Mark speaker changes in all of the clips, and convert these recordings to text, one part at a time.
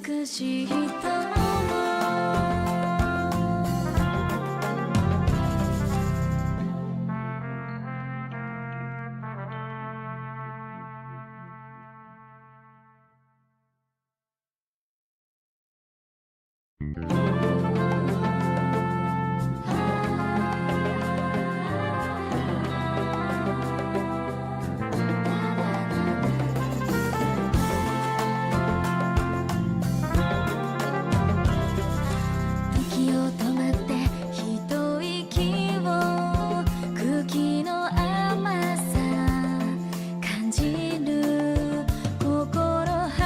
Speaker 1: 美しい人を時を止まって一息を空気の甘さ感じる心晴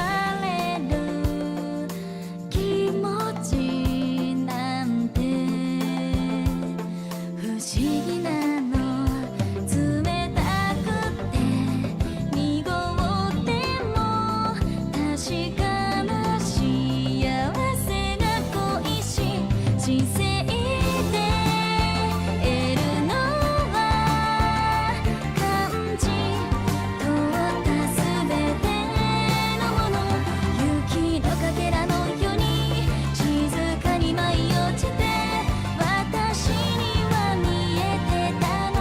Speaker 1: れる気持ちなんて不思議なの冷たくて濁っても確かな幸せが恋しい人生で得るのは感じ取ったすべてのもの雪のかけらのように静かに舞い落ちて私には見えてたの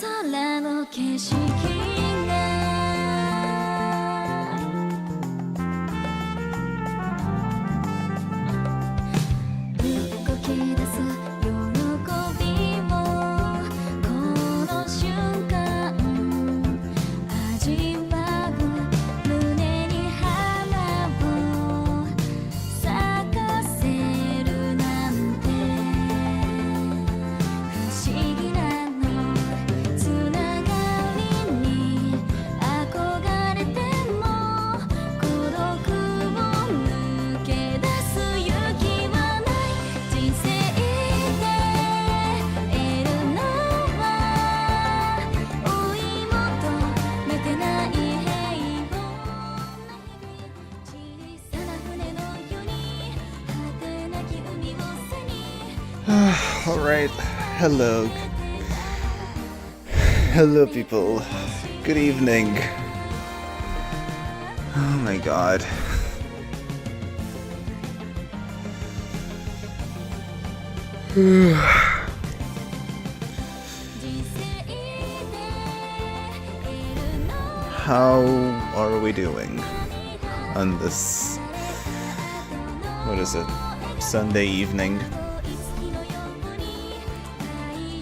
Speaker 1: 空の景色が動き出す喜びをこの瞬間味わう胸に花を咲かせるなんて不思議なのつながりに憧れても孤独を抜け出す勇気はない人生で得るのは追い求めてない平凡な日々小さな船のように果てなき海を背に
Speaker 2: Alright, hello. Hello, people. Good evening. Oh my god. How are we doing on this, what is it, Sunday evening?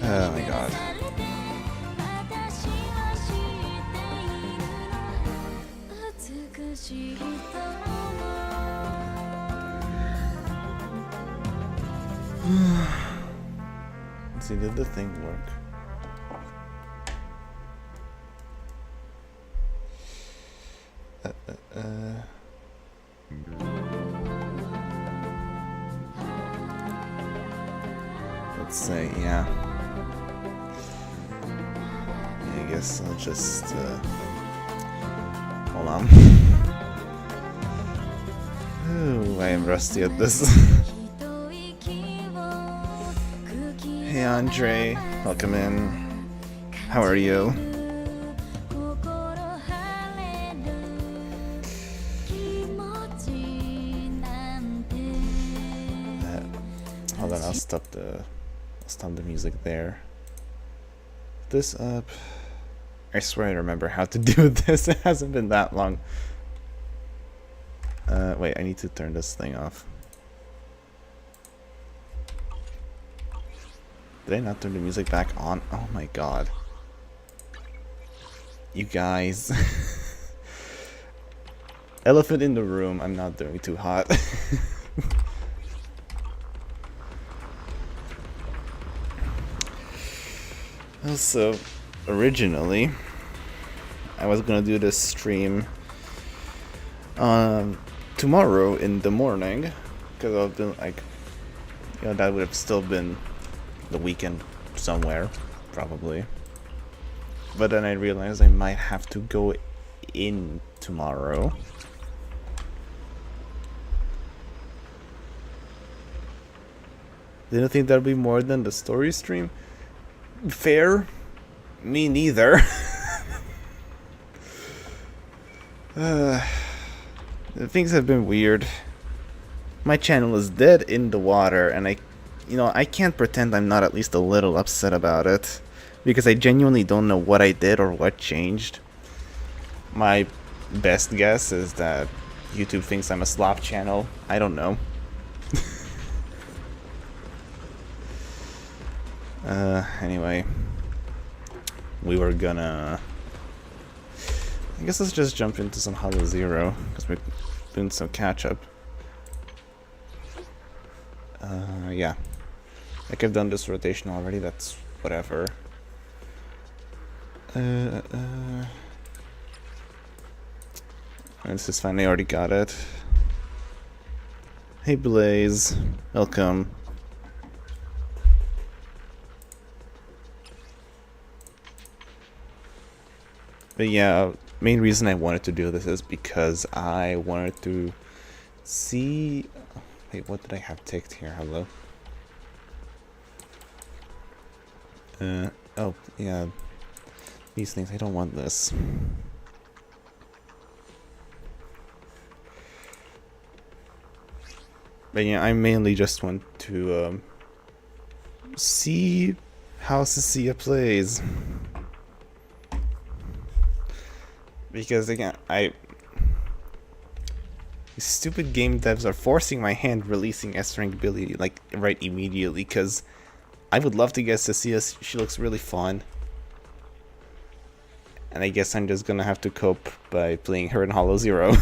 Speaker 2: Oh my god. Let's see, did the thing work? Let's say, yeah. I guess I'll just, hold on. Ooh, I am rusty at this. Hey Andre, welcome in. How are you? Hold on, I'll stop the music there. This up. I swear I remember how to do this. It hasn't been that long. Wait, I need to turn this thing off. Did I not turn the music back on? Oh my god. You guys. Elephant in the room. I'm not doing too hot. Also, originally, I was gonna do this stream tomorrow in the morning, because I've been like, you know, that would have still been the weekend somewhere, probably. But then I realized I might have to go in tomorrow. Didn't think that'd be more than the story stream. Fair? Me neither. Things have been weird My channel is dead in the water, and I can't pretend I'm not at least a little upset about it. Because I genuinely don't know what I did or what changed. My best guess is that YouTube thinks I'm a slop channel. I don't know. Anyway. We were gonna... I guess let's just jump into some Hollow Zero, because we're doing some catch-up. Yeah. Like I've done this rotation already, that's whatever. And this is fine, I already got it. Hey Blaze, welcome. But yeah, main reason I wanted to do this is because I wanted to see... Wait, what did I have ticked here? Hello? Oh, yeah. These things, I don't want this. But yeah, I mainly just want to see how cissia plays. Because again, these stupid game devs are forcing my hand releasing S-Rank Billy like right immediately, because I would love to get cissia, she looks really fun. And I guess I'm just gonna have to cope by playing her in Hollow Zero.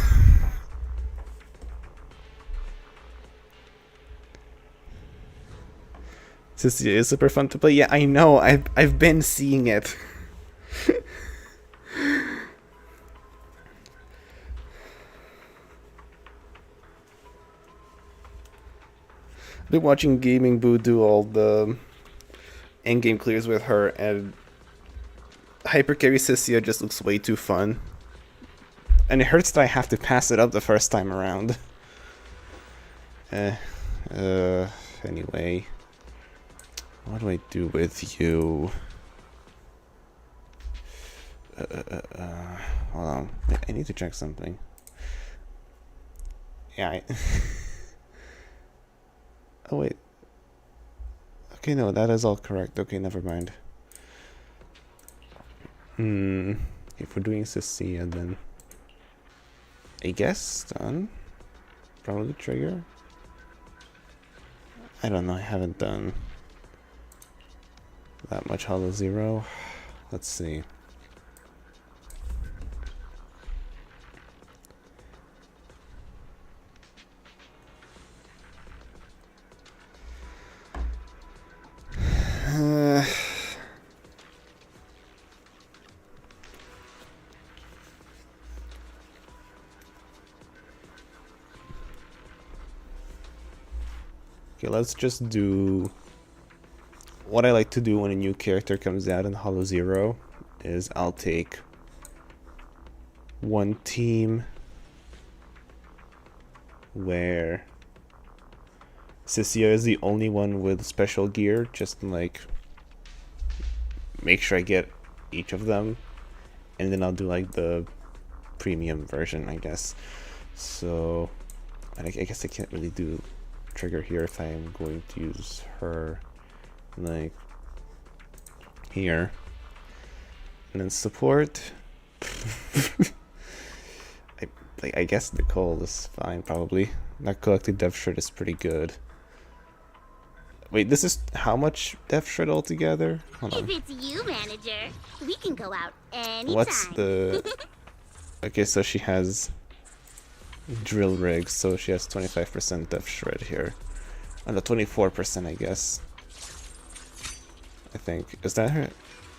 Speaker 2: Cissia is super fun to play. Yeah, I know. I've been seeing it. I've been watching Gaming Boo do all the endgame clears with her, and Hypercarry Cissia just looks way too fun. And it hurts that I have to pass it up the first time around. Anyway. What do I do with you? Hold on. I need to check something. Yeah, oh wait. Okay, no, that is all correct. Okay, never mind. If we're doing cissia, then I guess done. Probably trigger. I don't know, I haven't done that much Hollow Zero. Let's see. Okay, let's just do what I like to do when a new character comes out in Hollow Zero is I'll take one team where cissia is the only one with special gear, just like make sure I get each of them, and then I'll do like the premium version, I guess. So I guess I can't really do trigger here if I'm going to use her like here, and then support. I guess Nicole is fine probably. That collected dev shred is pretty good. Wait, this is how much dev shred altogether? Hold on.
Speaker 3: If it's you, manager, we can go out anytime.
Speaker 2: What's the... Okay, so she has drill rigs, so she has 25% dev shred here. And the 24%, I guess. I think. Is that her?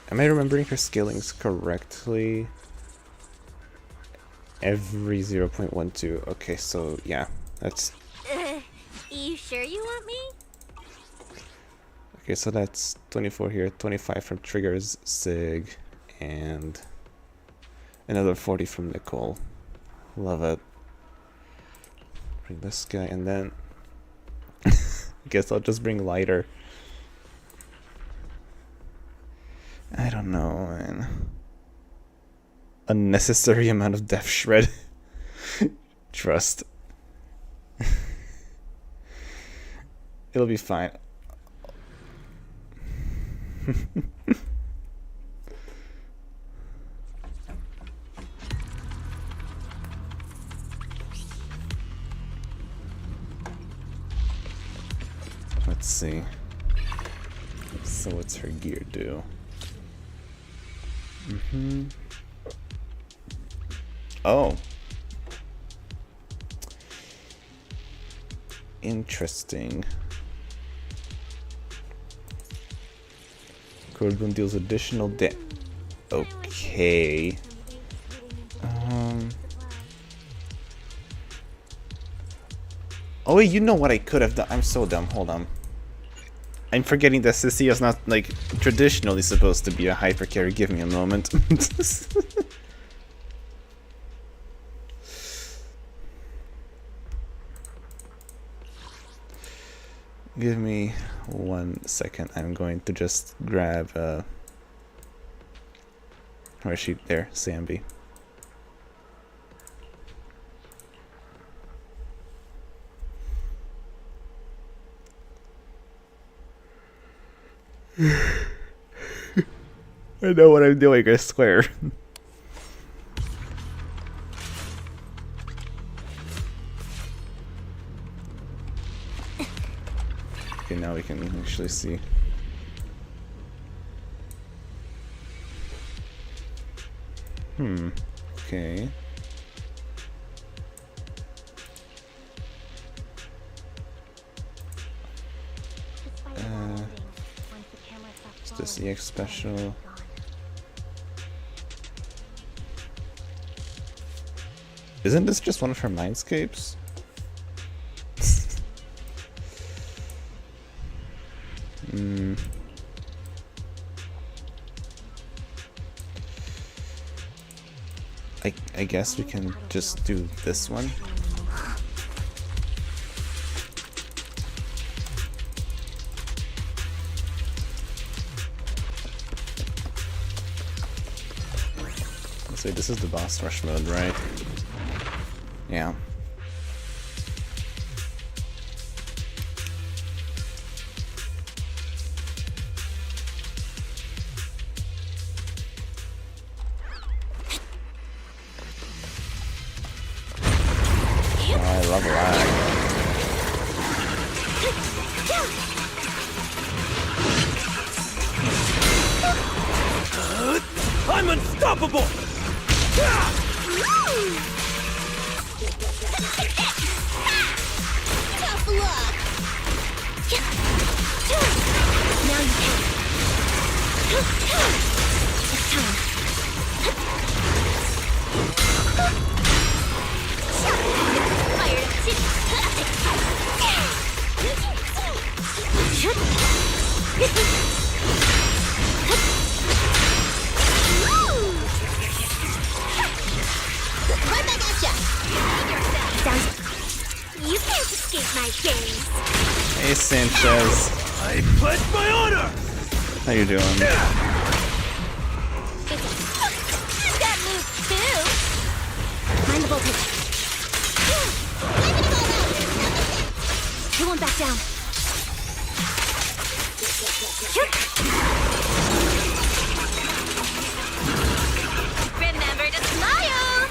Speaker 2: Am I remembering her scalings correctly? Every 0.12. Okay, so yeah, that's...
Speaker 3: You sure you want me?
Speaker 2: Okay, so that's 24 here, 25 from Triggers, Sig, and another 40 from Nicole. Love it. Bring this guy, and then I guess I'll just bring Lighter. I don't know, man. Unnecessary amount of death shred. Trust. It'll be fine. Let's see. So what's her gear do? Oh. Interesting. Code boom deals additional okay. Oh wait, you know what I could have done? I'm so dumb. Hold on. I'm forgetting that cissia is not like traditionally supposed to be a hyper carry. Give me a moment. Give me 1 second. I'm going to just grab where is she? There, Sambi. I know what I'm doing, I swear. Okay, now we can actually see. Okay. Is this EX special? Isn't this just one of her mindscapes? I guess we can just do this one. Let's say this is the boss rush mode, right? Yeah. I love lag.
Speaker 4: I'm unstoppable!
Speaker 3: Tough luck! Now you can. It's time. Fired up too. Right back at ya! You can't escape my gaze.
Speaker 2: Hey Sanchez,
Speaker 4: I pledge my honor!
Speaker 2: how you doing?
Speaker 3: That move too. Mind the voltage. You won't back down. Remember to smile.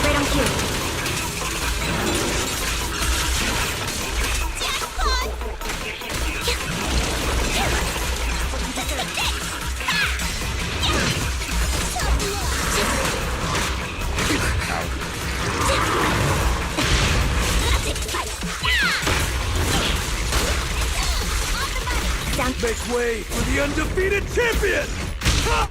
Speaker 3: Right on cue. Jackpot!
Speaker 4: Make way for the undefeated champion! Ha!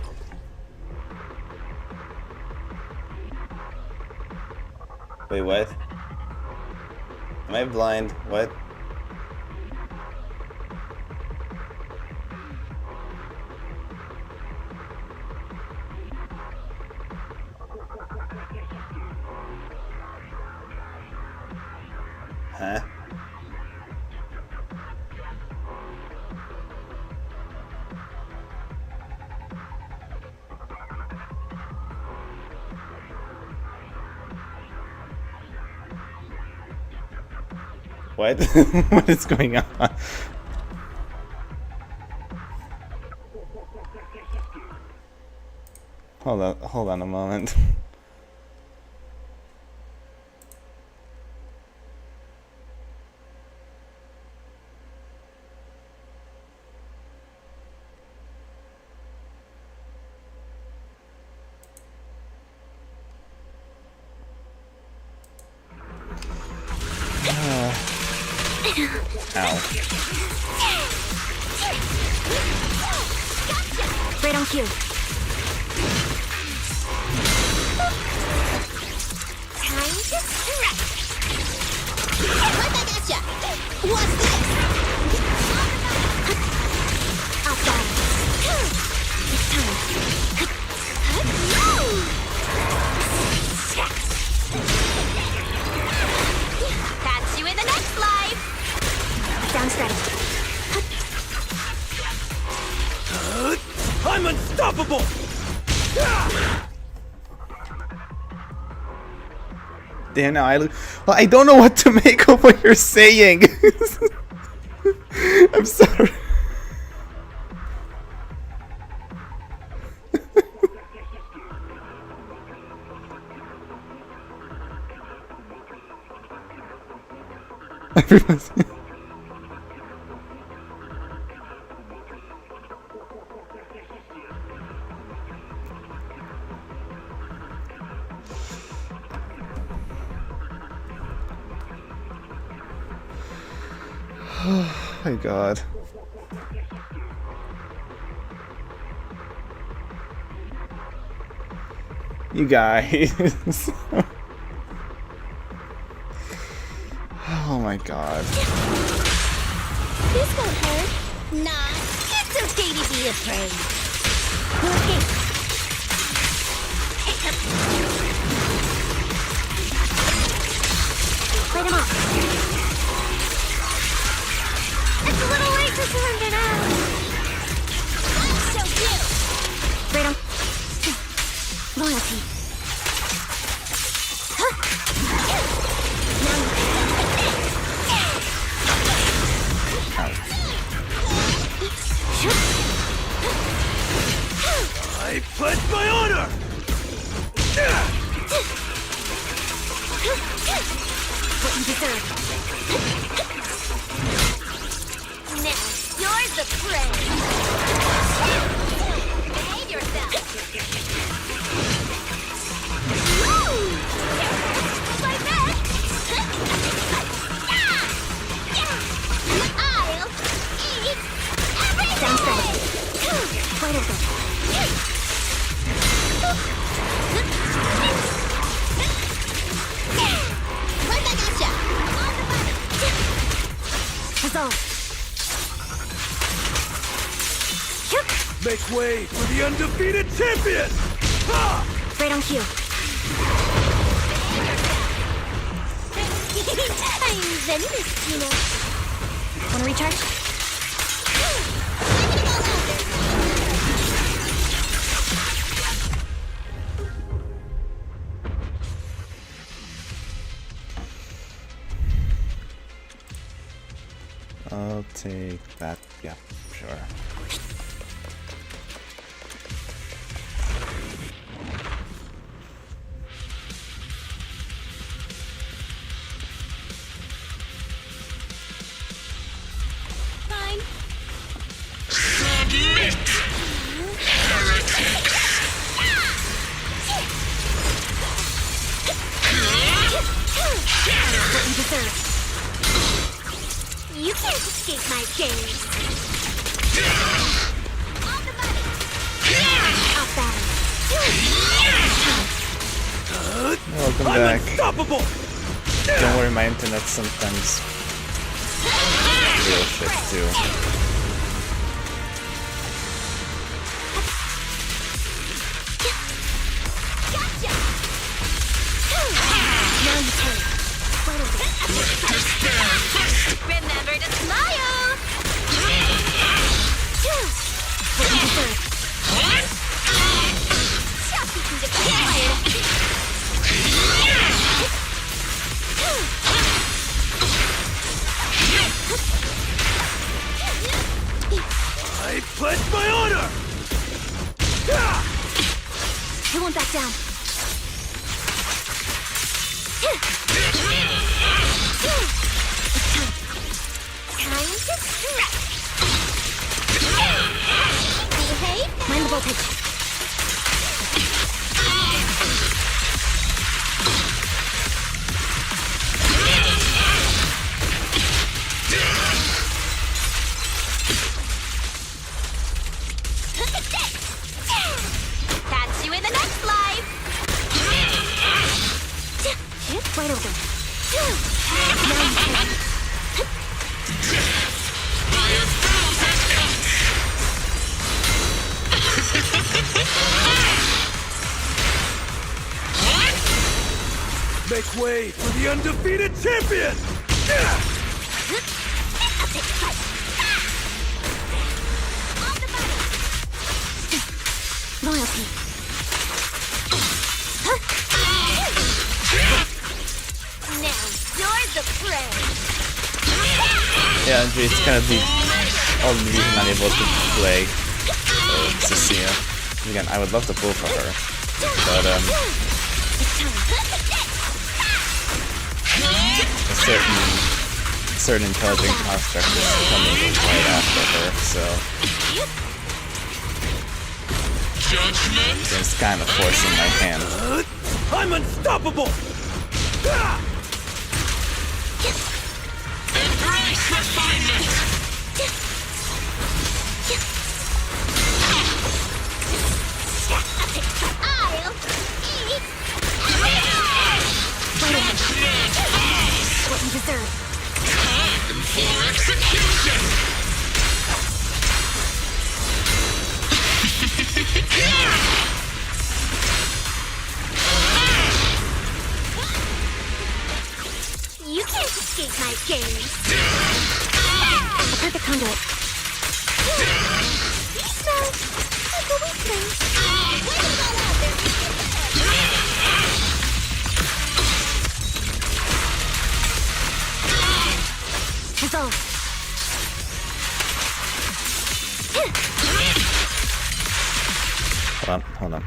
Speaker 2: Wait, what? Am I blind? What? Huh? What? What is going on? Hold on a moment. Ow.
Speaker 3: Right on cue. Time to stretch. Right back at ya. What's this? Off balance. It's time. Catch you in the next life. Down strategy.
Speaker 4: I'm unstoppable!
Speaker 2: Damn, now I don't know what to make of what you're saying. I'm sorry. Everyone's oh my god. You guys. Oh my god.
Speaker 3: This won't hurt. Nah, it's okay to be afraid. Okay. Fight him off. It's a little late to surrender now. I'll show you. Right on. Loyalty. Huh. Now
Speaker 4: I pledge my honor!
Speaker 3: what you deserve. Now, you're the prey. Behave yourself. Like that. I'll eat everything. Sounds good. Wide open. Right back at ya. Resolve.
Speaker 4: Make way for the undefeated champion! Ha!
Speaker 3: Right on cue. I'm Zenless, you know. Wanna recharge?
Speaker 2: I'll take that. Yeah, sure.
Speaker 3: Fine. What you deserve. You can't escape my gaze. On the money. Off balance.
Speaker 2: Welcome
Speaker 4: I'm
Speaker 2: back.
Speaker 4: unstoppable!
Speaker 2: Don't worry, my internet sometimes real shit too.
Speaker 3: Gotcha. Now you take. Remember to smile! What you deserve. Just you can get fired. back down. Time to strike. Behave. Mind the voltage. Catch you in the next life. Wide open. Now you can.
Speaker 4: Make way for the undefeated champion!
Speaker 3: I'll take the fight. On the body. Loyalty. Now you're the prey.
Speaker 2: Yeah, it's kind of the only reason I'm able to play Cissia. Again, I would love to pull for her, but a certain intelligent construct is coming right after her, so it's kind of forcing my hand.
Speaker 4: I'm unstoppable!
Speaker 5: Embrace refinement!
Speaker 3: I'll eat what you deserve.
Speaker 5: Time for execution!
Speaker 3: You can't escape my gaze. A perfect conduit. Smells like a weakling. Resolve.
Speaker 2: Hold on.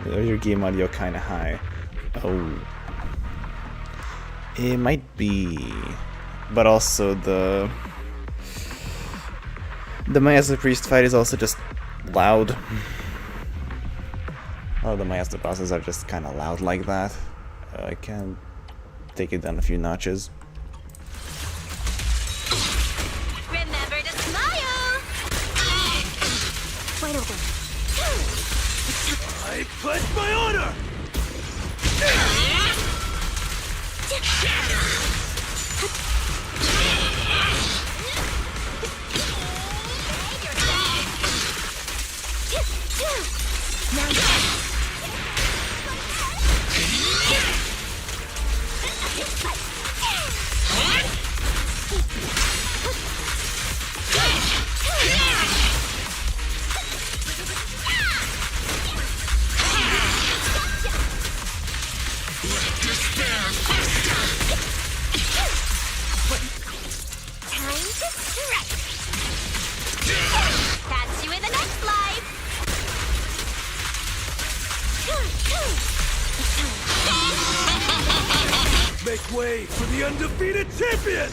Speaker 2: Your game audio kinda high. Oh. It might be. But also the Master Priest fight is also just loud. All the Master bosses are just kinda loud like that. I can take it down a few notches.
Speaker 3: Remember to smile. Wide open.
Speaker 4: I pledge my honor!
Speaker 3: Time to strike. Catch you in the next life.
Speaker 4: Make way for the undefeated champion!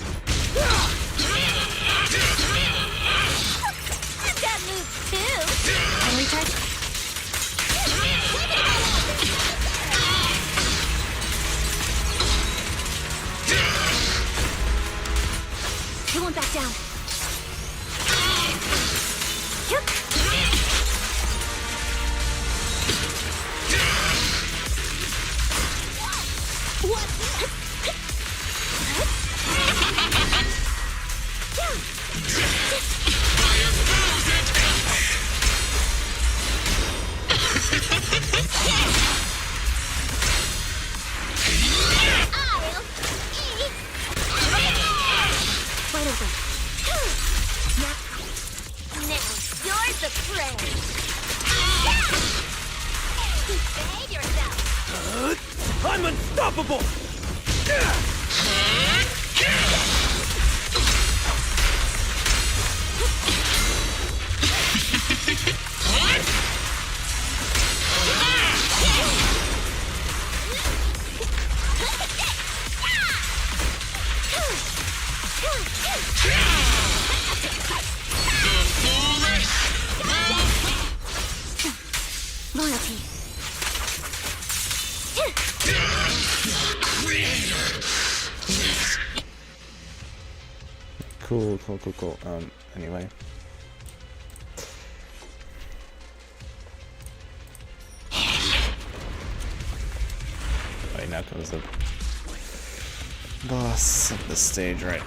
Speaker 3: I've got moves too. And recharge. You won't back down. Yep. What? Wide open. Now you're the prey. Behave yourself.
Speaker 4: I'm unstoppable!
Speaker 3: Loyalty.
Speaker 2: Cool. Anyway. Right, now comes the boss of the stage, right?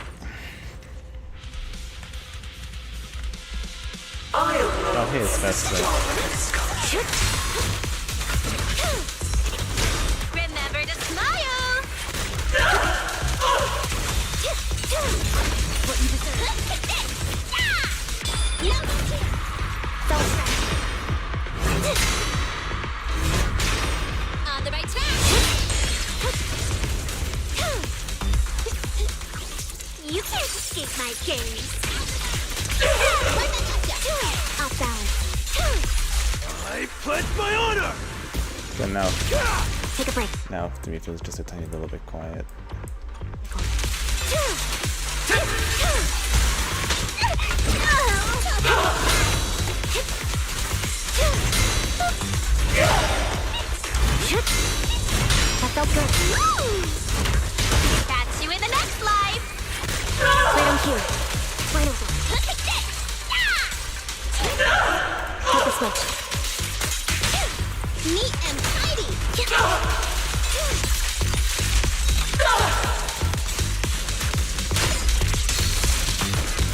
Speaker 2: Oh, hey, it's Vespa.
Speaker 3: Remember to smile! What you deserve. On the right track! You can't escape my gaze. Off balance.
Speaker 4: I pledge my honor!
Speaker 2: But now,
Speaker 3: Take a break.
Speaker 2: now Dimitri's just a tiny little bit quiet.
Speaker 3: That felt good. Catch you in the next life. Right on cue. Final zone. Flip the switch. Neat and tidy.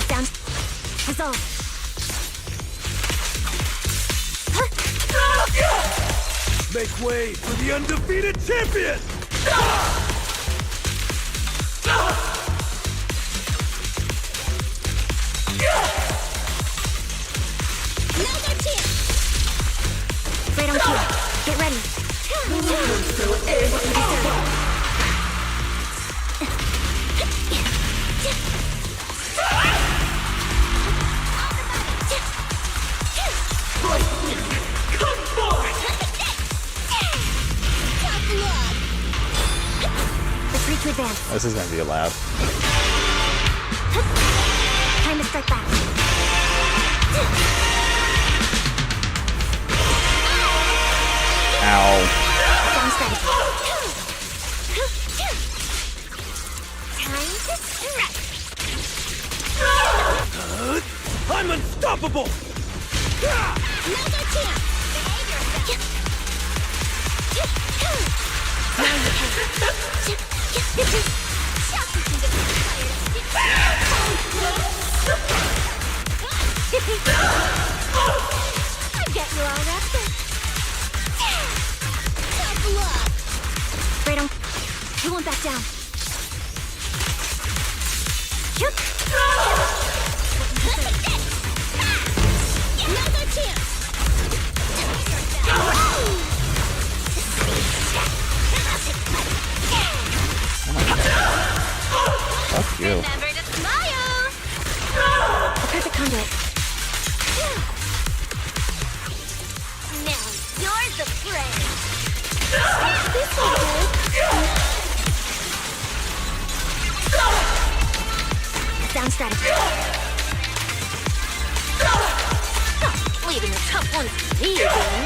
Speaker 3: Down. Resolve.
Speaker 4: Make way for the undefeated champion!
Speaker 3: Another chance. Right on cue. Get ready. Let's reach to advance.
Speaker 2: This is gonna be a laugh.
Speaker 3: Time to strike back.
Speaker 2: Ow.
Speaker 3: Down strategy. Time to strike.
Speaker 4: I'm unstoppable!
Speaker 3: Another chance. Behave yourself. Now you can. I get you all wrapped up. Tough luck. Right on. You won't back down. Another chance.
Speaker 2: Fuck you.
Speaker 3: Remember to smile. A perfect conduit. Now you're the prey. This will good. Sound strategy. Leaving the tough ones to me again.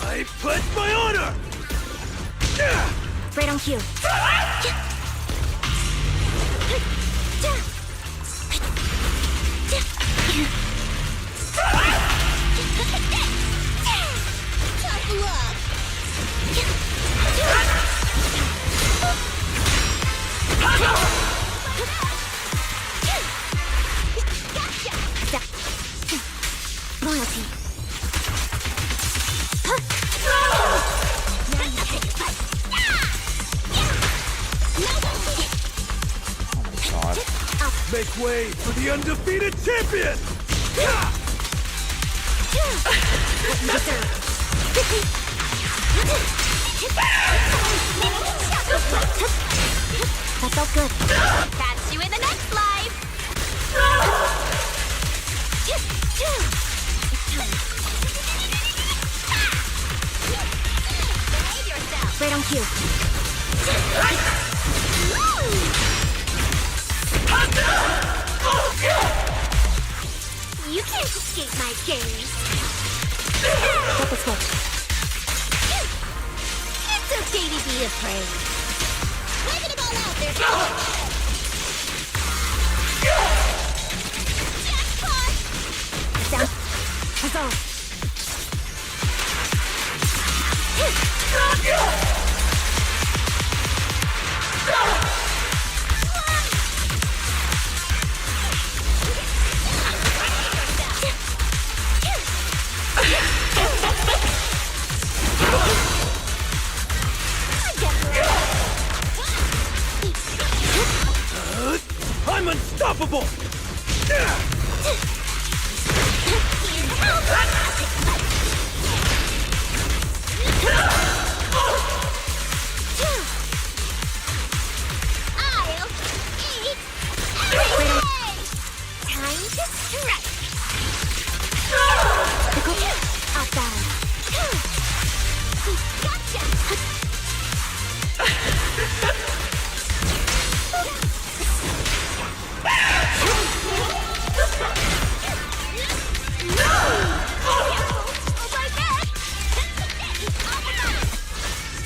Speaker 4: I pledge my honor!
Speaker 3: Right on cue. Tough luck. Gotcha. Loyalty.
Speaker 2: God.
Speaker 4: Make way for the undefeated champion!
Speaker 3: What you deserve. That felt good. Catch you in the next life. Behave yourself. Right on cue. You can't escape my gaze. Get the switch. It's okay to be afraid. Waving it all out there. Jackpot! Down. Let's go.
Speaker 4: I'm unstoppable!
Speaker 3: I'll eat everything! Time to strike! Up down. Gotcha!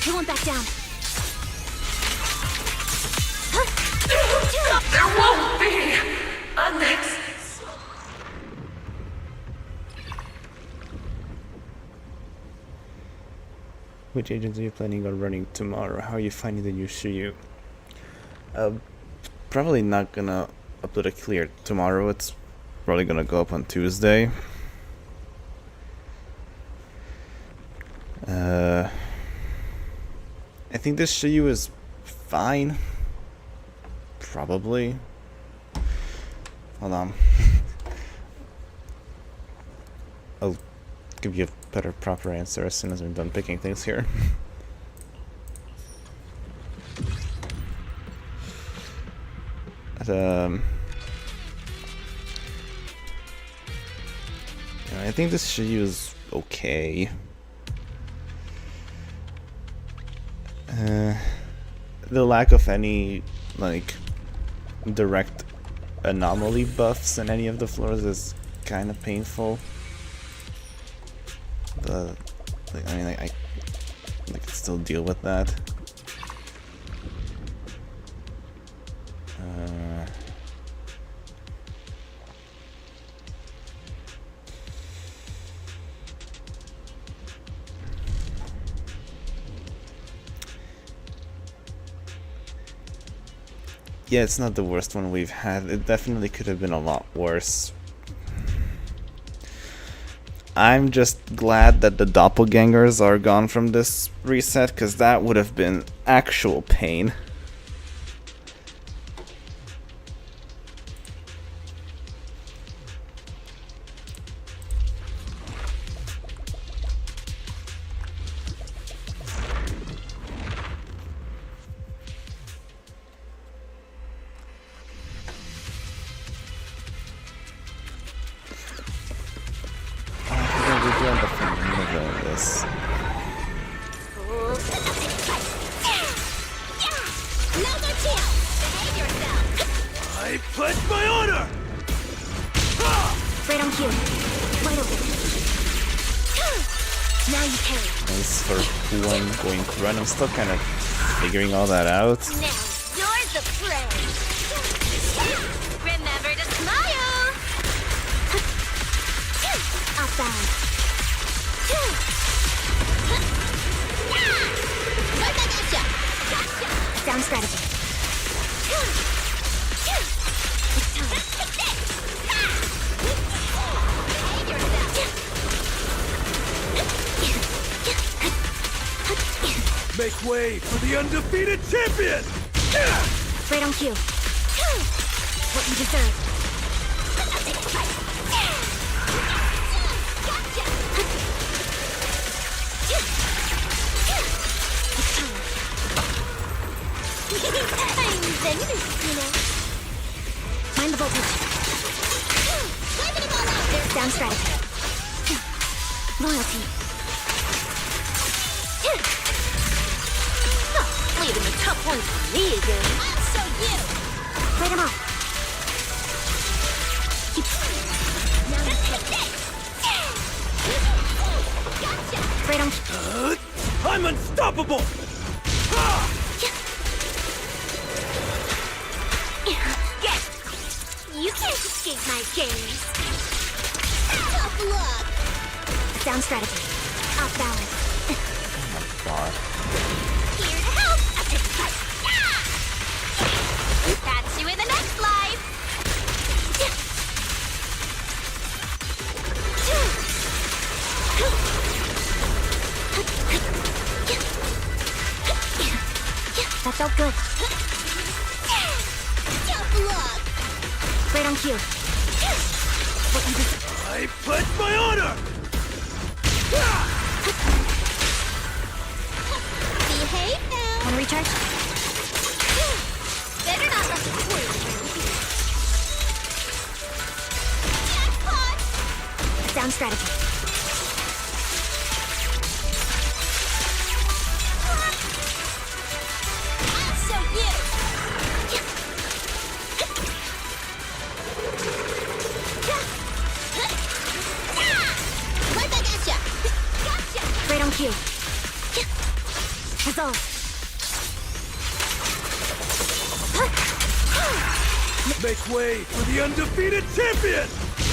Speaker 3: He won't back down.
Speaker 6: There won't be a next.
Speaker 2: Which agents are you planning on running tomorrow? How are you finding the new Shiryu? Probably not gonna upload it clear tomorrow. It's probably gonna go up on Tuesday. I think this Shiryu is fine. Probably. Hold on. I'll give you a better, proper answer as soon as I'm done picking things here. But, I think this Shiryu is okay. The lack of any, like, direct anomaly buffs in any of the floors is kind of painful. But, like, I mean, I can still deal with that. Yeah, it's not the worst one we've had. It definitely could have been a lot worse. I'm just glad that the doppelgangers are gone from this reset, because that would have been actual pain.
Speaker 4: I pledge my honor!
Speaker 3: Right on cue. Wide open. Now you carry.
Speaker 2: As for who I'm going to run, I'm still kind of figuring all that out.
Speaker 3: Now you're the prey. Remember to smile. Up bound. Down strategy.
Speaker 4: Make way for the undefeated champion!
Speaker 3: Right on cue. What you deserve. I'm Zenless, you know. Mind the voltage. Waving it all out there. Down strategy. Loyalty. tough ones for me again. I'll show you. Fight 'em off. Now you take Gotcha. Fight 'em.
Speaker 4: I'm unstoppable! Ah!
Speaker 3: Get. You can't escape my games. Tough luck. Sound strategy. Off balance.
Speaker 2: God.
Speaker 3: Here to help. I'll take a fight. Catch you in the next life. That felt good. Tough luck. Right on cue. What you just
Speaker 4: I pledge my honor! Ah!
Speaker 3: behave now. Wanna recharge? Better not let me quit. Jackpot! Sound strategy. I'll show you. Right back at ya. Gotcha. Right on cue. Resolve.
Speaker 4: Make way for the undefeated champion!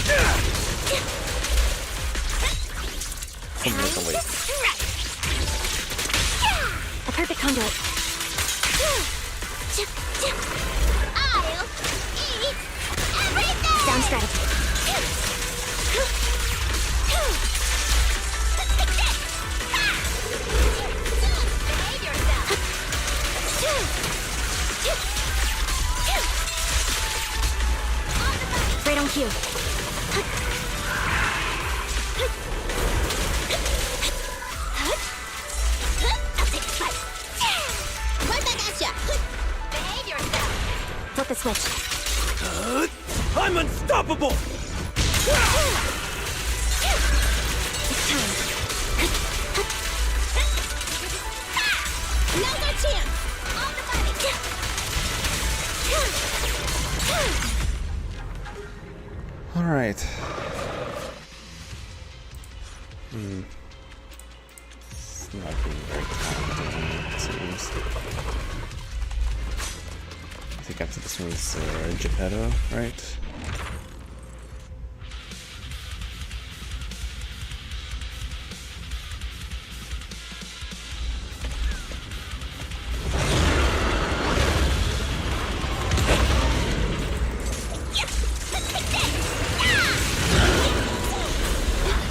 Speaker 4: Ah!
Speaker 2: Something like a wait.
Speaker 3: A perfect conduit. I'll eat everything! Sound strategy. Behave yourself. Right on cue. I'll take a fight. Right back at ya. Behave yourself. Flip the switch.
Speaker 4: I'm unstoppable! Ah!
Speaker 3: It's time. Now's our chance. On the money.
Speaker 2: Alright. It's not being very kind, it seems. I think after this one's Geppetto, right?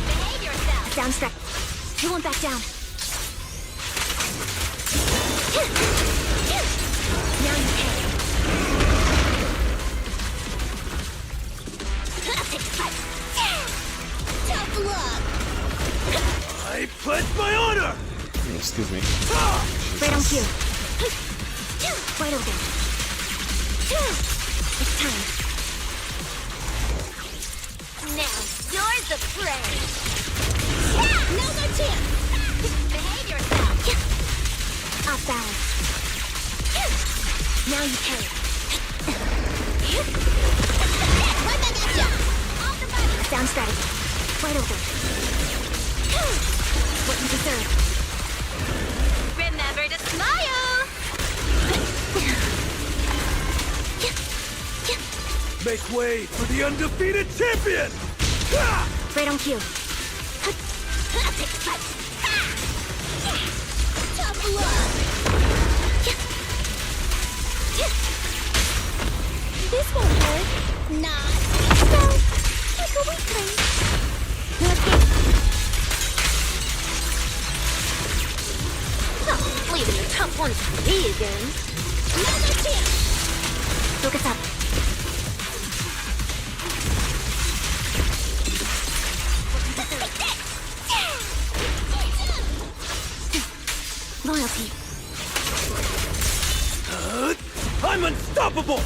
Speaker 3: Behave yourself. Sound strike. You won't back down. Now you pay. I'll take a fight. Tough luck.
Speaker 4: I pledge my honor!
Speaker 2: Excuse me.
Speaker 4: Ah!
Speaker 3: Right on cue. Right over. It's time. Now you're the prey. Now's our chance. Behave yourself. Off balance. Now you pay. Right back at ya. Off the body. Sound strategy. Right over. What you deserve. Remember to smile.
Speaker 4: Make way for the undefeated champion! Ah!
Speaker 3: Right on cue. I'll take a fight. Tough luck. This won't hurt. Not. So, like a weakling. No escape. Oh, leaving the tough ones for me again. Now's our chance. Focus up. Loyalty.
Speaker 4: I'm unstoppable!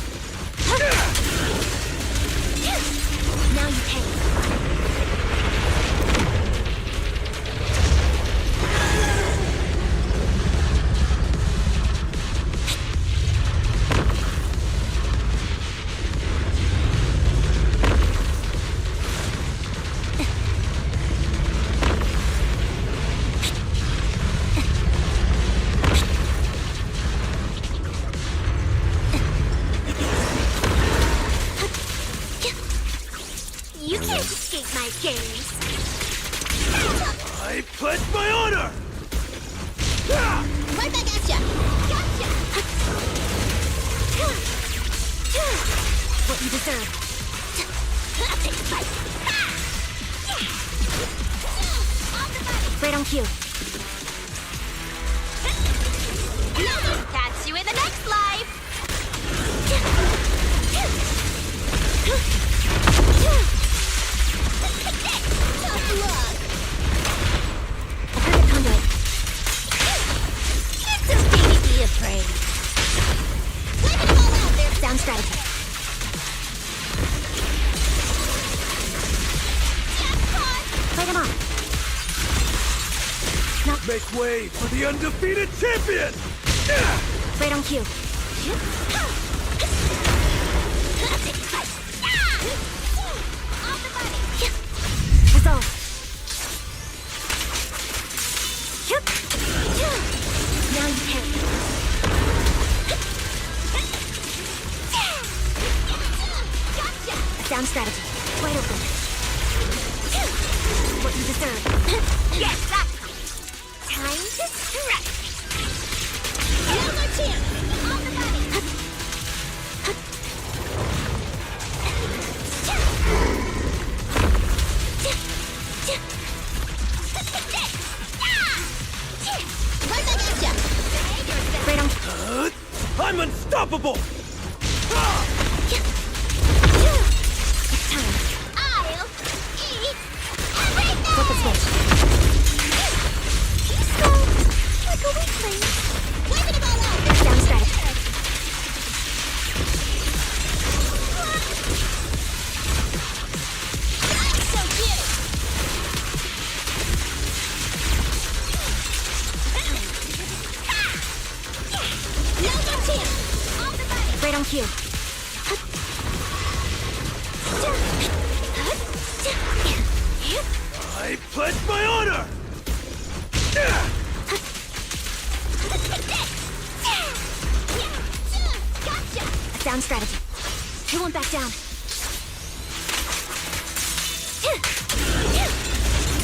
Speaker 3: Now you pay. cue. Catch you in the next life. Tough luck. A perfect conduit. It's okay to be afraid. Let it all out there. Sound strategy. Play them off.
Speaker 4: Make way for the undefeated champion!
Speaker 3: Right on cue. Resolve. Now you can. Gotcha. A sound strategy. Wide open. What you deserve. Yes, that's time to stretch. No more chance. On the body. Right on.
Speaker 4: I'm unstoppable!
Speaker 3: It's time. I'll eat everything! Flip the switch. He's so like a weakling. Wiping it all out. Sound strategy. That's so cute. No more chance. On the body. Right on cue.
Speaker 4: I pledge my honor!
Speaker 3: Gotcha! A sound strategy. He won't back down.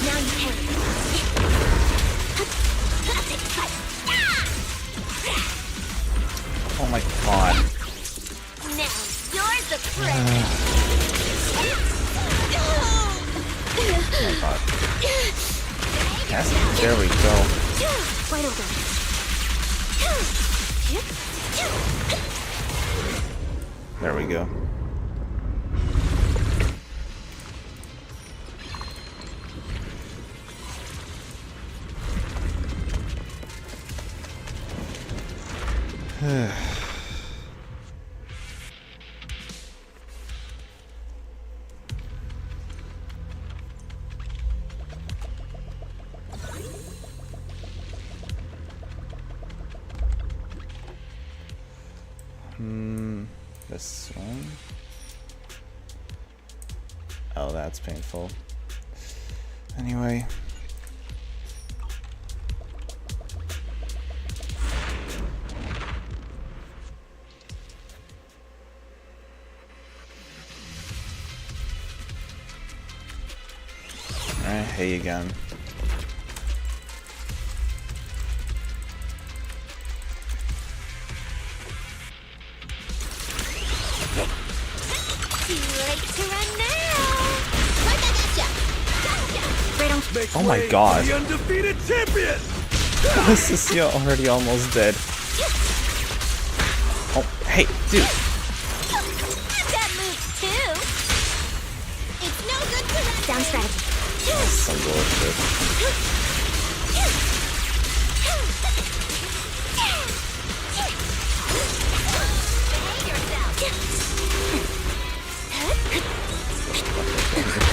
Speaker 3: Now you can.
Speaker 2: Oh my god.
Speaker 3: Now you're the prey.
Speaker 2: Oh my god. Yes, there we go.
Speaker 3: Wide open.
Speaker 2: There we go. This one. Oh, that's painful. Anyway. Alright, hey again.
Speaker 3: Too late to run now. Right back at ya. Gotcha. Right on.
Speaker 4: Make
Speaker 2: Oh my
Speaker 4: way
Speaker 2: God.
Speaker 4: for the undefeated champion!
Speaker 2: Cissia already almost dead. Oh, hey, dude.
Speaker 3: I've got moves too. It's no good to run. Sound strategy.
Speaker 2: Some bullshit.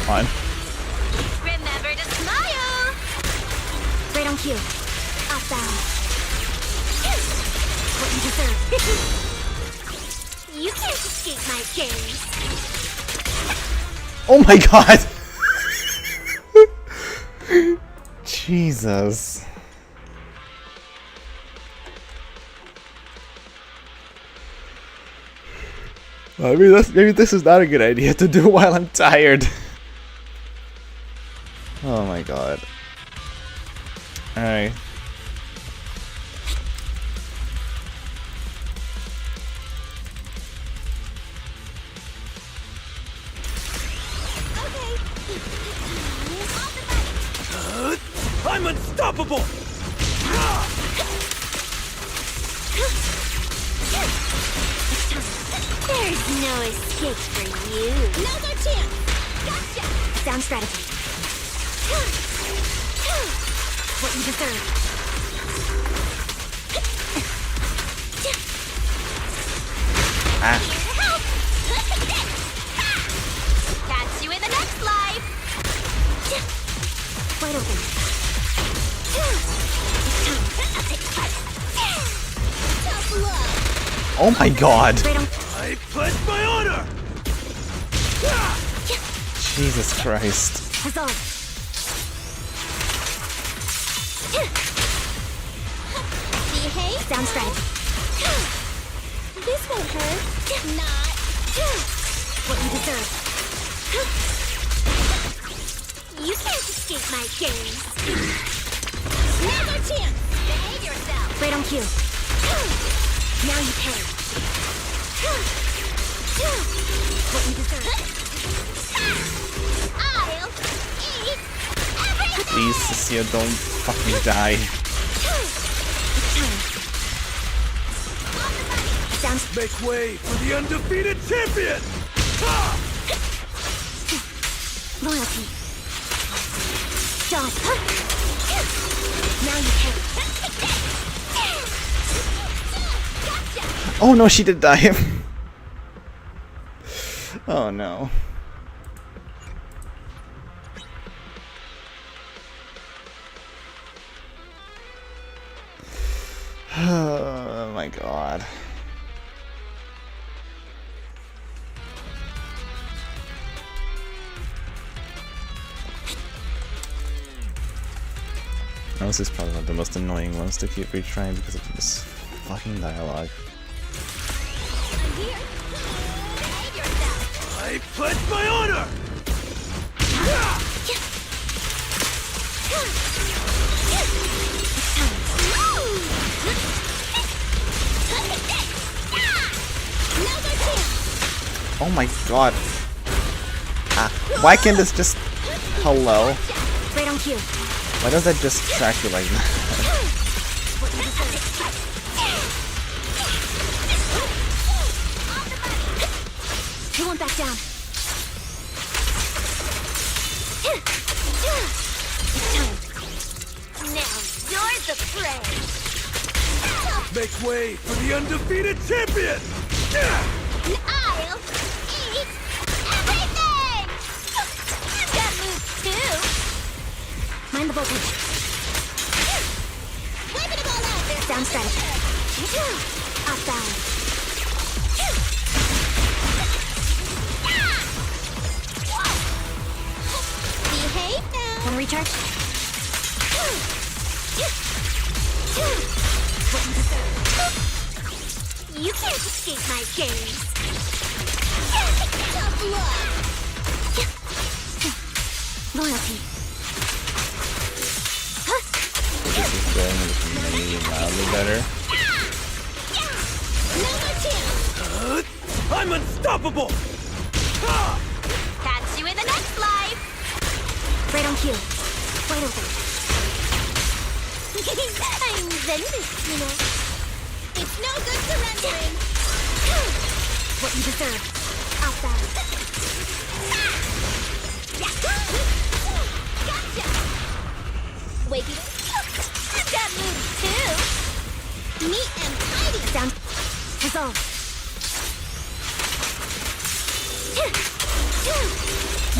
Speaker 2: Fine.
Speaker 3: Remember to smile. Right on cue. Off balance. What you deserve. You can't escape my gaze.
Speaker 2: Oh my god! Jesus. I mean, maybe this is not a good idea to do while I'm tired. Oh my god. Alright.
Speaker 4: I'm unstoppable! unstoppable!
Speaker 3: There's no escape for you. Now's our chance. Gotcha. Sound strategy. What you deserve.
Speaker 2: Ah.
Speaker 3: Catch you in the next life. Wide open. Tough love.
Speaker 2: Oh my god!
Speaker 3: Right on.
Speaker 4: I pledge my honor!
Speaker 2: Jesus Christ.
Speaker 3: Huzzah. Behave. Sound strategy. This won't hurt. Not. What you deserve. You can't escape my gaze. Now's our chance. Behave yourself. Right on cue. Now you pay. What you deserve. I'll eat everything.
Speaker 2: Please, cissia, don't fucking die.
Speaker 3: Sounds
Speaker 4: Make way for the undefeated champion! Ha!
Speaker 3: loyalty. Stop. Now you can.
Speaker 2: Oh no, she did die. Oh no. Oh my god. This is probably one of the most annoying ones to keep retrying because of this fucking dialogue.
Speaker 4: I pledge my honor!
Speaker 2: Oh my god. Ah, why can't this just... Hello?
Speaker 3: Right on cue.
Speaker 2: Why does that just track you like that?
Speaker 3: You won't back down. Now you're the prey.
Speaker 4: Make way for the undefeated champion!
Speaker 3: I'll eat everything! That moves too! Mind the voltage. Wiping it all out there! Down strategy. Off balance. Behave now! Wanna recharge? What you deserve. You can't escape my gaze. Tough love. Loyalty.
Speaker 2: This is going maybe mildly better.
Speaker 3: Now my chance.
Speaker 4: I'm unstoppable! Ha!
Speaker 3: Catch you in the next life. Right on cue. Wide open. I'm Zenless, you know. It's no good surrendering. What you deserve. Off balance. Gotcha. Wakey. That moves too. Neat and tidy. Down. Resolve.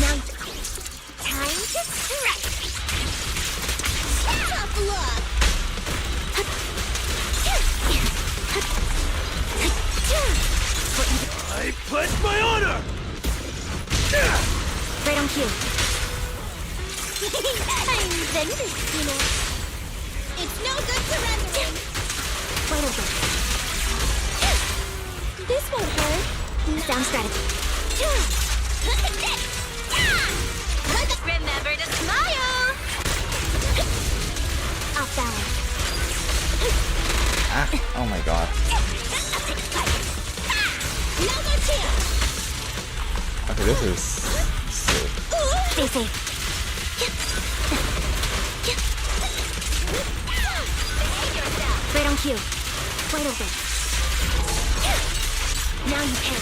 Speaker 3: Now, time to strike. Tough love.
Speaker 4: I pledge my honor!
Speaker 3: Right on cue. I'm Zenless, you know. It's no good surrendering. Wide open. This won't hurt. Sound strategy. Remember to smile. Off balance.
Speaker 2: Ah, oh my god.
Speaker 3: Another chance.
Speaker 2: Okay, this is sick.
Speaker 3: Stay safe. cue. Wide open. Now you pay.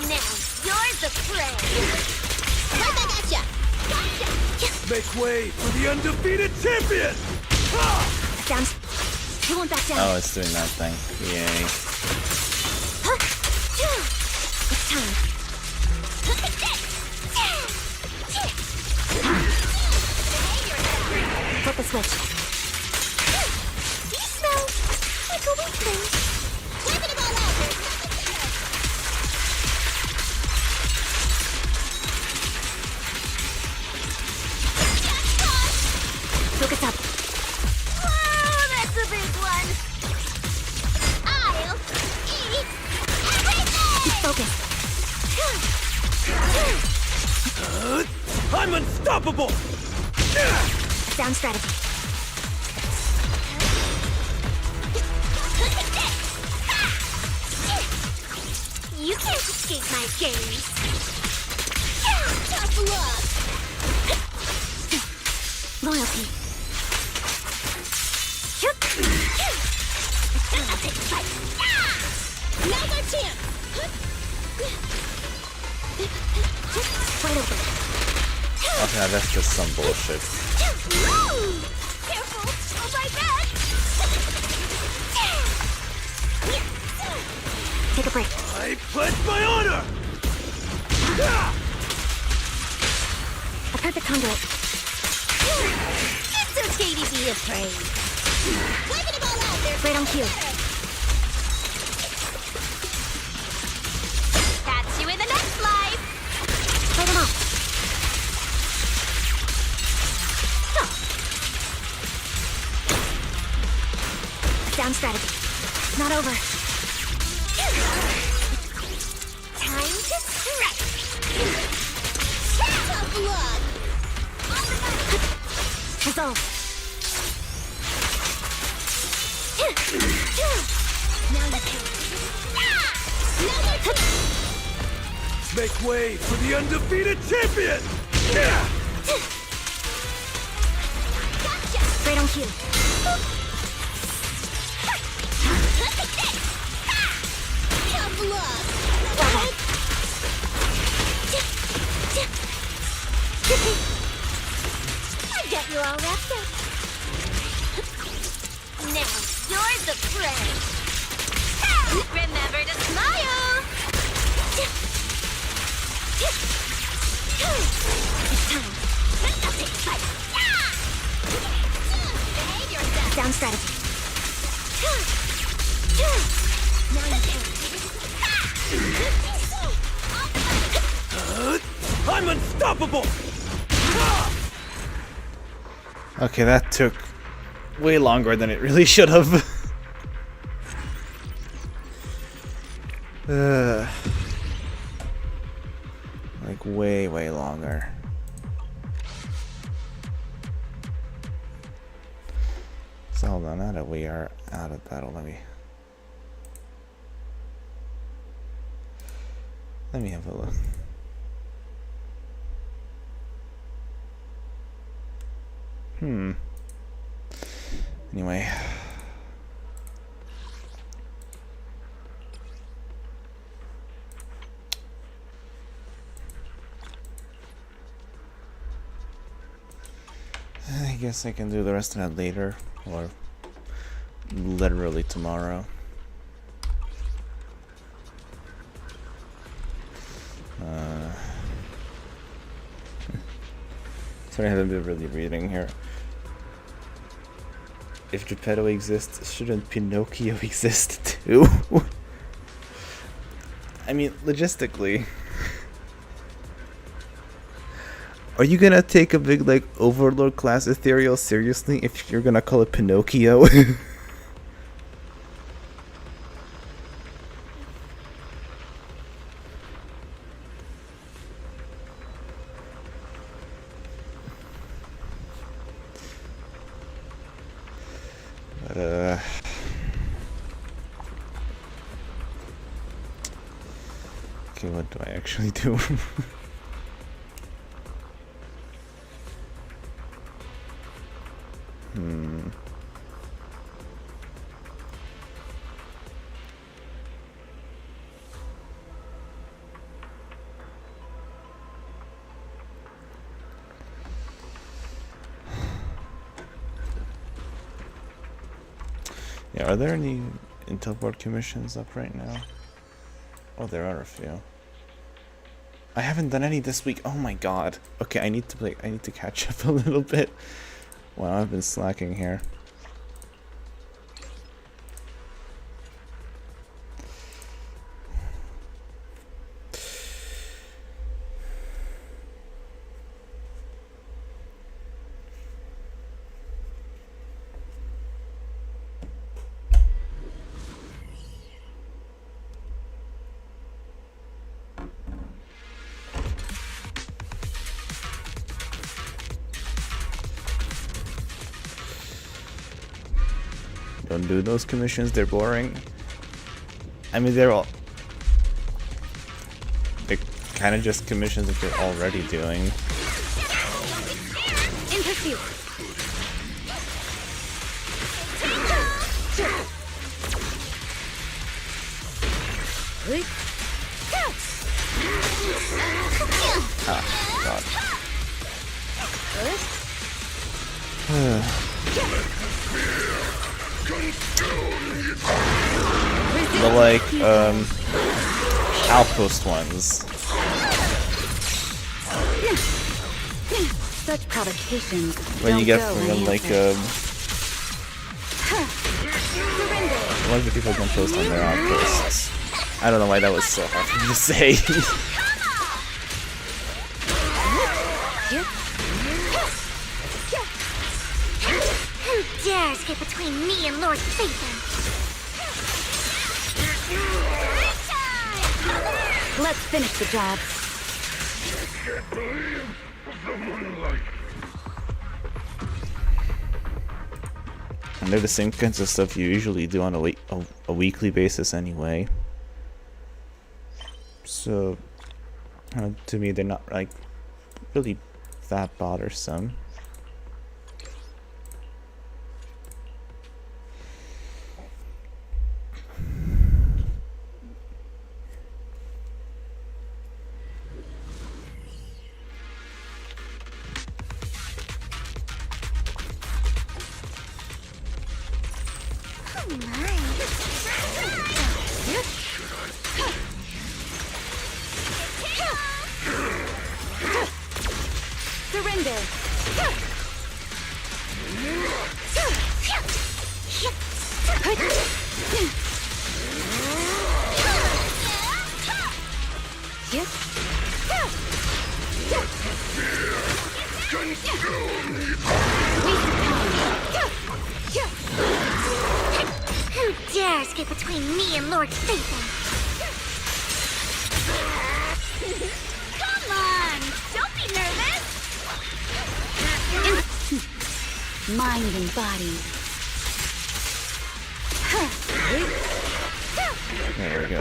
Speaker 3: Now you're the prey. Right back at ya. Gotcha.
Speaker 4: Make way for the undefeated champion!
Speaker 3: Down. You won't back down.
Speaker 2: Oh, it's doing that thing. Yay.
Speaker 3: Huh. It's time. Flip the switch. You smell like a weakling. Whip it all out. There's nothing to it. Focus up. Whoa, that's a big one. I'll eat everything. Keep focused.
Speaker 4: I'm unstoppable!
Speaker 3: Sound strategy. You can't escape my gaze. Tough luck. Loyalty. Now's our chance. Wide open.
Speaker 2: Okay, that's just some bullshit.
Speaker 3: Careful! Oh my god! Take a break.
Speaker 4: I pledge my honor!
Speaker 3: A perfect conduit. It's okay to be afraid. Wiping them all out there. Right on cue. Catch you in the next life. Fight them off. Sound strategy. Not over. Time to strike. Tough luck. Resolve. Now you can.
Speaker 4: Make way for the undefeated champion!
Speaker 3: Gotcha. Right on cue. Tough luck. I got you all wrapped up. Now you're the prey. Remember to smile. It's time. Epic fight. Behave yourself. Sound strategy. Now you can.
Speaker 4: I'm unstoppable!
Speaker 2: Okay, that took way longer than it really should have. Like way longer. So hold on, now that we are out of battle, let me have a look. Anyway. I guess I can do the rest of that later, or literally tomorrow. Sorry, I haven't been really reading here. If Geppetto exists, shouldn't Pinocchio exist too? I mean, logistically. Are you gonna take a big, like, Overlord class ethereal seriously if you're gonna call it Pinocchio? Okay, what do I actually do? Yeah, are there any Intel board commissions up right now? Oh, there are a few. I haven't done any this week. Oh my god. Okay, I need to catch up a little bit. Wow, I've been slacking here. Don't do those commissions, they're boring. I mean, they're kind of just commissions that you're already doing.
Speaker 3: In pursuit.
Speaker 2: God. The outpost ones.
Speaker 3: Such provocations.
Speaker 2: Where you
Speaker 3: don't
Speaker 2: get
Speaker 3: go
Speaker 2: from them, like
Speaker 3: unanswered.
Speaker 2: a bunch of people can post on their outposts. I don't know why that was so hard for me to say.
Speaker 3: Who dares get between me and Lord Satan? Let's finish the job.
Speaker 2: And they're the same kinds of stuff you usually do on a weekly basis anyway. So, to me, they're not like really that bothersome.
Speaker 3: Surrender. Who dares get between me and Lord Satan? Come on! Don't be nervous! Mind and body.
Speaker 2: There we go.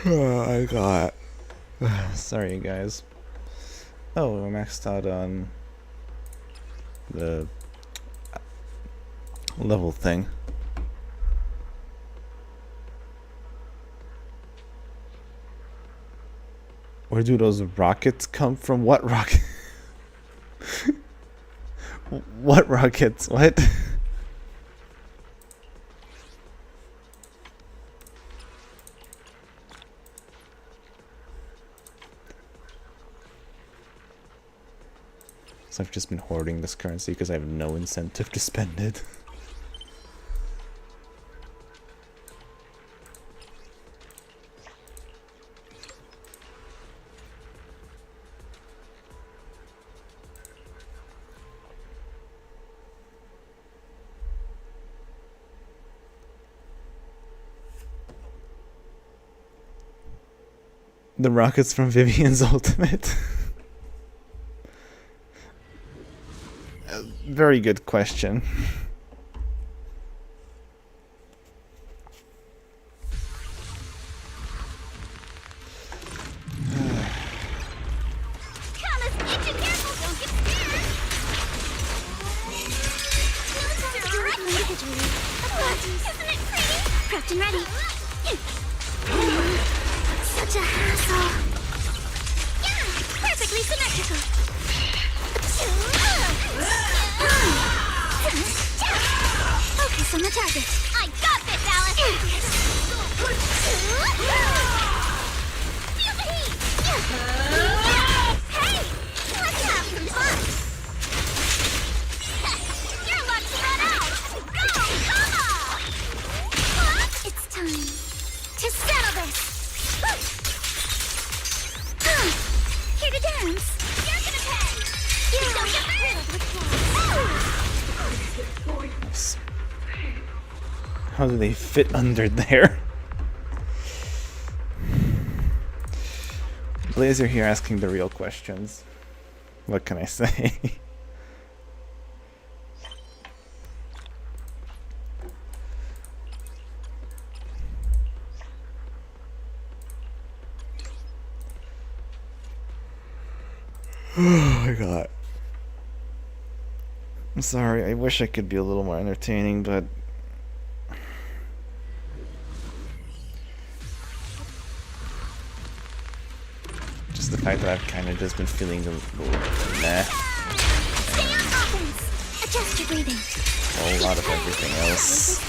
Speaker 2: Oh, I got. Sorry, guys. Oh, we're maxed out on the level thing. Where do those rockets come from? What rocket? What rockets? What? So I've just been hoarding this currency because I have no incentive to spend it. The rockets from Vivian's Ultimate. Very good question.
Speaker 3: Prepped and ready. Such a hassle. Perfectly symmetrical. Focus on the target. I got this, Alice! Feel the heat! Hey! Let's have some fun! You're lucky to run out! Go, come on! It's time to settle this! Here to dance! You're gonna pay! You don't get riddled with flaws!
Speaker 2: How do they fit under there? Blazer here asking the real questions. What can I say? Oh my god. I'm sorry, I wish I could be a little more entertaining, but just the fact that I've kind of just been feeling a little meh.
Speaker 3: Stay on offense! Adjust your breathing.
Speaker 2: A whole lot of everything else.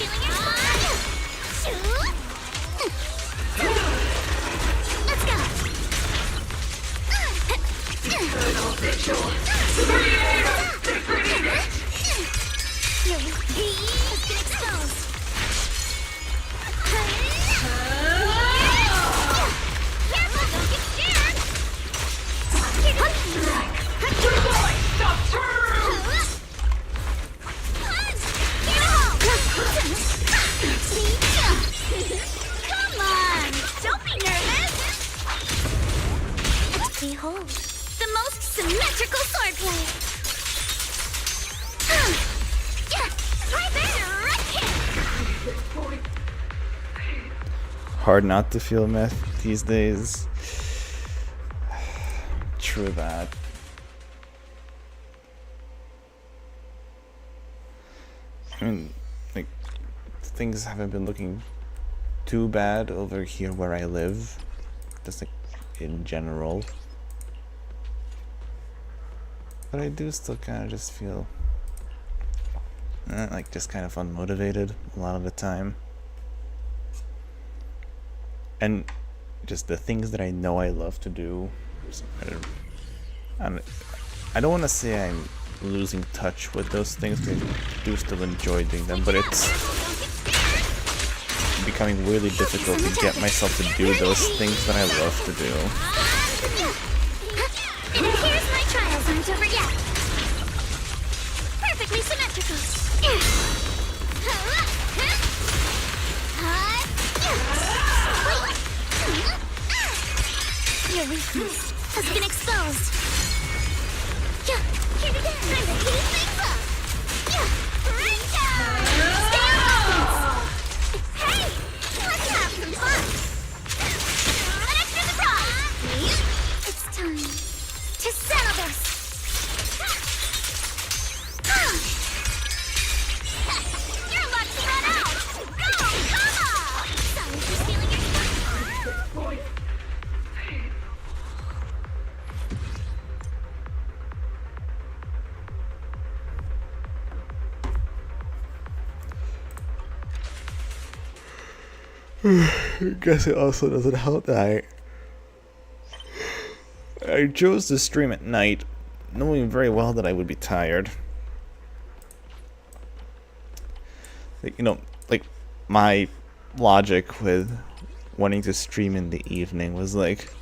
Speaker 3: Let's go! It's been exposed. Careful, don't get scared.
Speaker 6: Stop through!
Speaker 3: Come on, don't be nervous. Behold, the most symmetrical swordplay. Right there, right here.
Speaker 2: Hard not to feel meth these days. True that. I mean, like, things haven't been looking too bad over here where I live. Just like in general. But I do still kind of just feel like just kind of unmotivated a lot of the time. And just the things that I know I love to do. I don't want to say I'm losing touch with those things, because I do still enjoy doing them, but it's becoming really difficult to get myself to do those things that I love to do.
Speaker 3: It appears my trials aren't over yet. Perfectly symmetrical. Your weakness has been exposed. Here we go. Time to heat things up. Right down. Stay on offense. Hey, let's have some fun. An extra surprise. It's time to settle this. You're lucky to run out. Go, come on. Sorry for stealing your stuff.
Speaker 2: I guess it also doesn't help that I chose to stream at night, knowing very well that I would be tired. Like, you know, like, my logic with wanting to stream in the evening was like,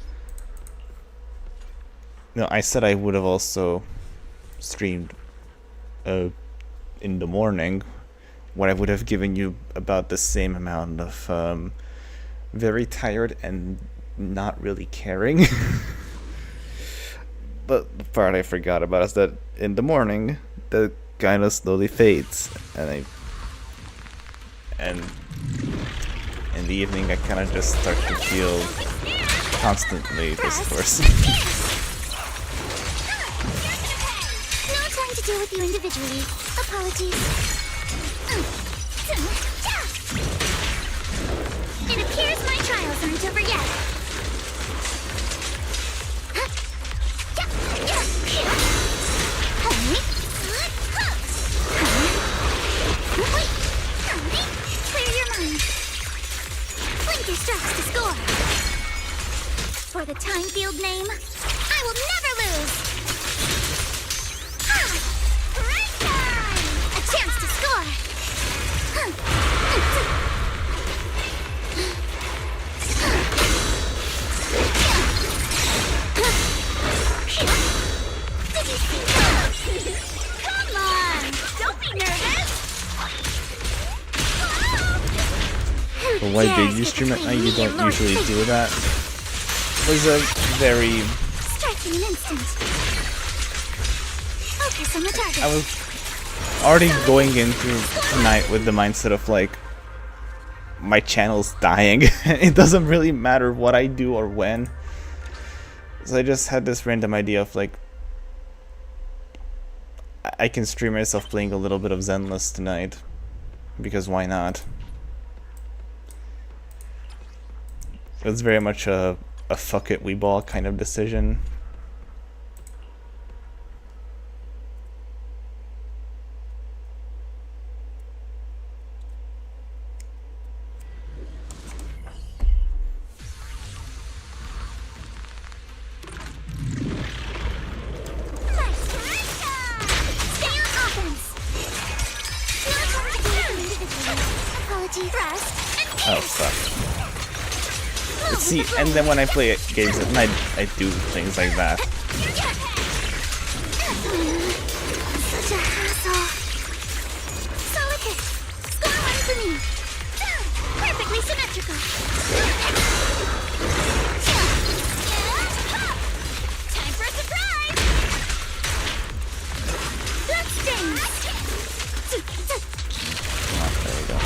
Speaker 2: you know, I said I would have also streamed in the morning, when I would have given you about the same amount of very tired and not really caring. But the part I forgot about is that in the morning, that kind of slowly fades, and in the evening I kind of just start to feel constantly discourse.
Speaker 3: No time to deal with you individually. Apologies. It appears my trials aren't over yet. name. I will never lose. Right time! A chance to score. Did you see that? Come on! Don't be nervous!
Speaker 2: But why did you stream at night? You don't usually do that. It was a very...
Speaker 3: Strike in an instant. Focus on the target.
Speaker 2: I was already going into tonight with the mindset of like, my channel's dying. It doesn't really matter what I do or when. So I just had this random idea of like, I can stream myself playing a little bit of Zenless tonight, because why not? It was very much a fuck it we ball kind of decision. Oh fuck. See, and then when I play games at night, I do things like that.
Speaker 3: Such a hassle. Solid hit. Score one for me. Perfectly symmetrical. Time for a surprise. Let's dance.
Speaker 2: Oh, there we go.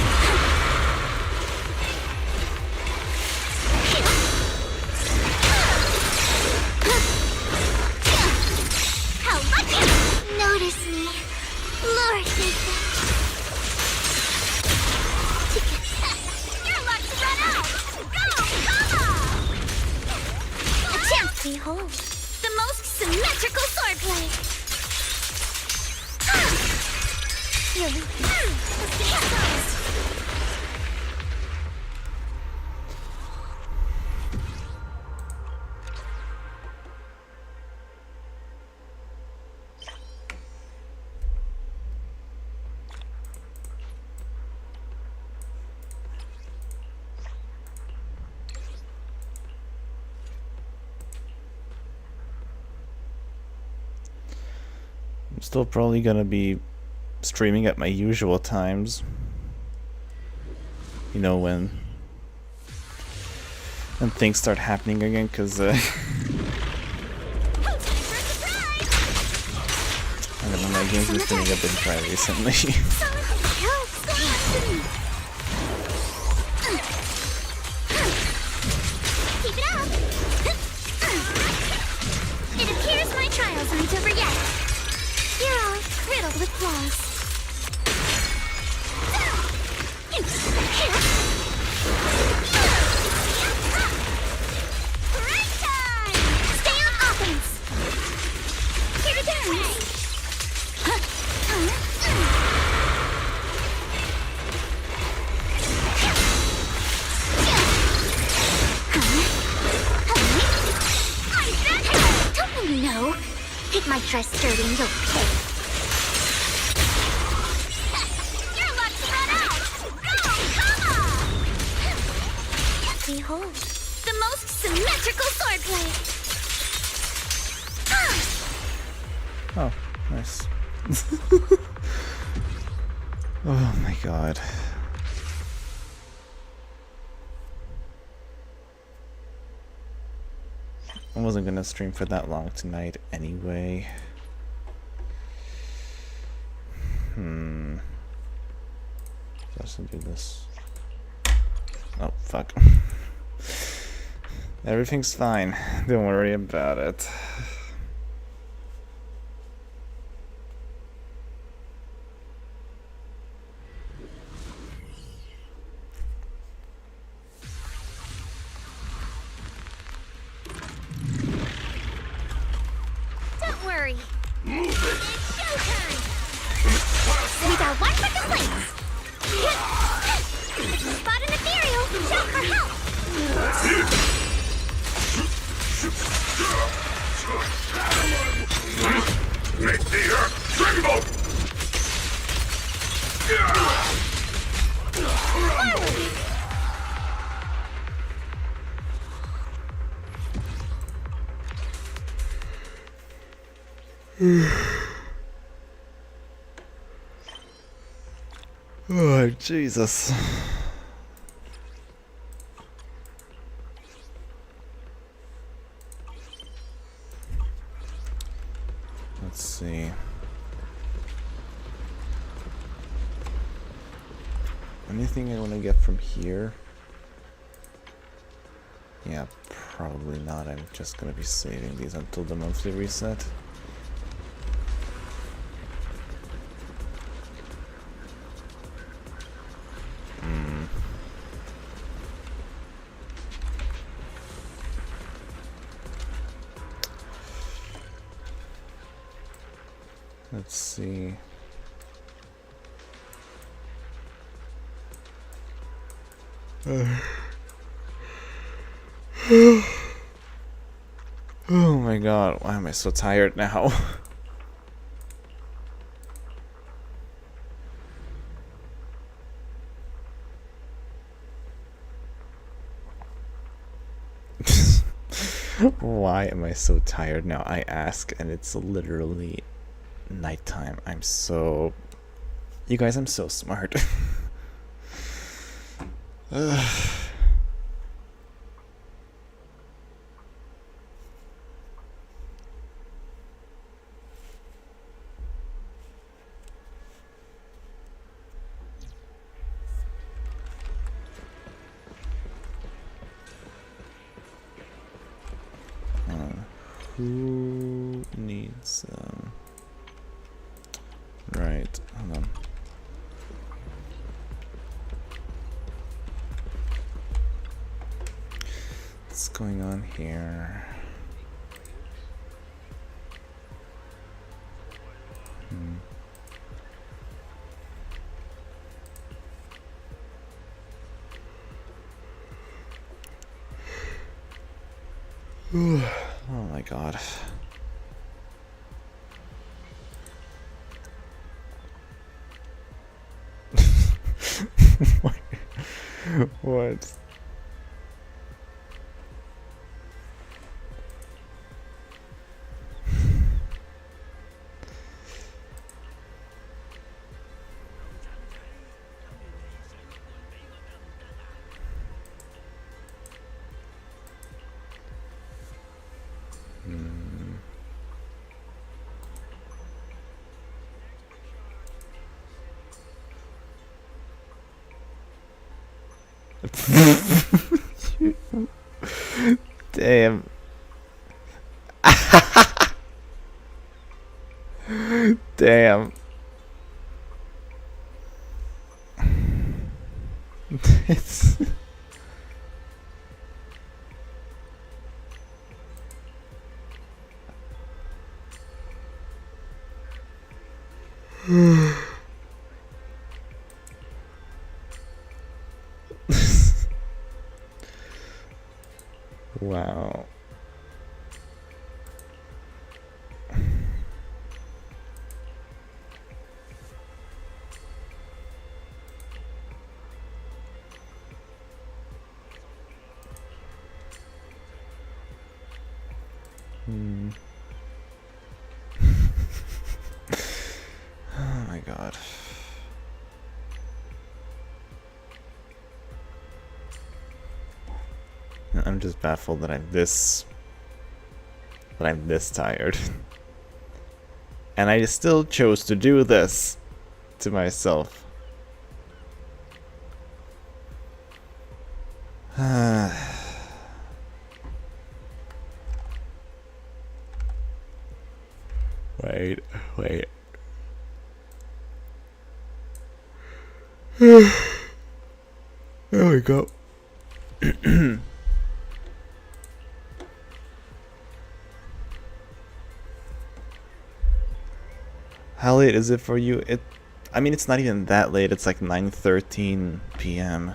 Speaker 3: How lucky! Notice me. Lord, you're about to run out! Go! Come on! A chance! Behold, the most symmetrical swordplay! You're weak. Let's get close.
Speaker 2: I'm still probably gonna be streaming at my usual times. You know, when things start happening again, because I don't know, my games have been a bit dry recently.
Speaker 3: Keep it up! It appears my trials aren't over yet. You're all riddled with flaws. Right time! Stay on offense! Here it comes! Don't really know. Hit my dress sturdy and you'll pay. You're about to run out! Go! Come on! Behold, the most symmetrical swordplay!
Speaker 2: Oh, nice. Oh my god. I wasn't gonna stream for that long tonight anyway. Just to do this. Oh, fuck. Everything's fine. Don't worry about it.
Speaker 3: Don't worry. It's showtime! We got one for complaints! If you spot an ethereal, shout for help!
Speaker 5: Make the earth tremble!
Speaker 2: Oh, Jesus. Let's see. Anything I want to get from here? Yeah, probably not. I'm just gonna be saving these until the monthly reset. Let's see. Oh my god, why am I so tired now? Why am I so tired now? I ask, and it's literally nighttime. I'm so... You guys, I'm so smart. Who needs right, hold on. What's going on here? Oh my god. What? Damn. Damn. It's wow. Oh my god. I'm just baffled that I'm this tired. And I still chose to do this to myself. Wait. There we go. How late is it for you? I mean, it's not even that late. It's like 9:13 p.m.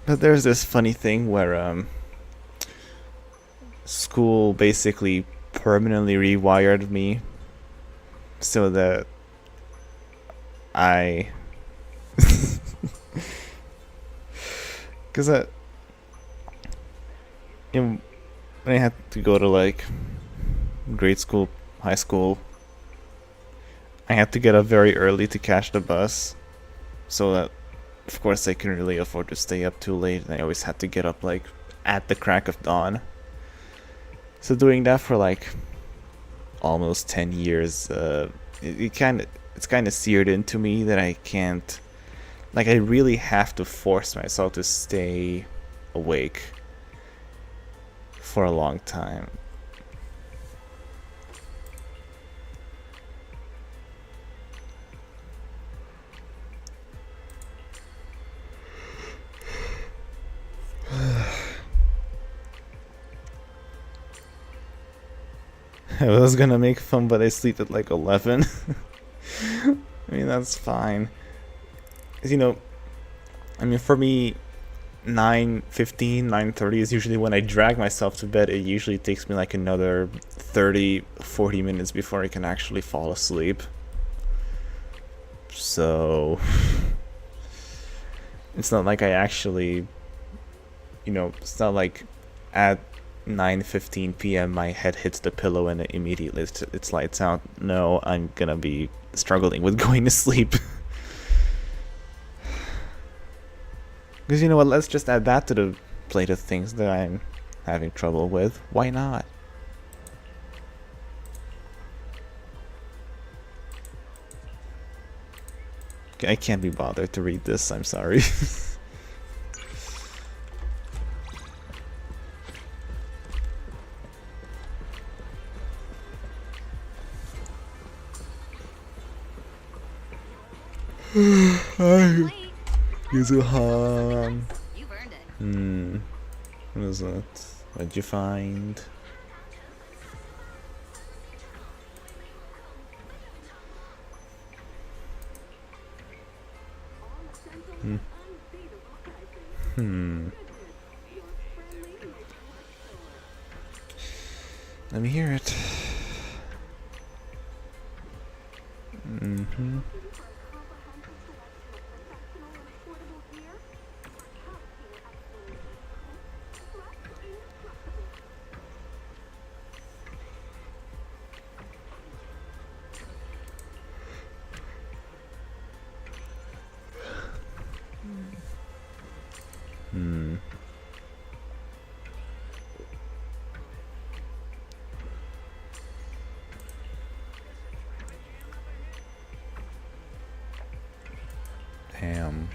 Speaker 2: But there's this funny thing where school basically permanently rewired me so that I because when I had to go to like grade school, high school, I had to get up very early to catch the bus, so that of course I couldn't really afford to stay up too late, and I always had to get up like at the crack of dawn. So doing that for like almost 10 years, it's kind of seared into me that I can't, like, I really have to force myself to stay awake for a long time. I was gonna make fun, but I sleep at like 11. I mean, that's fine. 'Cause, you know, I mean, for me, 9:15, 9:30 is usually when I drag myself to bed. It usually takes me like another 30, 40 minutes before I can actually fall asleep. So, it's not like I actually, you know, it's not like at 9:15 p.m. my head hits the pillow and immediately it's lights out. No, I'm gonna be struggling with going to sleep. Because you know what, let's just add that to the plate of things that I'm having trouble with. Why not? I can't be bothered to read this, I'm sorry.
Speaker 3: Wait,
Speaker 2: Yuzuhan.
Speaker 3: you've earned it.
Speaker 2: What is that? What'd you find? Let me hear it. Damn.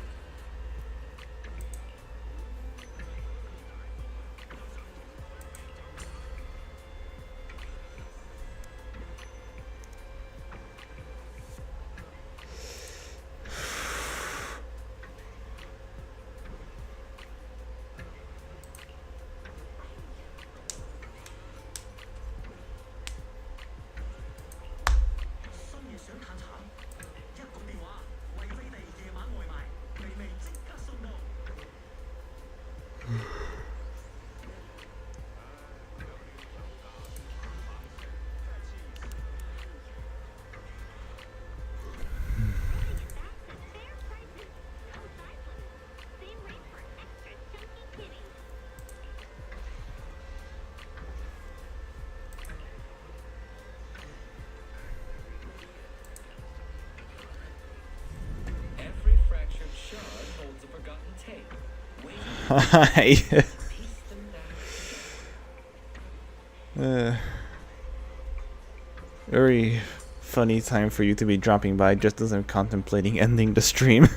Speaker 6: Every fractured shard holds a forgotten tape.
Speaker 2: Hi.
Speaker 6: Piece them down.
Speaker 2: Very funny time for you to be dropping by just as I'm contemplating ending the stream.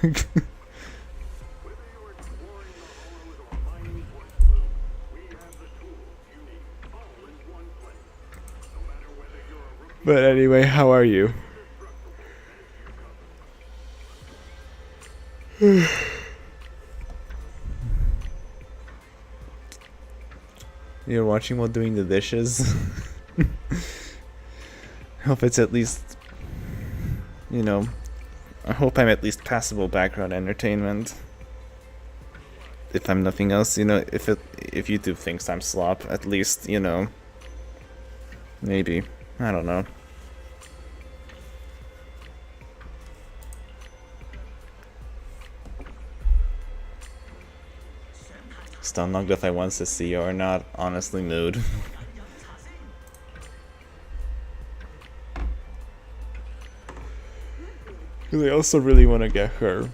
Speaker 2: But anyway, how are you? You're watching while doing the dishes? Hope it's at least, you know, I hope I'm at least passable background entertainment. if I'm nothing else, you know, if YouTube thinks I'm slop, at least, you know, maybe, I don't know. Still not if I want to see or not, honestly, mood. I also really want to get her.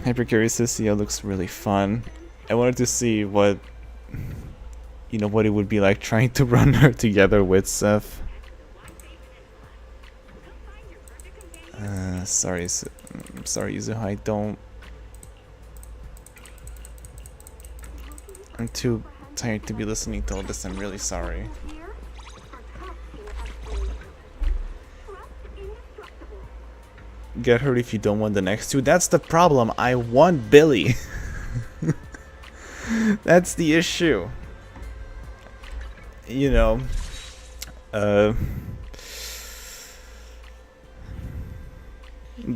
Speaker 2: Hypercarry Cissia looks really fun. I wanted to see what, you know, what it would be like trying to run her together with Seth. Sorry, Yuzu, I don't. I'm too tired to be listening to all this. I'm really sorry. Get her if you don't want the next two. That's the problem. I want Billy. That's the issue. You know, the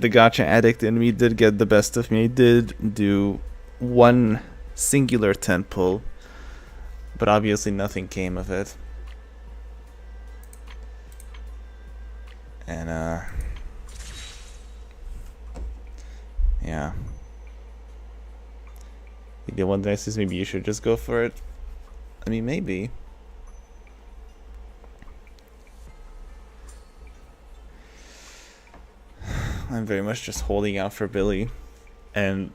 Speaker 2: gacha addict in me did get the best of me. I did do one singular tent pull, but obviously nothing came of it. And yeah. You get one dice, maybe you should just go for it. I mean, maybe. I'm very much just holding out for Billy and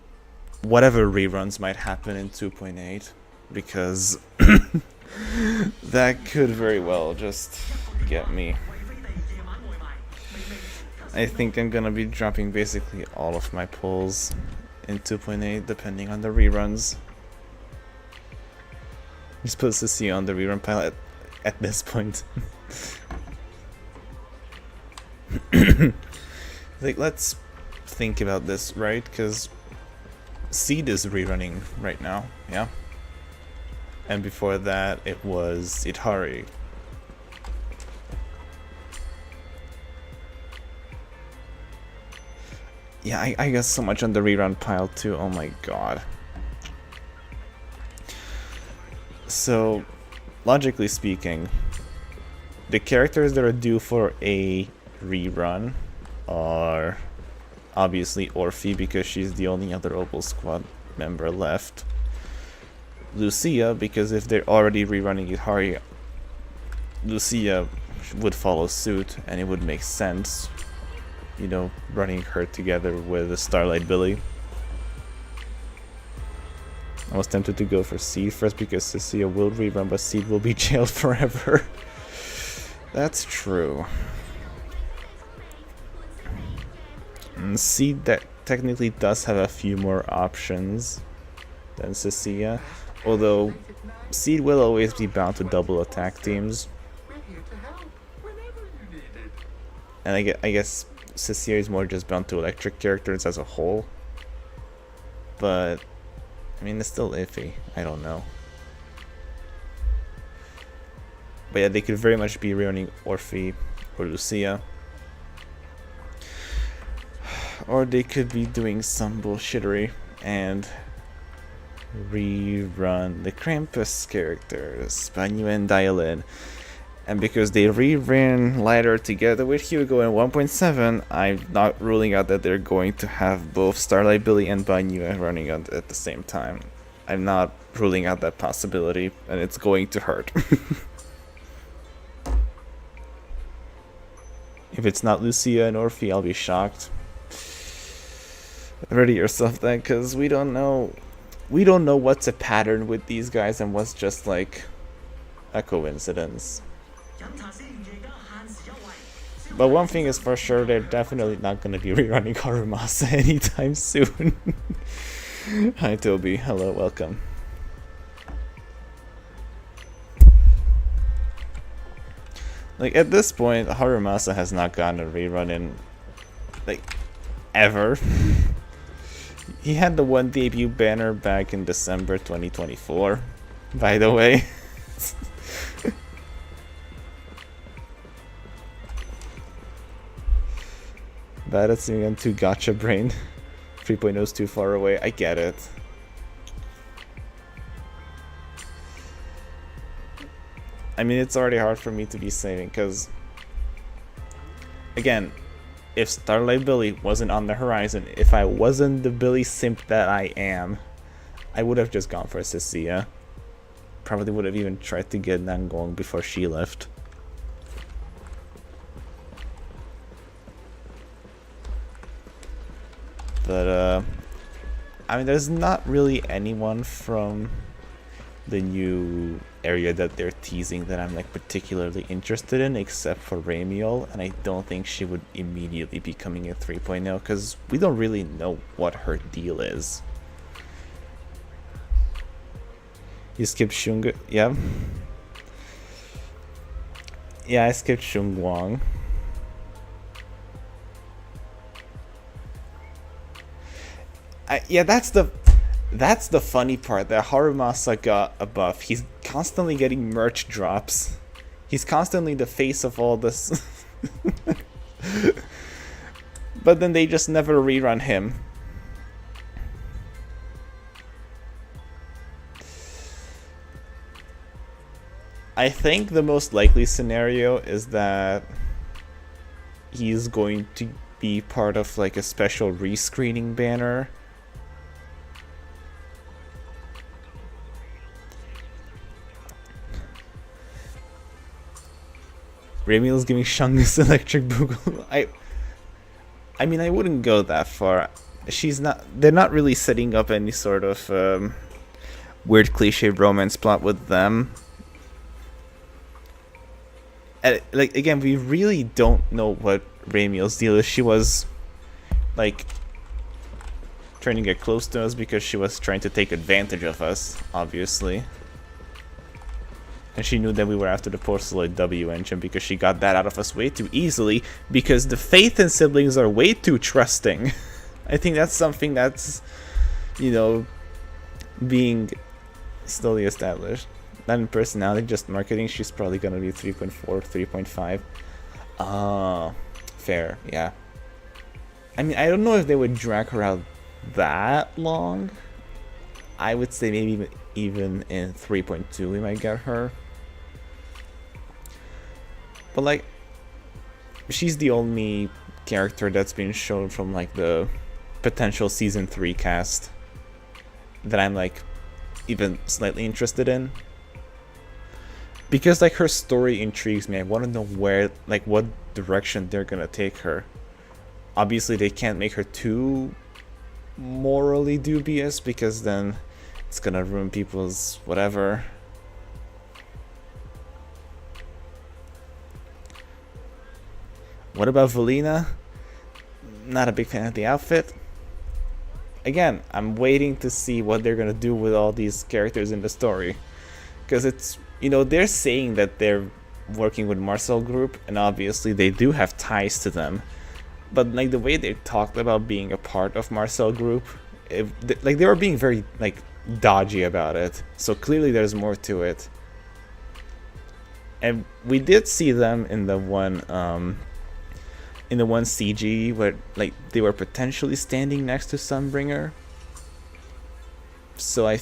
Speaker 2: whatever reruns might happen in 2.8, because that could very well just get me. I think I'm gonna be dropping basically all of my pulls in 2.8 depending on the reruns. Just put Cissia on the rerun pile at this point. Like, let's think about this, right? Because Seed is rerunning right now, yeah? And before that, it was Itari. Yeah, I guess so much on the rerun pile too, oh my god. So, logically speaking, the characters that are due for a rerun are obviously Orphe, because she's the only other Opal Squad member left. Lucia, because if they're already rerunning Itari, Lucia would follow suit, and it would make sense, you know, running her together with Starlight Billy. I was tempted to go for Seed first because Cissia will rerun, but Seed will be jailed forever. That's true. And Seed that technically does have a few more options than Cissia, although Seed will always be bound to double attack teams. And I guess Cissia is more just bound to electric characters as a whole. But I mean, it's still iffy. I don't know. But yeah, they could very much be rerunning Orphe or Lucia. Or they could be doing some bullshittery and rerun the Krampus characters, Banyu and Dialin. And because they rerun Lighter together with Hugo in 1.7, I'm not ruling out that they're going to have both Starlight Billy and Banyu running at the same time. I'm not ruling out that possibility, and it's going to hurt. If it's not Lucia and Orphe, I'll be shocked. Ready yourself then, because we don't know what's a pattern with these guys and what's just like a coincidence. But one thing is for sure, they're definitely not going to be rerunning Harumasa anytime soon. Hi Toby, hello, welcome. Like, at this point, Harumasa has not gotten a rerun in, like, ever. He had the one debut banner back in December 2024, by the way. Bad at seeing on 2 Gotcha Brain. 3.0 is too far away, I get it. mean, it's already hard for me to be saving, because, again, if Starlight Billy wasn't on the horizon, if I wasn't the Billy simp that I am, I would have just gone for Cissia. Probably would have even tried to get Nangong before she left. But, I mean, there's not really anyone from the new area that they're teasing that I'm like particularly interested in, except for Ramiel, and I don't think she would immediately be coming in 3.0 because we don't really know what her deal is. You skipped Shunga? Yeah. Yeah, I skipped Shungwang. Yeah, that's the funny part, that Harumasa got a buff. He's constantly getting merch drops. He's constantly the face of all this. But then they just never rerun him. I think the most likely scenario is that he's going to be part of like a special rescreening banner. Ramiel's giving Shungus electric boogaloo. I mean, I wouldn't go that far. They're not really setting up any sort of weird cliche romance plot with them. And, like, again, we really don't know what Ramiel's deal is. She was like trying to get close to us because she was trying to take advantage of us, obviously. And she knew that we were after the Porceloid W engine because she got that out of us way too easily, because the Faith and siblings are way too trusting. I think that's something that's, you know, being slowly established. Not in personality, just marketing. She's probably gonna be 3.4, 3.5. Fair, yeah. I mean, I don't know if they would drag her out that long. I would say maybe even in 3.2 we might get her. But like, she's the only character that's been shown from like the potential season 3 cast that I'm like even slightly interested in. Because like her story intrigues me. I want to know where, like, what direction they're gonna take her. Obviously they can't make her too morally dubious because then it's gonna ruin people's whatever. What about Valina? Not a big fan of the outfit. Again, I'm waiting to see what they're gonna do with all these characters in the story. Because it's, you know, they're saying that they're working with Marcel Group, and obviously they do have ties to them. But like the way they talked about being a part of Marcel Group, like they were being very like dodgy about it. So clearly there's more to it. And we did see them in the one CG where like they were potentially standing next to Sunbringer. So I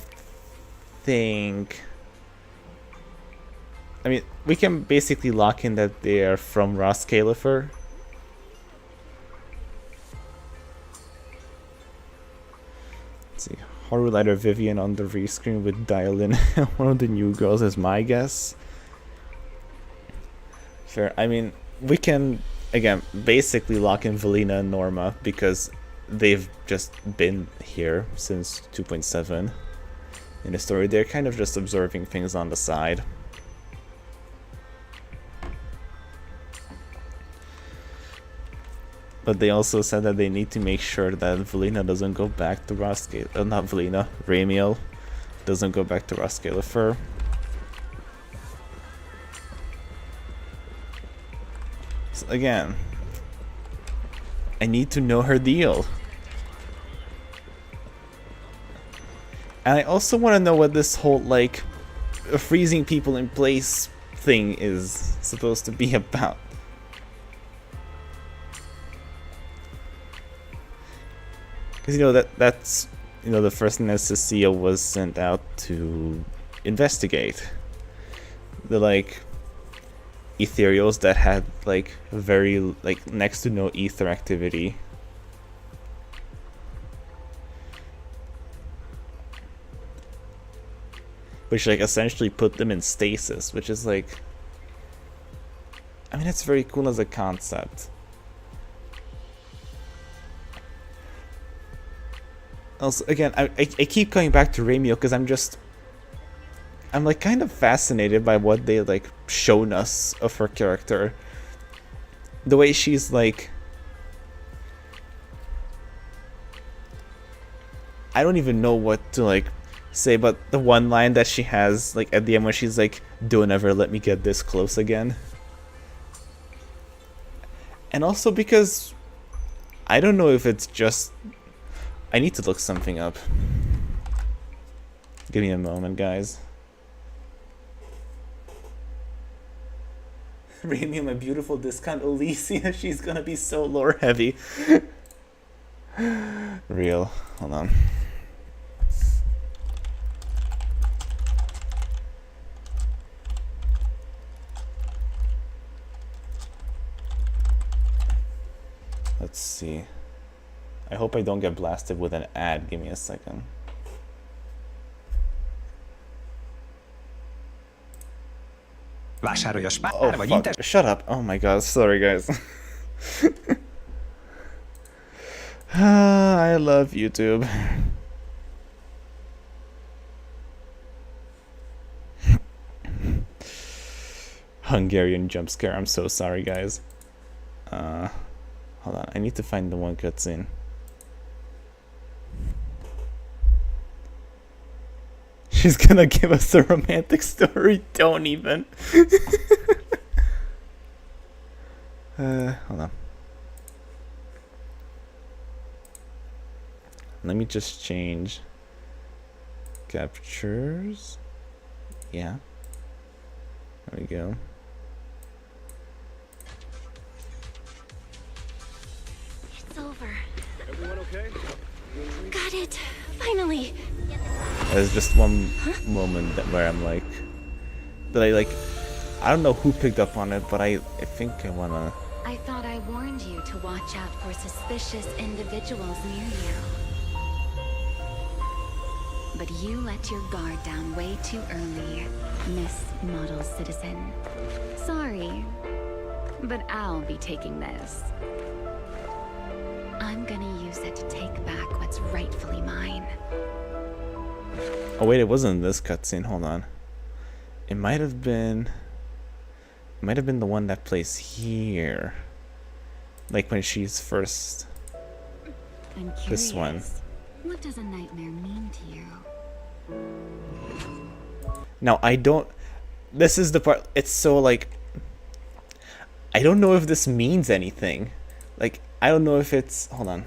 Speaker 2: think, I mean, we can basically lock in that they are from Ross Califer. Let's see, Horror Lighter Vivian on the rescreen with Dial-In, one of the new girls is my guess. Fair. I mean, we can again basically lock in Valina and Norma because they've just been here since 2.7 in the story. They're kind of just observing things on the side. But they also said that they need to make sure that Valina doesn't go back to Roskale. Not Valina, Ramiel doesn't go back to Roskalifer. So again, I need to know her deal. And I also want to know what this whole, like, freezing people in place thing is supposed to be about. Because, you know, that's, you know, the first thing that Cissia was sent out to investigate. The, like, ethereals that had like very like next to no ether activity. Which like essentially put them in stasis, which is like, I mean, it's very cool as a concept. Also, again, I keep coming back to Ramio because I'm like kind of fascinated by what they like shown us of her character. The way she's like, I don't even know what to like say, but the one line that she has like at the end when she's like, "Don't ever let me get this close again." And also because I don't know if it's just, I need to look something up. Give me a moment, guys. Rami, my beautiful discount Elysia, she's gonna be so lore heavy. Real. Hold on. Let's see. I hope I don't get blasted with an ad. Give me a second.
Speaker 7: Vásárolj a
Speaker 2: Oh,
Speaker 7: spár vagy
Speaker 2: fuck.
Speaker 7: inter...
Speaker 2: Shut up. Oh my god. Sorry, guys. I love YouTube. Hungarian jump scare. I'm so sorry, guys. Hold on. I need to find the one cutscene. She's gonna give us a romantic story. Don't even. Hold on. Let me just change captures. Yeah. There we go.
Speaker 3: It's over.
Speaker 4: Everyone okay?
Speaker 3: Got it. Finally.
Speaker 2: There's just one moment where I'm like, I don't know who picked up on it, but I think I wanna.
Speaker 1: I thought I warned you to watch out for suspicious individuals near you. But you let your guard down way too early, Miss Model Citizen. Sorry, but I'll be taking this. I'm gonna use it to take back what's rightfully mine.
Speaker 2: Oh wait, it wasn't this cutscene. Hold on. It might have been the one that plays here. Like when she's first.
Speaker 1: I'm curious.
Speaker 2: This one.
Speaker 1: What does a nightmare mean to you?
Speaker 2: Now I don't. This is the part. It's so like. I don't know if this means anything. Like I don't know if it's. Hold on.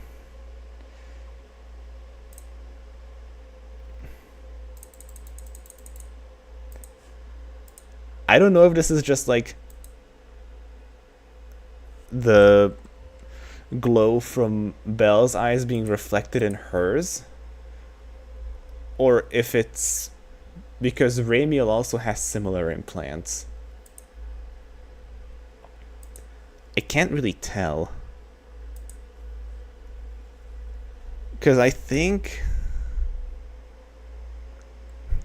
Speaker 2: I don't know if this is just like the glow from Belle's eyes being reflected in hers, or if it's because Ramiel also has similar implants. I can't really tell. Because I think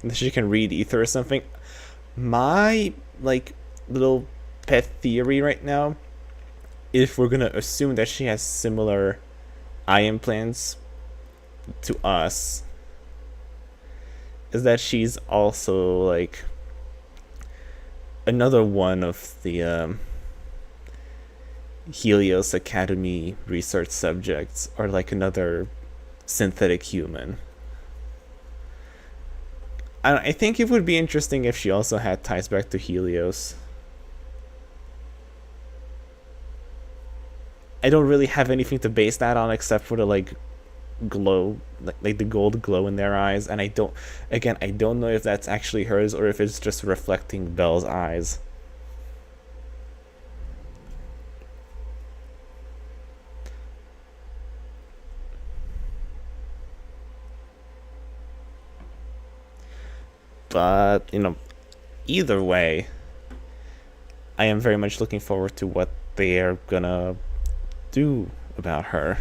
Speaker 2: that she can read ether or something. My like little pet theory right now, if we're gonna assume that she has similar eye implants to us, is that she's also like another one of the Helios Academy research subjects, or like another synthetic human. I think it would be interesting if she also had ties back to Helios. I don't really have anything to base that on except for the like glow, like the gold glow in their eyes, and I don't know if that's actually hers or if it's just reflecting Belle's eyes. But, you know, either way, I am very much looking forward to what they're gonna do about her.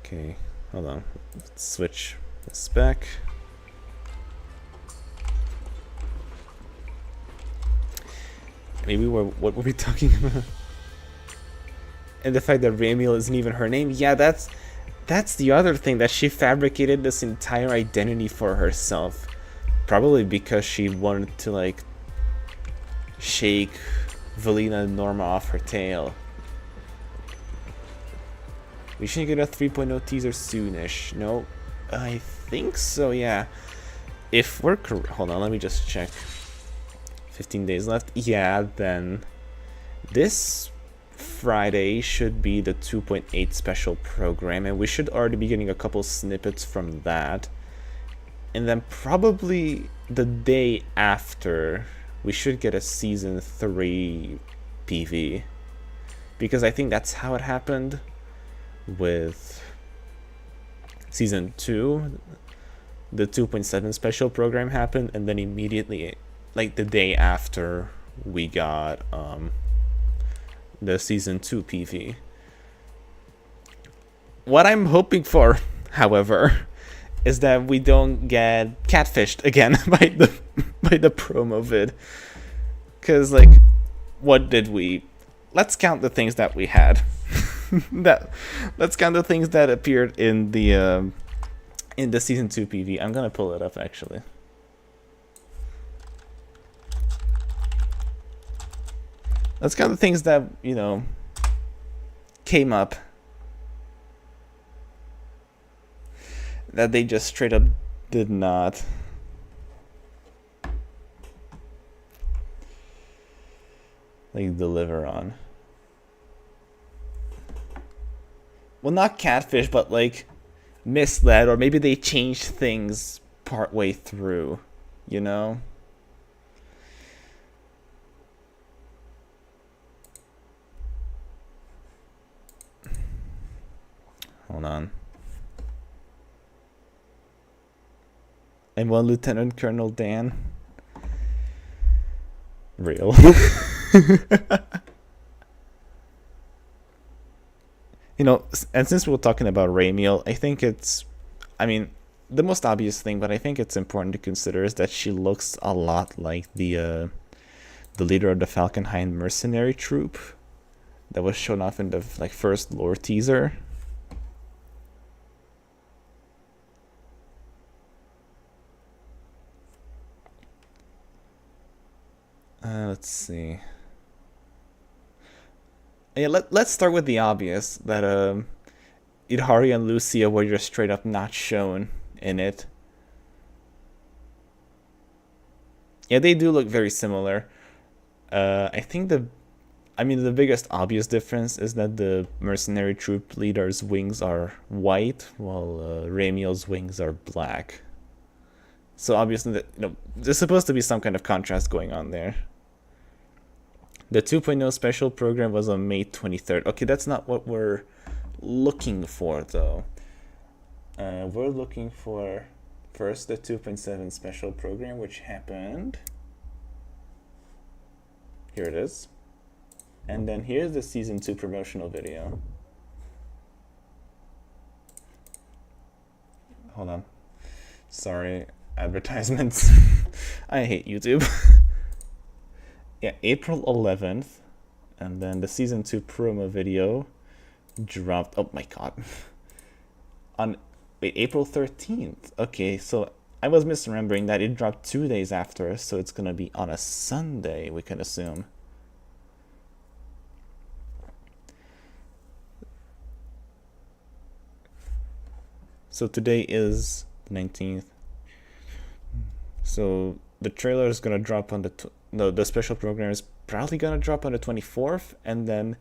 Speaker 2: Okay, hold on. Let's switch this back. Maybe what were we talking about? And the fact that Ramiel isn't even her name. Yeah, that's the other thing, that she fabricated this entire identity for herself. Probably because she wanted to like shake Valina and Norma off her tail. We should get a 3.0 teaser soonish. No, I think so, yeah. If we're correct, hold on, let me just check. 15 days left. Yeah, then this Friday should be the 2.8 special program, and we should already be getting a couple snippets from that. And then probably the day after, we should get a season 3 PV. Because I think that's how it happened with season 2. The 2.7 special program happened, and then immediately, like the day after, we got the season 2 PV. What I'm hoping for, however, is that we don't get catfished again by the promo vid. Cause like, what did we? Let's count the things that we had. Let's count the things that appeared in the season 2 PV. I'm gonna pull it up actually. Let's count the things that, you know, came up that they just straight up did not. Like deliver on. Well, not catfish, but like misled, or maybe they changed things partway through, you know? Hold on. And one Lieutenant Colonel Dan. Real. You know, and since we're talking about Ramiel, I think it's, I mean, the most obvious thing, but I think it's important to consider is that she looks a lot like the leader of the Falkenhayn mercenary troop that was shown off in the like first lore teaser. Let's see. Yeah, let's start with the obvious, that Idhari and Lucia were just straight up not shown in it. Yeah, they do look very similar. I think the biggest obvious difference is that the mercenary troop leader's wings are white, while Ramiel's wings are black. So obviously, there's supposed to be some kind of contrast going on there. The 2.0 special program was on May 23rd. Okay, that's not what we're looking for, though. We're looking for, first, the 2.7 special program, which happened. Here it is. And then here's the Season 2 promotional video. Hold on. Sorry, advertisements. I hate YouTube. Yeah, April 11th, and then the season 2 promo video dropped. Oh my god! On April 13th. Okay, so I was misremembering that it dropped 2 days after, so it's gonna be on a Sunday, we can assume. So today is the 19th. So the trailer is gonna drop on the special program is probably gonna drop on the 24th, and then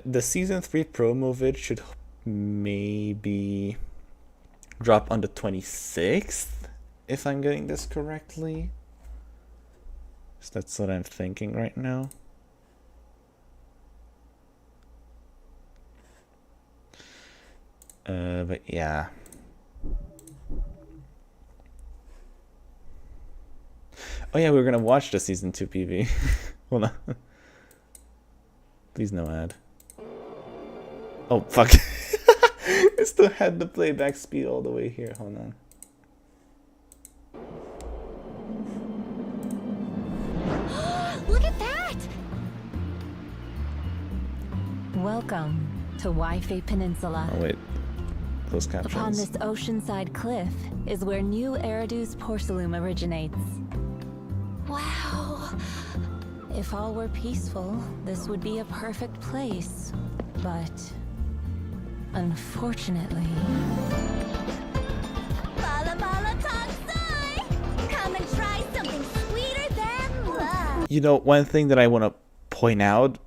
Speaker 2: the season 3 promo vid should maybe drop on the 26th, if I'm getting this correctly. So that's what I'm thinking right now. But yeah. Oh yeah, we were gonna watch the season 2 PV. Hold on. Please no ad. Oh fuck. I still had the playback speed all the way here. Hold on.
Speaker 3: Look at that!
Speaker 1: Welcome to Waifei Peninsula.
Speaker 2: Oh wait. Closed captions.
Speaker 1: Upon this oceanside cliff is where New Eridu's porcelain originates.
Speaker 3: Wow.
Speaker 1: If all were peaceful, this would be a perfect place. But unfortunately,
Speaker 3: Mala mala taksai! Come and try something sweeter than love.
Speaker 2: You know, one thing that I want to point out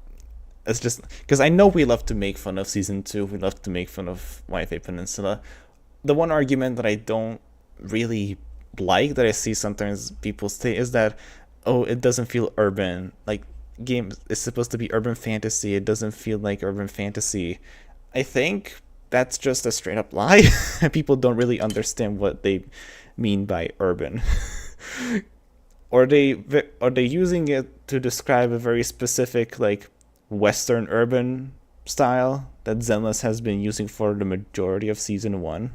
Speaker 2: is just because I know we love to make fun of season 2, we love to make fun of Waifei Peninsula. The one argument that I don't really like, that I see sometimes people say, is that, oh, it doesn't feel urban. Like, games is supposed to be urban fantasy, it doesn't feel like urban fantasy. I think that's just a straight up lie. People don't really understand what they mean by urban. Or are they using it to describe a very specific, like, Western urban style that Zenless has been using for the majority of season 1?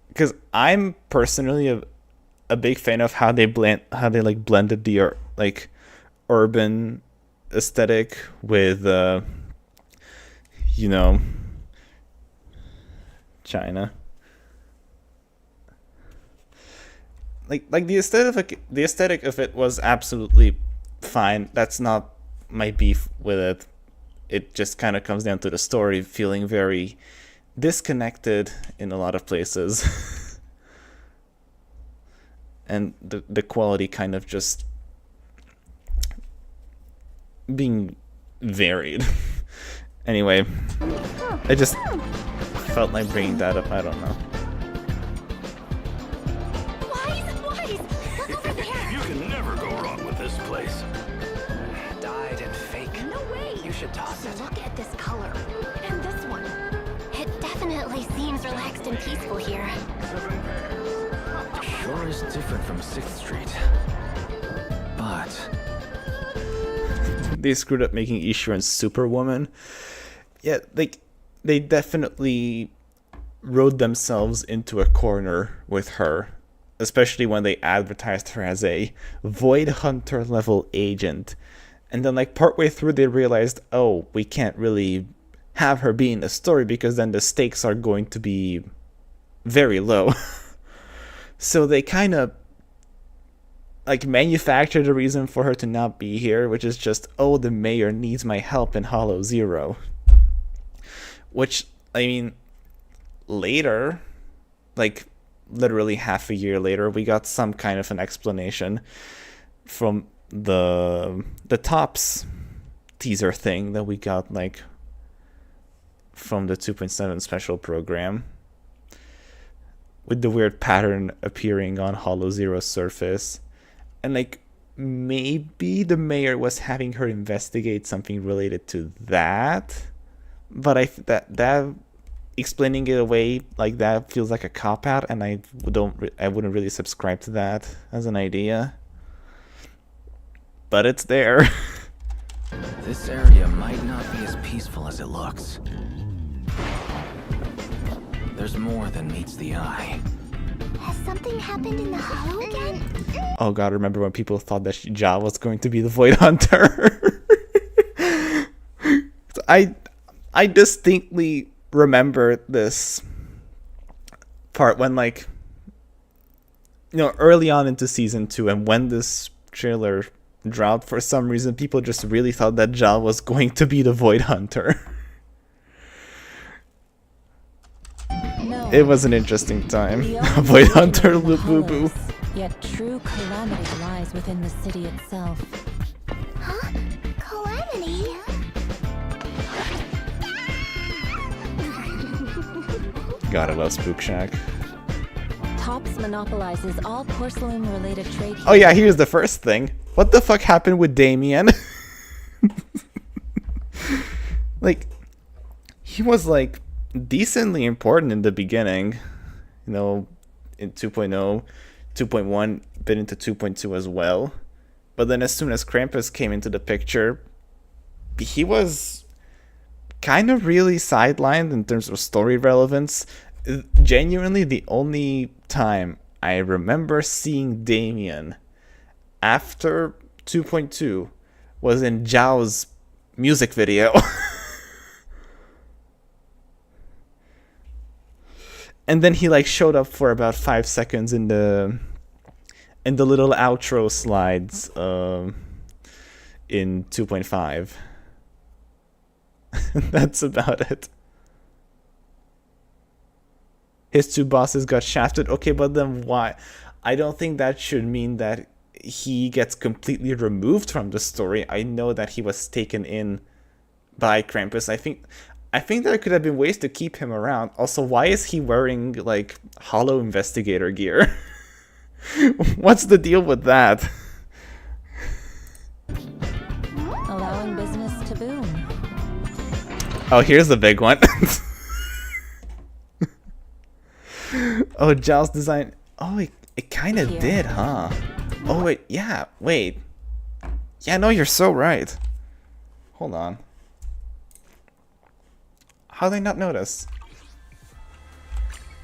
Speaker 2: Because I'm personally a big fan of how they blended the like urban aesthetic with you know, China. Like the aesthetic of it was absolutely fine. That's not my beef with it. It just kind of comes down to the story feeling very disconnected in a lot of places. And the quality kind of just being varied. Anyway, I just felt like bringing that up. I don't know.
Speaker 3: Wise! Look over there!
Speaker 4: You can never go wrong with this place.
Speaker 7: Dyed and fake.
Speaker 3: No way!
Speaker 7: You should toss it.
Speaker 3: Look at this color. And this one. It definitely seems relaxed and peaceful here.
Speaker 7: Sure is different from 6th Street. But
Speaker 2: They screwed up making Ishiran Superwoman. Yeah, like they definitely rode themselves into a corner with her, especially when they advertised her as a Void Hunter level agent. And then like partway through they realized, oh, we can't really have her be in the story because then the stakes are going to be very low. So they kind of like manufactured a reason for her to not be here, which is just, oh, the mayor needs my help in Hollow Zero. Which, I mean, later, like literally half a year later, we got some kind of an explanation from the Tops teaser thing that we got like from the 2.7 special program, with the weird pattern appearing on Hollow Zero's surface. And like maybe the mayor was having her investigate something related to that, but that explaining it away like that feels like a cop out, and I wouldn't really subscribe to that as an idea. But it's there.
Speaker 7: this area might not be as peaceful as it looks. There's more than meets the eye.
Speaker 3: Has something happened in the hollow again?
Speaker 2: Oh god, remember when people thought that Ja was going to be the Void Hunter? I distinctly remember this part when, like, you know, early on into season 2, and when this trailer dropped, for some reason people just really thought that Ja was going to be the Void Hunter.
Speaker 1: no.
Speaker 2: It was an interesting time.
Speaker 1: The only
Speaker 2: Void
Speaker 1: danger
Speaker 2: Hunter,
Speaker 1: in the
Speaker 2: boo boo.
Speaker 1: hollows, yet true calamity lies within the city itself.
Speaker 3: Huh? Calamity?
Speaker 2: God, I love Spook Shack.
Speaker 1: Tops monopolizes all porcelain-related trade.
Speaker 2: Oh yeah, here's the first thing. What the fuck happened with Damien? Like, he was like decently important in the beginning, you know, in 2.0, 2.1, bit into 2.2 as well. But then as soon as Krampus came into the picture, he was kind of really sidelined in terms of story relevance. Genuinely, the only time I remember seeing Damien after 2.2 was in Zhao's music video. And then he like showed up for about 5 seconds in the little outro slides in 2.5. That's about it. His two bosses got shafted. Okay, but then why? I don't think that should mean that he gets completely removed from the story. I know that he was taken in by Krampus. I think there could have been ways to keep him around. Also, why is he wearing like hollow investigator gear? What's the deal with that?
Speaker 1: Allowing business to boom.
Speaker 2: Oh, here's the big one. Oh, Zhao's design. Oh, it kind of did, huh? Oh, wait. Yeah, wait. Yeah, no, you're so right. Hold on. How did I not notice?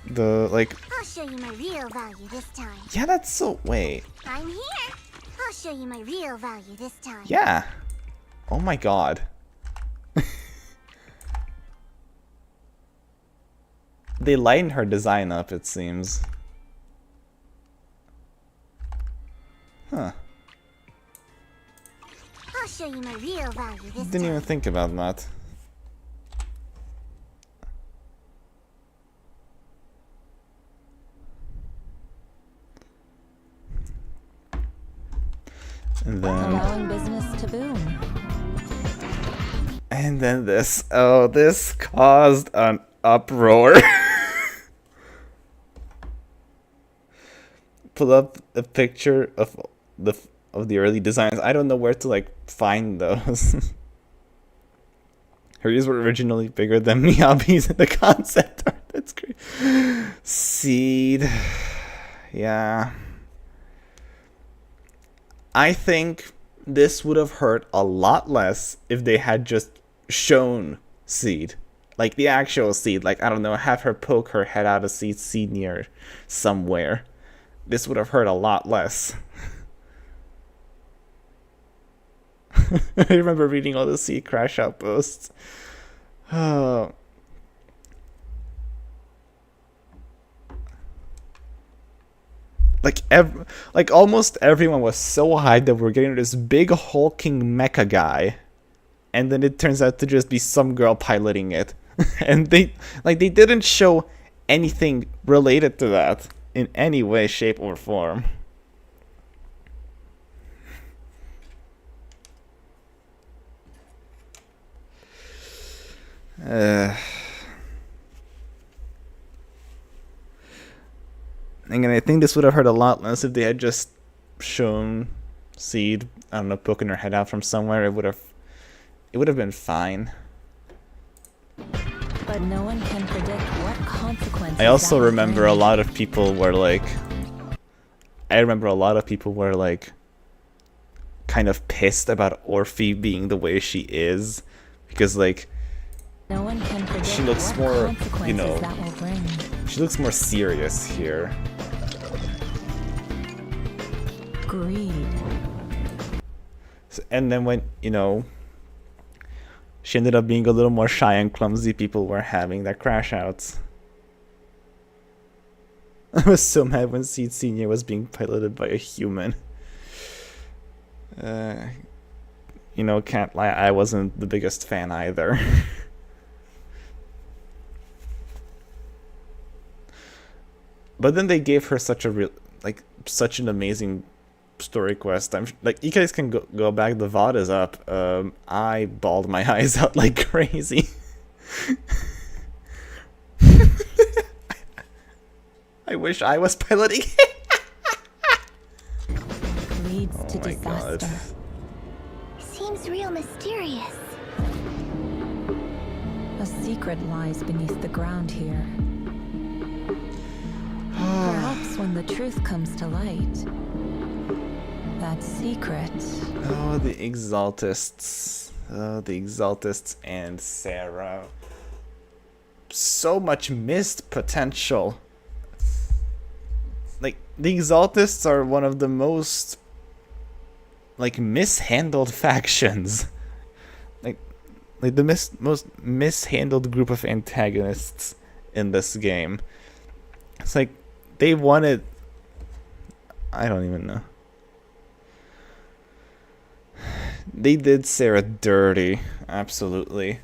Speaker 2: The, like...
Speaker 3: I'll show you my real value this time.
Speaker 2: Yeah, that's so... Wait.
Speaker 3: I'm here. I'll show you my real value this time.
Speaker 2: Yeah. Oh my god. They lighten her design up, it seems. Huh.
Speaker 3: I'll show you my real value this
Speaker 2: Didn't
Speaker 3: time.
Speaker 2: even think about that. And then...
Speaker 1: Allowing business to boom.
Speaker 2: And then this. Oh, this caused an uproar. Pull up a picture of the early designs. I don't know where to like find those. Her ears were originally bigger than Miyabi's in the concept art. That's great. Seed. Yeah. I think this would have hurt a lot less if they had just shown Seed. Like the actual Seed. Like, I don't know, have her poke her head out of Seed near somewhere. This would have hurt a lot less. I remember reading all the Seed crash out posts. Oh. Like almost everyone was so hyped that we're getting this big hulking mecha guy, and then it turns out to just be some girl piloting it. And they didn't show anything related to that in any way, shape, or form. And I think this would have hurt a lot less if they had just shown Seed, I don't know, poking her head out from somewhere. It would have been fine.
Speaker 1: But no one can predict what consequences.
Speaker 2: I also
Speaker 1: that will
Speaker 2: remember
Speaker 1: bring.
Speaker 2: a lot of people were like, kind of pissed about Orphe being the way she is, because like,
Speaker 1: No one can predict
Speaker 2: she looks
Speaker 1: what
Speaker 2: more,
Speaker 1: consequences
Speaker 2: you know,
Speaker 1: that will bring.
Speaker 2: she looks more serious here.
Speaker 1: Greed.
Speaker 2: And then when, you know, she ended up being a little more shy and clumsy, people were having their crash outs. I was so mad when Seed Senior was being piloted by a human. You know, can't lie, I wasn't the biggest fan either. But then they gave her such a such an amazing story quest. I'm like, you guys can go back. The VOD is up. I bawled my eyes out like crazy. I wish I was piloting it.
Speaker 1: Leads to
Speaker 2: Oh my god.
Speaker 1: disaster.
Speaker 3: Seems real mysterious.
Speaker 8: A secret lies beneath the ground here. Perhaps when the truth comes to light, that secret...
Speaker 2: Oh, the Exaltists. Oh, the Exaltists and Sarah. So much missed potential. Like, the Exaltists are one of the most, like, mishandled factions. Like the most mishandled group of antagonists in this game. It's like, they wanted... I don't even know. They did Sarah dirty, absolutely.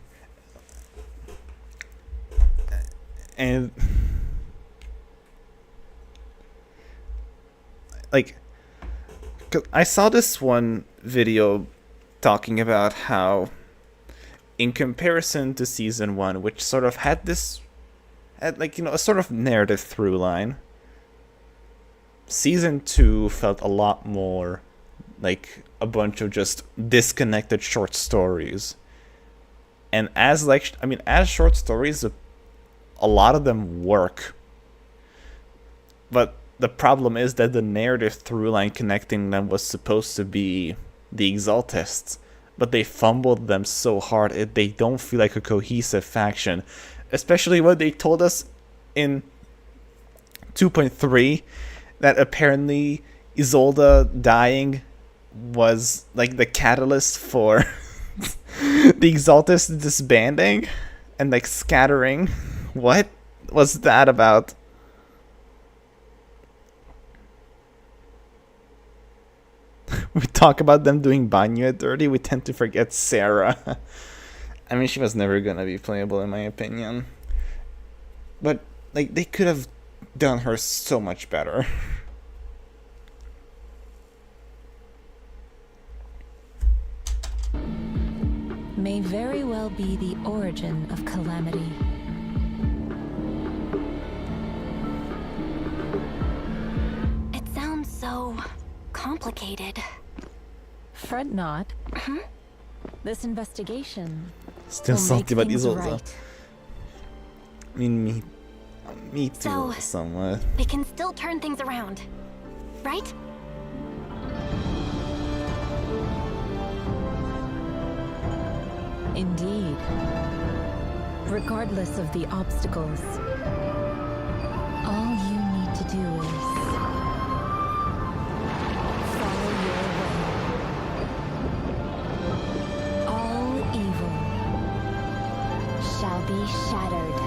Speaker 2: And like, 'cause I saw this one video talking about how, in comparison to season 1, which sort of had like, you know, a sort of narrative through line, season 2 felt a lot more like a bunch of just disconnected short stories. And as, like, I mean, as short stories, a lot of them work. But the problem is that the narrative through line connecting them was supposed to be the Exaltists, but they fumbled them so hard they don't feel like a cohesive faction. Especially when they told us in 2.3 that apparently Isolde dying was like the catalyst for the Exaltists disbanding and like scattering. What was that about? We talk about them doing Banyu dirty, we tend to forget Sarah. I mean, she was never gonna be playable in my opinion. But, like, they could have done her so much better.
Speaker 8: May very well be the origin of calamity.
Speaker 3: It sounds so complicated.
Speaker 8: Fret not. This investigation
Speaker 2: Still
Speaker 8: will
Speaker 2: salty
Speaker 8: make
Speaker 2: about
Speaker 8: things
Speaker 2: Isolde.
Speaker 8: right.
Speaker 2: I mean, me too,
Speaker 3: So,
Speaker 2: somewhat.
Speaker 3: we can still turn things around, right?
Speaker 8: Indeed. Regardless of the obstacles, all you need to do is follow your way. All evil shall be shattered.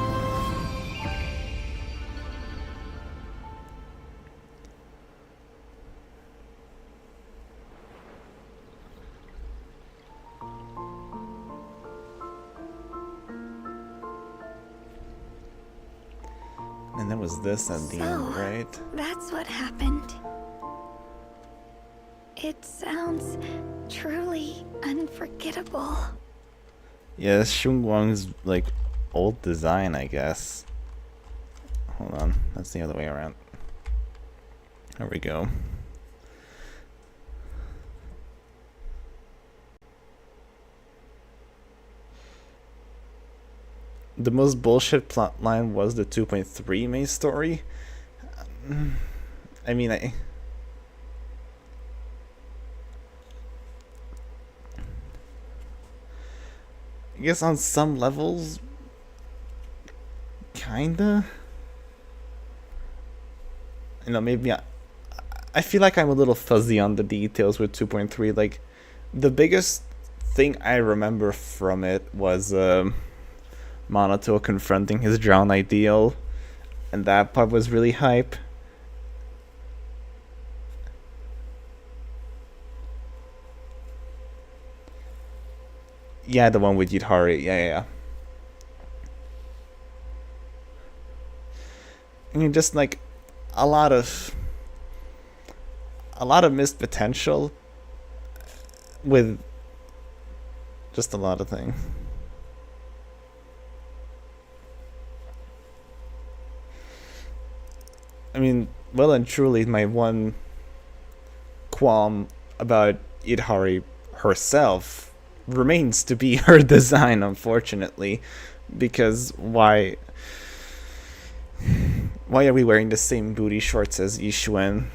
Speaker 2: And there was this at the end, right?
Speaker 3: That's what happened. It sounds truly unforgettable.
Speaker 2: Yeah, this Shung Wang's like old design, I guess. Hold on, that's the other way around. There we go. The most bullshit plotline was the 2.3 main story. I mean, I guess on some levels, kinda. You know, maybe I feel like I'm a little fuzzy on the details with 2.3. Like, the biggest thing I remember from it was Monato confronting his drowned ideal, and that part was really hype. Yeah, the one with Yudhari. Yeah. I mean, just like a lot of missed potential with just a lot of things. I mean, well and truly, my one qualm about Idhari herself remains to be her design, unfortunately. Because why are we wearing the same booty shorts as Yishuen?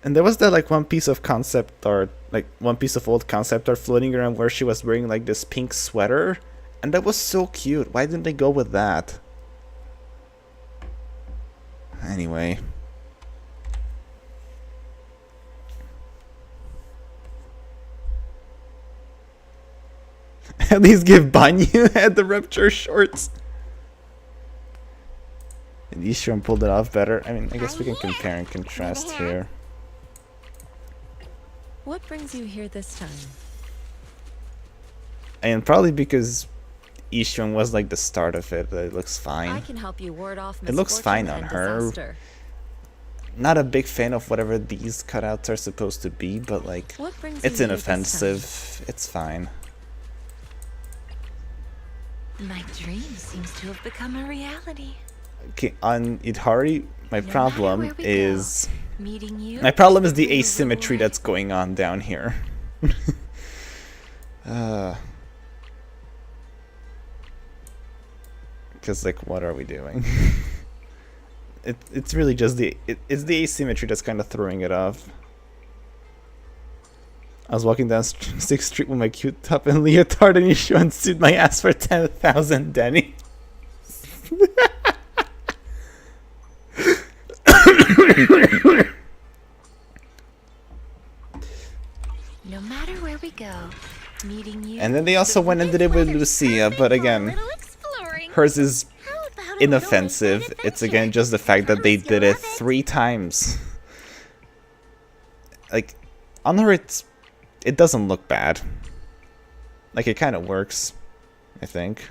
Speaker 2: And there was that like one piece of concept art, like one piece of old concept art floating around where she was wearing like this pink sweater, and that was so cute. Why didn't they go with that? Anyway. At least give Banyu had the rupture shorts. And Yishun pulled it off better. I mean, I guess we can compare and contrast here.
Speaker 8: What brings you here this time?
Speaker 2: And probably because Yishun was like the start of it. It looks fine.
Speaker 8: I can help you ward off
Speaker 2: It looks fine on
Speaker 8: and
Speaker 2: her.
Speaker 8: disaster.
Speaker 2: Not a big fan of whatever these cutouts are supposed to be, but like,
Speaker 8: What brings
Speaker 2: it's
Speaker 8: you here this
Speaker 2: inoffensive. It's fine.
Speaker 8: My dream seems to have become a reality.
Speaker 2: Okay, on Idhari, my
Speaker 8: No matter
Speaker 2: problem
Speaker 8: where we
Speaker 2: is...
Speaker 8: Meeting you.
Speaker 2: My problem is the
Speaker 8: really
Speaker 2: asymmetry
Speaker 8: reward.
Speaker 2: that's going on down here. Because, like, what are we doing? It's really just it's the asymmetry that's kind of throwing it off. I was walking down 6th Street with my cute top and leotard, and Yishun sued my ass for 10,000 Denny.
Speaker 3: No matter where we go, meeting you.
Speaker 2: And then they also went and did it with Lucia, but again, hers is inoffensive. It's again just the fact that they did it 3 times. Like, on her it doesn't look bad. Like, it kind of works, I think.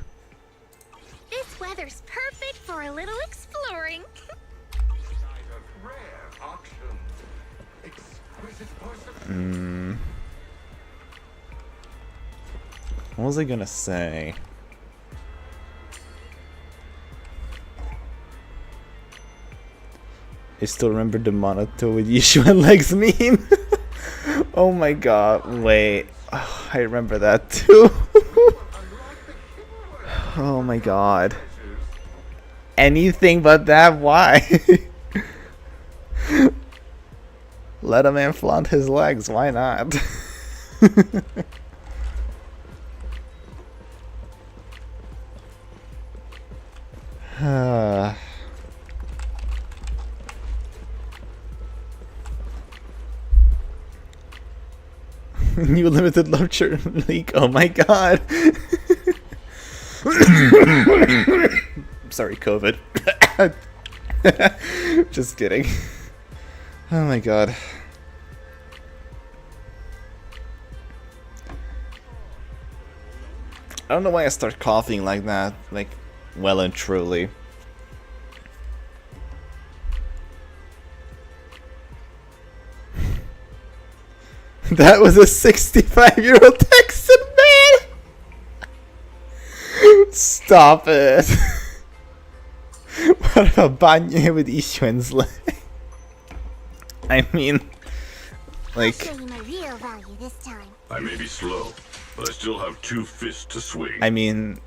Speaker 3: This weather's perfect for a little exploring.
Speaker 2: What was I gonna say? I still remember the Monato with Yishu and Legs meme. Oh my god, wait. Oh, I remember that too. Oh my god. Anything but that, why? Let a man flaunt his legs, why not? New limited lecture leak. Oh my god. Sorry, COVID. Just kidding. Oh my god. I don't know why I start coughing like that. Like, well and truly. That was a 65-year-old Texan man! Stop it. What about Banye with Ishuen's leg? I mean, like...
Speaker 3: I'll show you my real value this time.
Speaker 5: I may be slow, but I still have 2 fists to swing.
Speaker 2: I mean...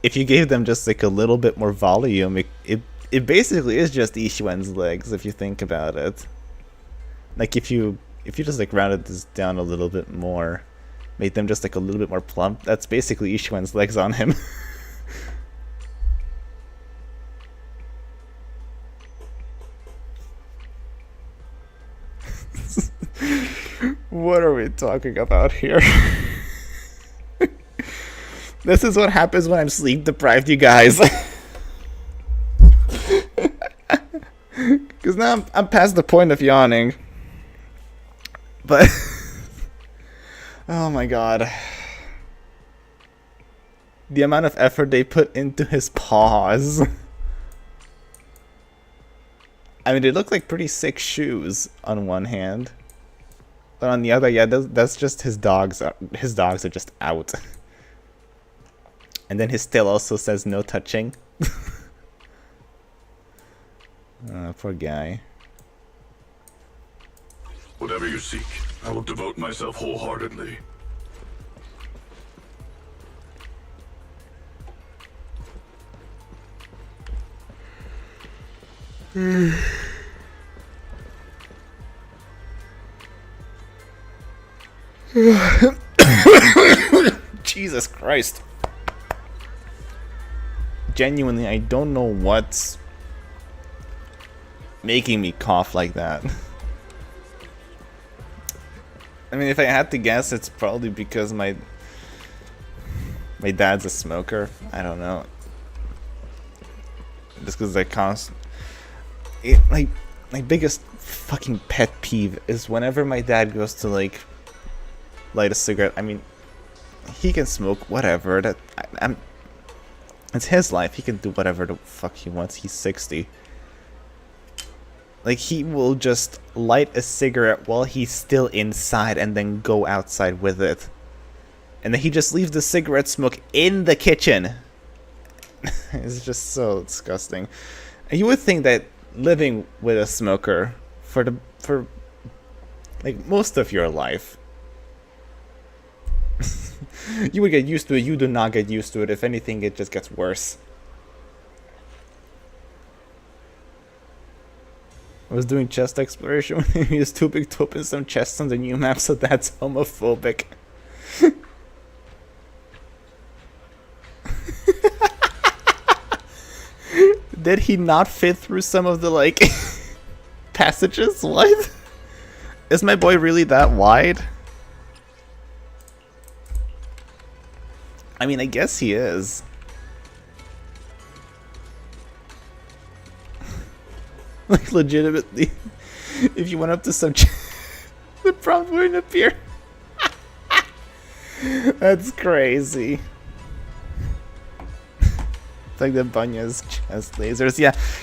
Speaker 2: If you gave them just like a little bit more volume, it basically is just Ishuen's legs if you think about it. Like if you just like rounded this down a little bit more, made them just like a little bit more plump, that's basically Ishuen's legs on him. What are we talking about here? This is what happens when I'm sleep deprived, you guys. Because now I'm past the point of yawning. But... oh my god. The amount of effort they put into his paws. I mean, they look like pretty sick shoes on one hand. But on the other, yeah, that's just his dogs. His dogs are just out. And then his tail also says no touching. Poor guy.
Speaker 5: Whatever you seek, I will devote myself wholeheartedly.
Speaker 2: Jesus Christ. Genuinely, I don't know what's making me cough like that. I mean, if I had to guess, it's probably because my dad's a smoker. I don't know. Just because I like, my biggest fucking pet peeve is whenever my dad goes to like light a cigarette. I mean, he can smoke whatever. It's his life. He can do whatever the fuck he wants. He's 60. Like, he will just light a cigarette while he's still inside and then go outside with it. And then he just leaves the cigarette smoke in the kitchen. It's just so disgusting. You would think that living with a smoker for like most of your life, you would get used to it. You do not get used to it. If anything, it just gets worse. I was doing chest exploration when he was too big to open some chests on the new map, so that's homophobic. Did he not fit through some of the, like, passages? What? Is my boy really that wide? I mean, I guess he is. Like, legitimately, if you went up to some the prompt wouldn't appear. That's crazy. It's like the Bunya's chest lasers.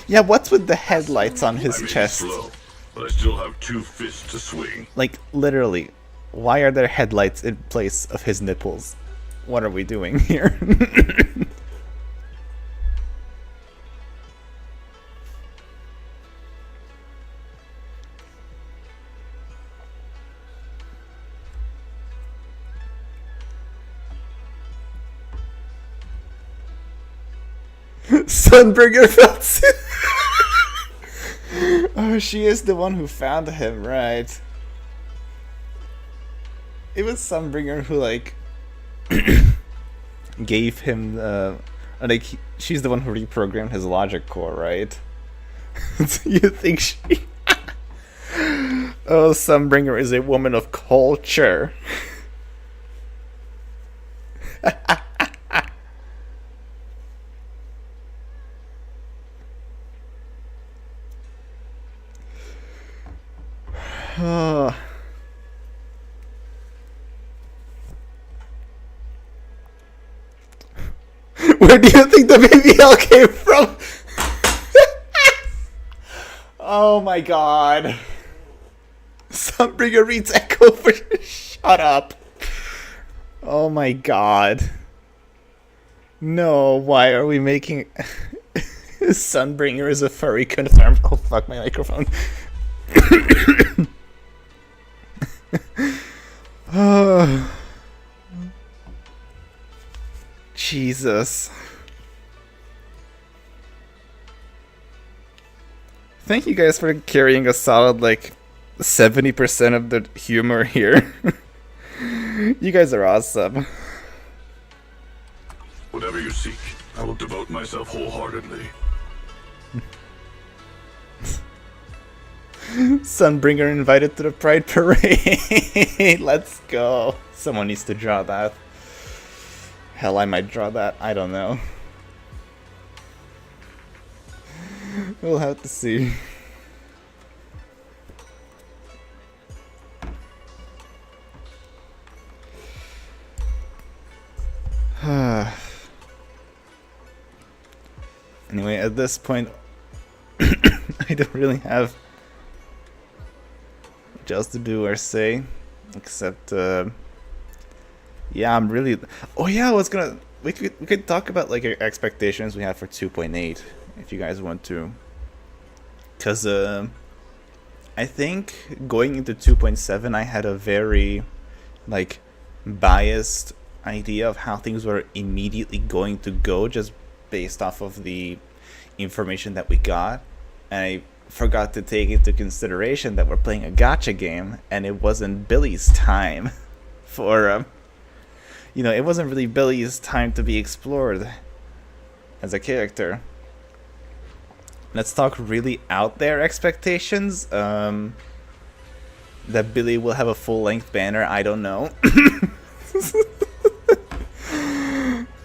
Speaker 2: Yeah, what's with the headlights on his
Speaker 5: I may be
Speaker 2: chest?
Speaker 5: slow, but I still have 2 fists to swing.
Speaker 2: Like, literally, why are there headlights in place of his nipples? What are we doing here? Sunbringer felt sick. Oh, she is the one who found him, right? It was Sunbringer who, like, gave him like, she's the one who reprogrammed his logic core, right? So you think she oh, Sunbringer is a woman of culture. Oh. Where do you think the BBL came from? Oh my god. Sunbringer reads Echo for shut up. Oh my god. No, why are we making Sunbringer is a furry confirmed? Oh fuck, my microphone. Oh. Jesus. Thank you guys for carrying a solid, like, 70% of the humor here. You guys are awesome.
Speaker 5: Whatever you seek, I will devote myself wholeheartedly.
Speaker 2: Sunbringer invited to the Pride Parade. Let's go. Someone needs to draw that. Hell, I might draw that. I don't know. We'll have to see. Anyway, at this point, I don't really have much else to do or say, except, yeah, I'm really. Oh yeah, I was gonna. We could talk about, like, our expectations we have for 2.8, if you guys want to, because I I think going into 2.7, I had a very, like, biased idea of how things were immediately going to go just based off of the information that we got. And I forgot to take into consideration that we're playing a gacha game, and it wasn't Billy's time for, it wasn't really Billy's time to be explored as a character. Let's talk really out there expectations. That Billy will have a full-length banner, I don't know.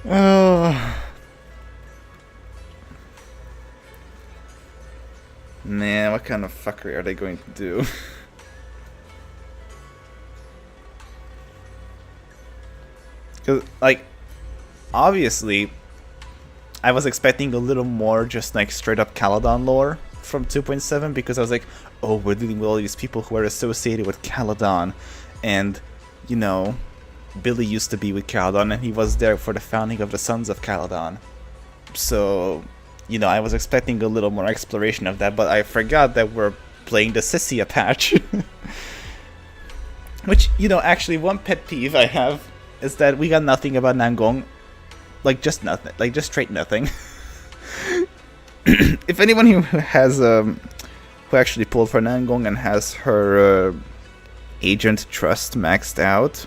Speaker 2: Oh. Man, what kind of fuckery are they going to do? Because, like, obviously, I was expecting a little more just, like, straight-up Caledon lore from 2.7, because I was like, oh, we're dealing with all these people who are associated with Caledon, and, you know, Billy used to be with Caledon, and he was there for the founding of the Sons of Caledon. So, you know, I was expecting a little more exploration of that, but I forgot that we're playing the cissia patch. Which, you know, actually one pet peeve I have is that we got nothing about Nangong. Like, just nothing. Like, just straight nothing. If anyone who has, who actually pulled for Nangong and has her agent trust maxed out,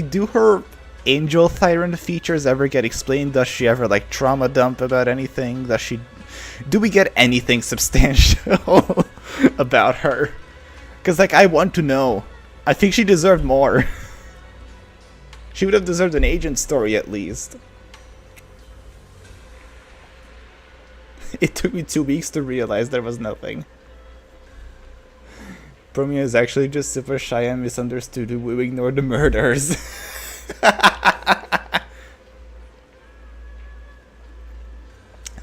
Speaker 2: do her Angel Tyrant features ever get explained? Does she ever, like, trauma dump about anything? Do we get anything substantial about her? Because, like, I want to know. I think she deserved more. She would have deserved an agent story at least. It took me 2 weeks to realize there was nothing. Bromeo is actually just super shy and misunderstood. We ignore the murders.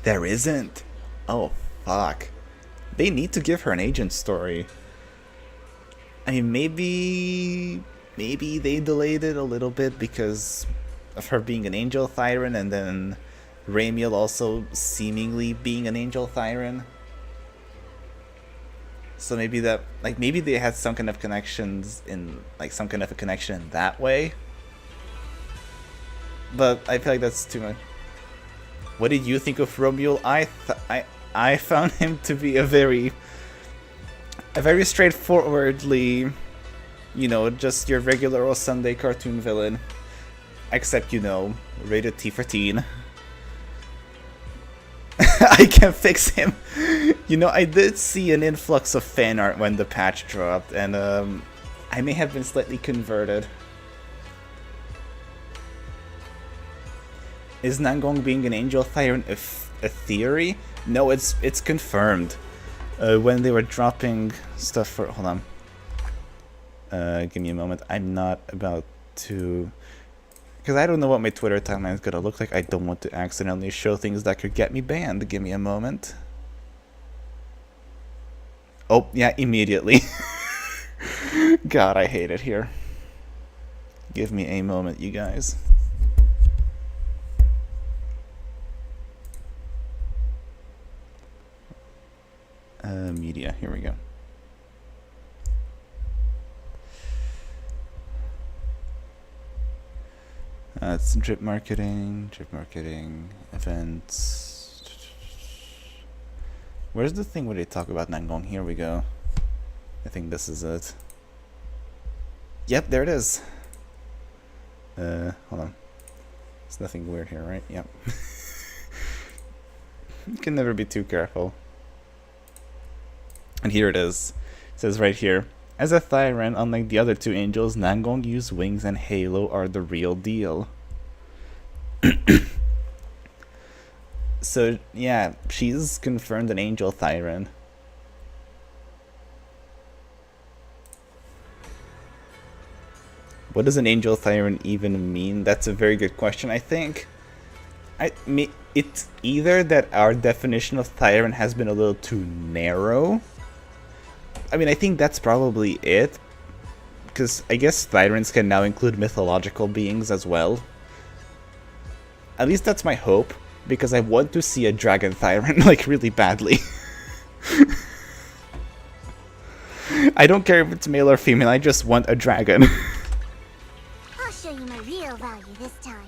Speaker 2: There isn't. Oh, fuck. They need to give her an agent story. I mean, maybe they delayed it a little bit because of her being an Angel Thyran, and then Ramiel also seemingly being an Angel Thyran. So maybe maybe they had some kind of connections in, like, some kind of a connection in that way. But I feel like that's too much. What did you think of Ramiel? I found him to be a very straightforwardly, you know, just your regular old Sunday cartoon villain. Except, you know, rated T for teen. I can fix him. You know, I did see an influx of fan art when the patch dropped, and I may have been slightly converted. Is Nangong being an Angel Thyran a theory? No, it's confirmed. When they were dropping stuff for... Hold on. Give me a moment. I'm not about to... Because I don't know what my Twitter timeline is going to look like. I don't want to accidentally show things that could get me banned. Give me a moment. Oh, yeah, immediately. God, I hate it here. Give me a moment, you guys. Media, here we go. It's drip marketing, events. Where's the thing where they talk about Nangong? Here we go. I think this is it. Yep, there it is. Hold on. There's nothing weird here, right? Yep. You can never be too careful. And here it is. It says right here, as a Thyran, unlike the other two angels, Nangong use wings and halo are the real deal. So, yeah, she's confirmed an Angel Thyran. What does an Angel Thyran even mean? That's a very good question, I think. It's either that our definition of Thyran has been a little too narrow. I mean, I think that's probably it. Because I guess Thyrans can now include mythological beings as well. At least that's my hope. Because I want to see a Dragon Thyran, like, really badly. I don't care if it's male or female, I just want a dragon.
Speaker 3: I'll show you my real value this time.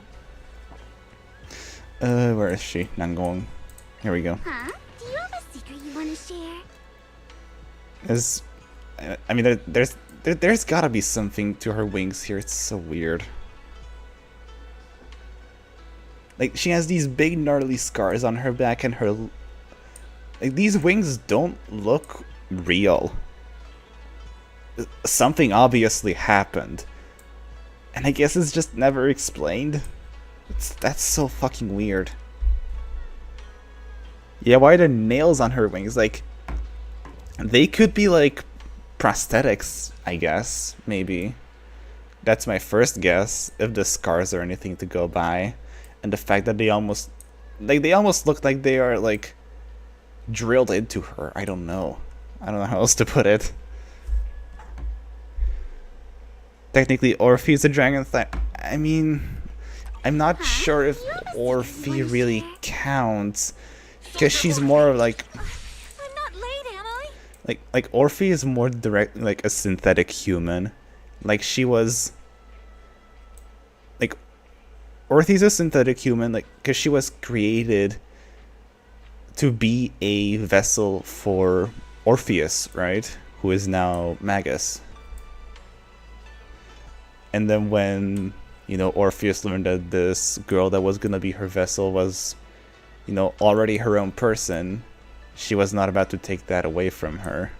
Speaker 2: Where is she? Nangong. Here we go.
Speaker 3: Huh? Do you have a secret you want to share?
Speaker 2: I mean, there's gotta be something to her wings here. It's so weird. Like, she has these big gnarly scars on her back, and her... like, these wings don't look real. Something obviously happened. And I guess it's just never explained. That's so fucking weird. Yeah, why are there nails on her wings? Like, they could be, like, prosthetics, I guess, maybe. That's my first guess, if the scars are anything to go by. And the fact that they almost look like they are, like, drilled into her. I don't know how else to put it. Technically, Orphe is a dragon. I mean, I'm not sure if Orphe really counts, because she's more like...
Speaker 1: I'm not late, am I?
Speaker 2: Like Orphe is more direct, like a synthetic human. Like, she was... like, Orphe's a synthetic human, like, because she was created to be a vessel for Orpheus, right? Who is now Magus. And then when, you know, Orpheus learned that this girl that was gonna be her vessel was, you know, already her own person, she was not about to take that away from her.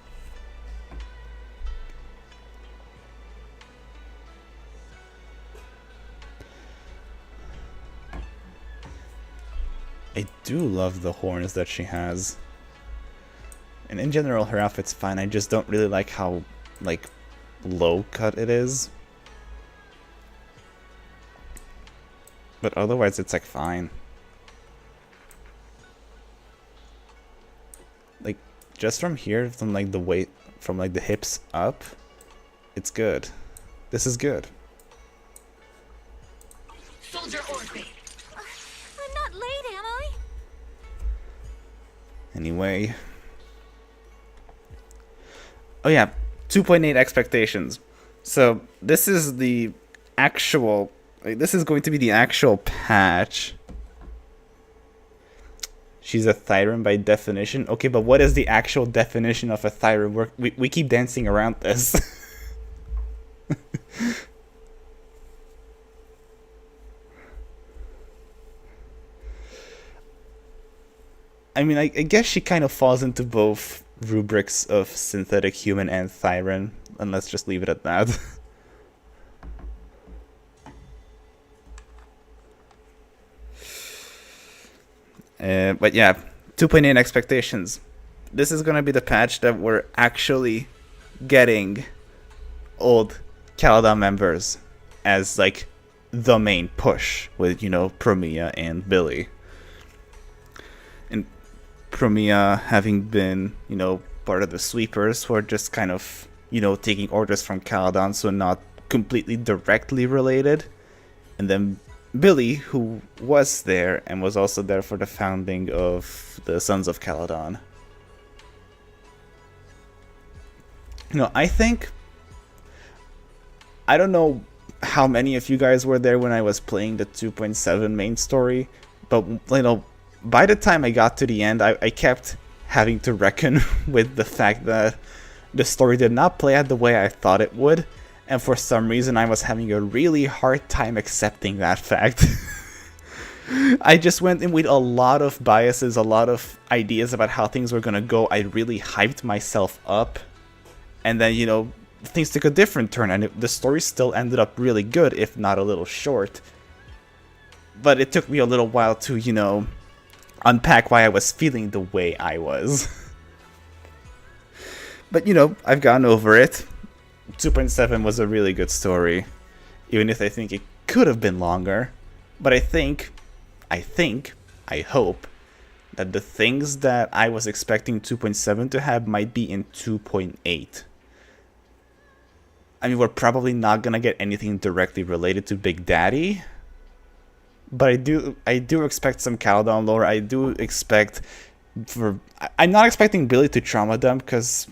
Speaker 2: I do love the horns that she has. And in general, her outfit's fine. I just don't really like how, like, low cut it is. But otherwise, it's, like, fine. Like, just from here, from, like, the weight, from, like, the hips up, it's good. This is good.
Speaker 1: Soldier Orphe. I'm not late, am I?
Speaker 2: Anyway. Oh yeah, 2.8 expectations. So this is the actual... like, this is going to be the actual patch. She's a Thyren by definition. Okay, but what is the actual definition of a Thyren? We keep dancing around this. I mean, I guess she kind of falls into both rubrics of synthetic human and Thyren, and let's just leave it at that. But yeah, 2.8 expectations. This is gonna be the patch that we're actually getting old Caladan members as, like, the main push with, you know, Promia and Billy. And Promia having been, you know, part of the sweepers who are just kind of, you know, taking orders from Caladan, so not completely directly related. And then Billy, who was there and was also there for the founding of the Sons of Caladan. You know, I don't know how many of you guys were there when I was playing the 2.7 main story, but, you know, by the time I got to the end, I kept having to reckon with the fact that the story did not play out the way I thought it would, and for some reason I was having a really hard time accepting that fact. I just went in with a lot of biases, a lot of ideas about how things were gonna go. I really hyped myself up, and then, you know, things took a different turn, and the story still ended up really good, if not a little short. But it took me a little while to, you know, unpack why I was feeling the way I was. But, you know, I've gotten over it. 2.7 was a really good story, even if I think it could have been longer. But I hope that the things that I was expecting 2.7 to have might be in 2.8. I mean, we're probably not gonna get anything directly related to Big Daddy, but I do expect some Caladan lore. I do expect I'm not expecting Billy to trauma dump, because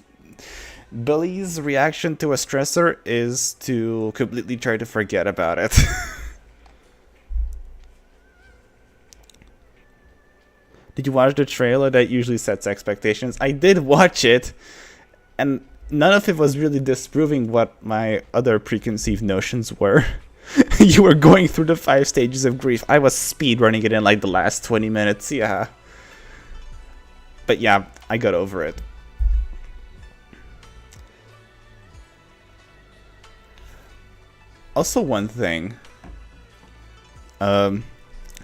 Speaker 2: Billy's reaction to a stressor is to completely try to forget about it. Did you watch the trailer? That usually sets expectations. I did watch it, and none of it was really disproving what my other preconceived notions were. You were going through the 5 stages of grief. I was speedrunning it in like the last 20 minutes, yeah. But yeah, I got over it. Also, one thing, you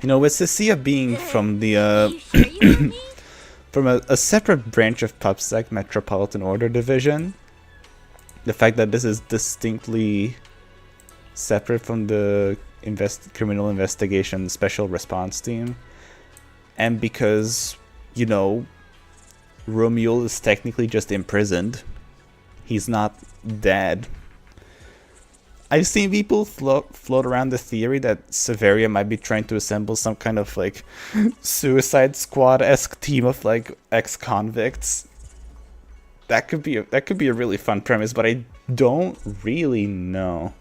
Speaker 2: know, with cissia being from the from a separate branch of PubSec Metropolitan Order Division, the fact that this is distinctly separate from the criminal investigation special response team, and because, you know, Romule is technically just imprisoned, he's not dead. I've seen people float around the theory that Severia might be trying to assemble some kind of like Suicide Squad-esque team of like ex-convicts. That could be a really fun premise, but I don't really know.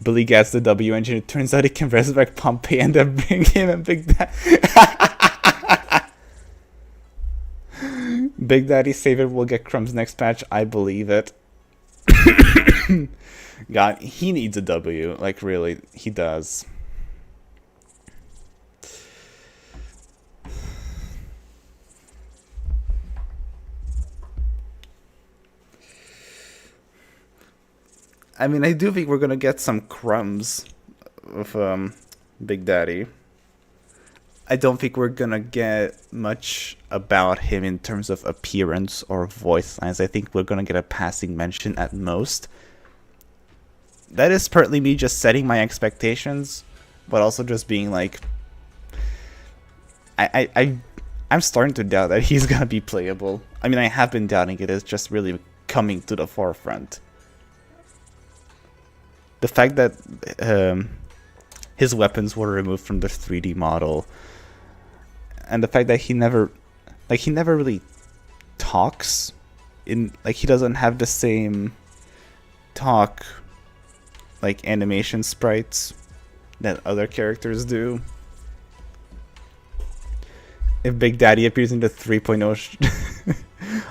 Speaker 2: Billy gets the W engine. It turns out he can resurrect Pompey and then bring him and Big Daddy. Big Daddy Savior will get crumbs next patch. I believe it. God, he needs a W. Like, really, he does. I mean, I do think we're gonna get some crumbs of Big Daddy. I don't think we're gonna get much about him in terms of appearance or voice lines. I think we're gonna get a passing mention at most. That is partly me just setting my expectations, but also just being like, I'm starting to doubt that he's gonna be playable. I mean, I have been doubting it. It's just really coming to the forefront. The fact that his weapons were removed from the 3D model, and the fact that he never really talks, he doesn't have the same talk like animation sprites that other characters do. If Big Daddy appears in the 3.0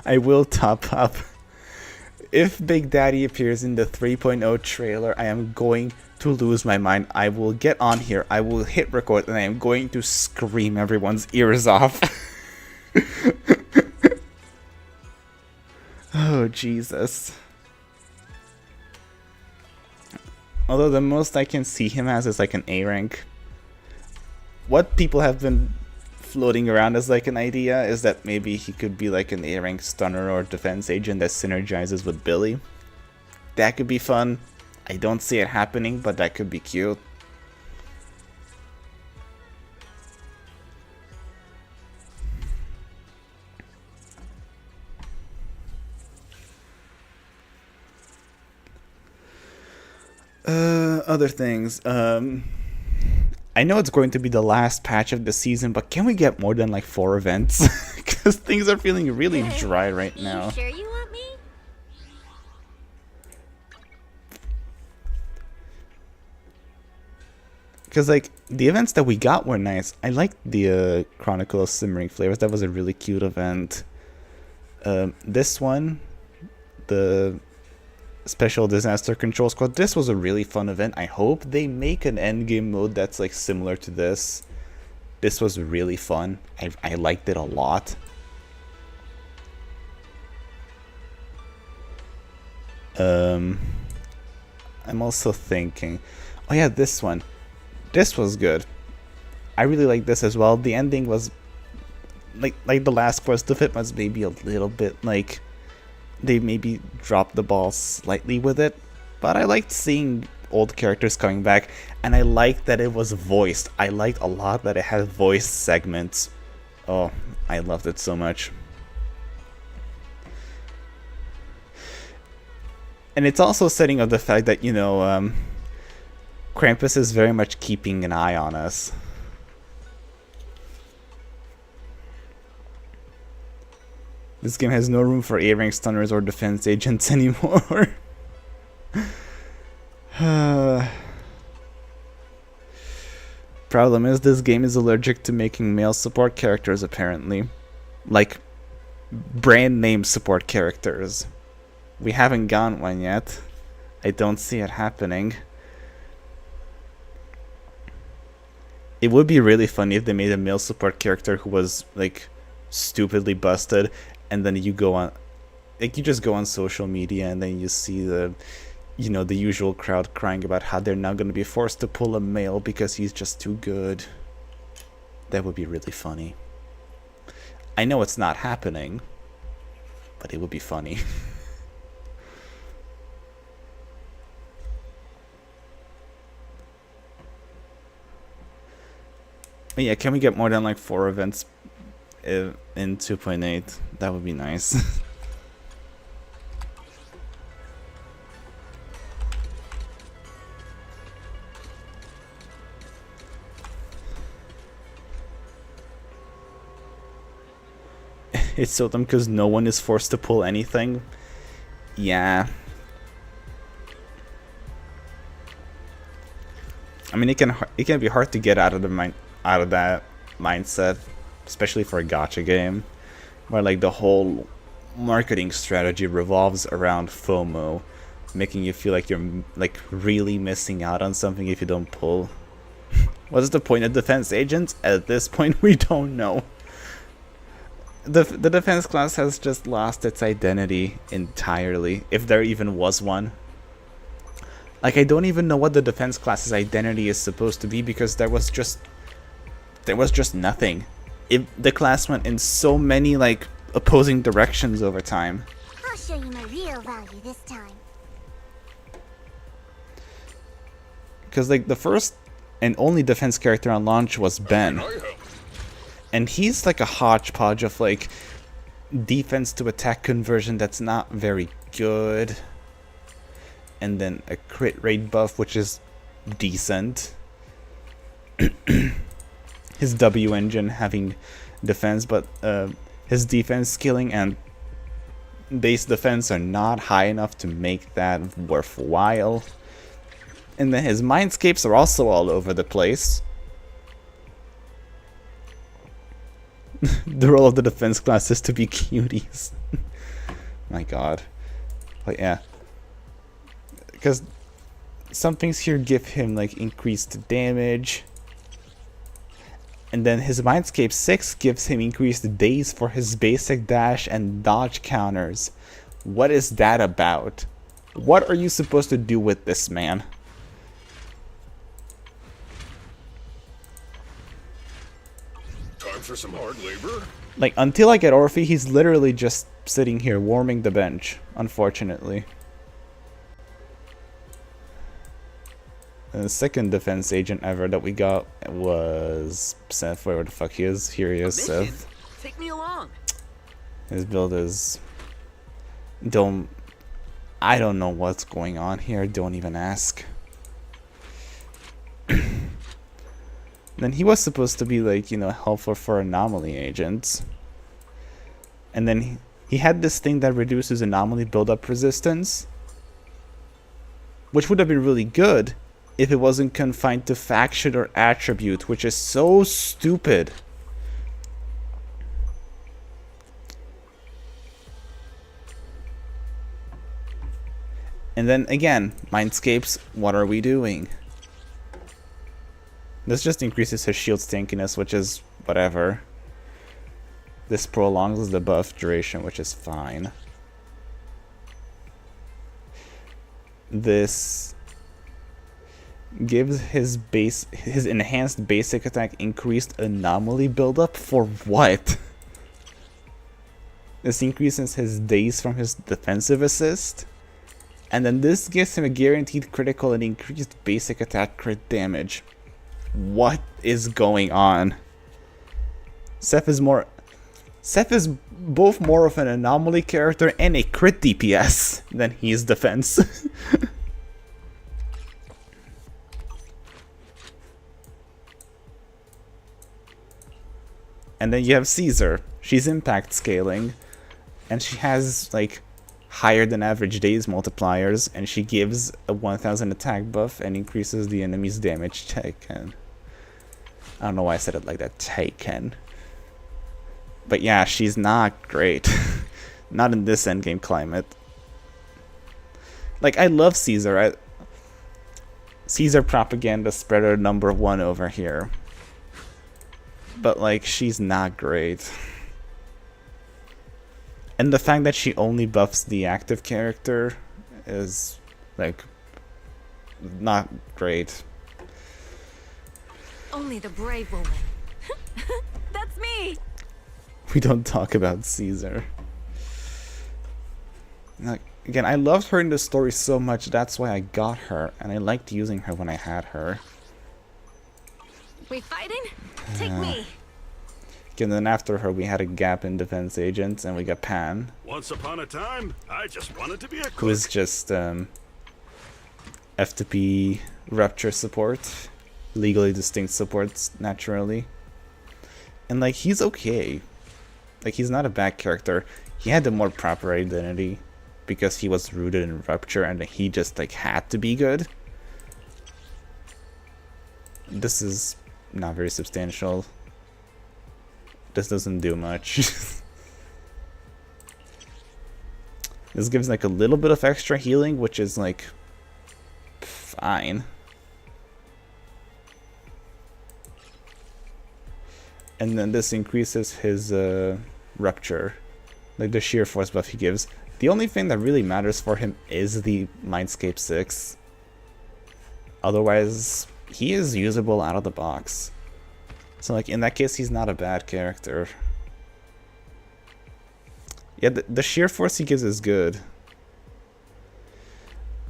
Speaker 2: I will top up. If Big Daddy appears in the 3.0 trailer, I am going to lose my mind. I will get on here, I will hit record, and I am going to scream everyone's ears off. Oh, Jesus. Although the most I can see him as is like an A rank. What people have been floating around as like an idea is that maybe he could be like an A rank stunner or defense agent that synergizes with Billy. That could be fun. I don't see it happening, but that could be cute. Other things. I know it's going to be the last patch of the season, but can we get more than like 4 events? Because things are feeling really dry right now.
Speaker 3: You sure you want me?
Speaker 2: Because like the events that we got were nice. I liked the Chronicle of Simmering Flavors. That was a really cute event. This one, the Special Disaster Control Squad, this was a really fun event. I hope they make an endgame mode that's like similar to this. This was really fun. I liked it a lot. I'm also thinking, oh yeah, this one. This was good. I really like this as well. The ending was like the last quest of it was maybe a little bit like they maybe dropped the ball slightly with it, but I liked seeing old characters coming back, and I liked that it was voiced. I liked a lot that it had voice segments. Oh, I loved it so much. And it's also setting up the fact that, you know, Krampus is very much keeping an eye on us. This game has no room for A-rank stunners or defense agents anymore. Problem is, this game is allergic to making male support characters, apparently. Like, brand name support characters. We haven't gotten one yet. I don't see it happening. It would be really funny if they made a male support character who was, like, stupidly busted, and then you go on, like, you just go on social media and then you see the, you know, the usual crowd crying about how they're now going to be forced to pull a male because he's just too good. That would be really funny. I know it's not happening, but it would be funny. But yeah, can we get more than like 4 events in 2.8? That would be nice. It's so dumb because no one is forced to pull anything. Yeah. I mean, it can be hard to get out of that mindset, especially for a gacha game, where like the whole marketing strategy revolves around FOMO, making you feel like you're like really missing out on something if you don't pull. What's the point of defense agents? At this point, we don't know. The defense class has just lost its identity entirely, if there even was one. Like, I don't even know what the defense class's identity is supposed to be, because there was just nothing. The class went in so many like opposing directions over time.
Speaker 3: I'll show you my real value this time.
Speaker 2: Because like the first and only defense character on launch was Ben. And he's like a hodgepodge of like defense to attack conversion that's not very good. And then a crit rate buff, which is decent. His W engine having defense, but his defense skilling and base defense are not high enough to make that worthwhile. And then his mindscapes are also all over the place. The role of the defense class is to be cuties. My god. But yeah. Because some things here give him like increased damage. And then his Mindscape 6 gives him increased days for his basic dash and dodge counters. What is that about? What are you supposed to do with this man?
Speaker 5: Time for some hard labor?
Speaker 2: Like, until I get Orphe, he's literally just sitting here warming the bench, unfortunately. The second defense agent ever that we got was Seth. Where the fuck he is? Here he is, Seth.
Speaker 4: Take me along.
Speaker 2: His build is... I don't know what's going on here. Don't even ask. Then he was supposed to be like, you know, helpful for anomaly agents. And then he had this thing that reduces anomaly build-up resistance, which would have been really good if it wasn't confined to faction or attribute, which is so stupid. And then again, Mindscapes, what are we doing? This just increases his shield stankiness, which is whatever. This prolongs the buff duration, which is fine. This gives his enhanced basic attack increased anomaly buildup for what? This increases his days from his defensive assist. And then this gives him a guaranteed critical and increased basic attack crit damage. What is going on? Seth is both more of an anomaly character and a crit DPS than he is defense. And then you have Caesar. She's impact scaling. and she has like higher than average days multipliers, and she gives a 1000 attack buff and increases the enemy's damage taken. I don't know why I said it like that, taken. But yeah, she's not great. Not in this endgame climate. Like, I love Caesar. Caesar propaganda spreader #1 over here. But like, she's not great. And the fact that she only buffs the active character is like not great.
Speaker 1: Only the brave will win. That's me.
Speaker 2: We don't talk about Caesar. Like, again, I loved her in the story so much, that's why I got her, and I liked using her when I had her.
Speaker 1: We fighting? Take me.
Speaker 2: And then after her, we had a gap in defense agents, and we got Pan,
Speaker 5: Once upon a time, I just wanted to be a
Speaker 2: who
Speaker 5: cook.
Speaker 2: is just FTP Rupture support, legally distinct supports naturally, and like, he's okay. Like, he's not a bad character. He had the more proper identity because he was rooted in Rupture, and he just like had to be good. This is not very substantial. This doesn't do much. This gives like a little bit of extra healing, which is like fine. And then this increases his Rupture, like the sheer force buff he gives. The only thing that really matters for him is the Mindscape 6. Otherwise, he is usable out of the box. So like, in that case, he's not a bad character. Yeah, the sheer force he gives is good.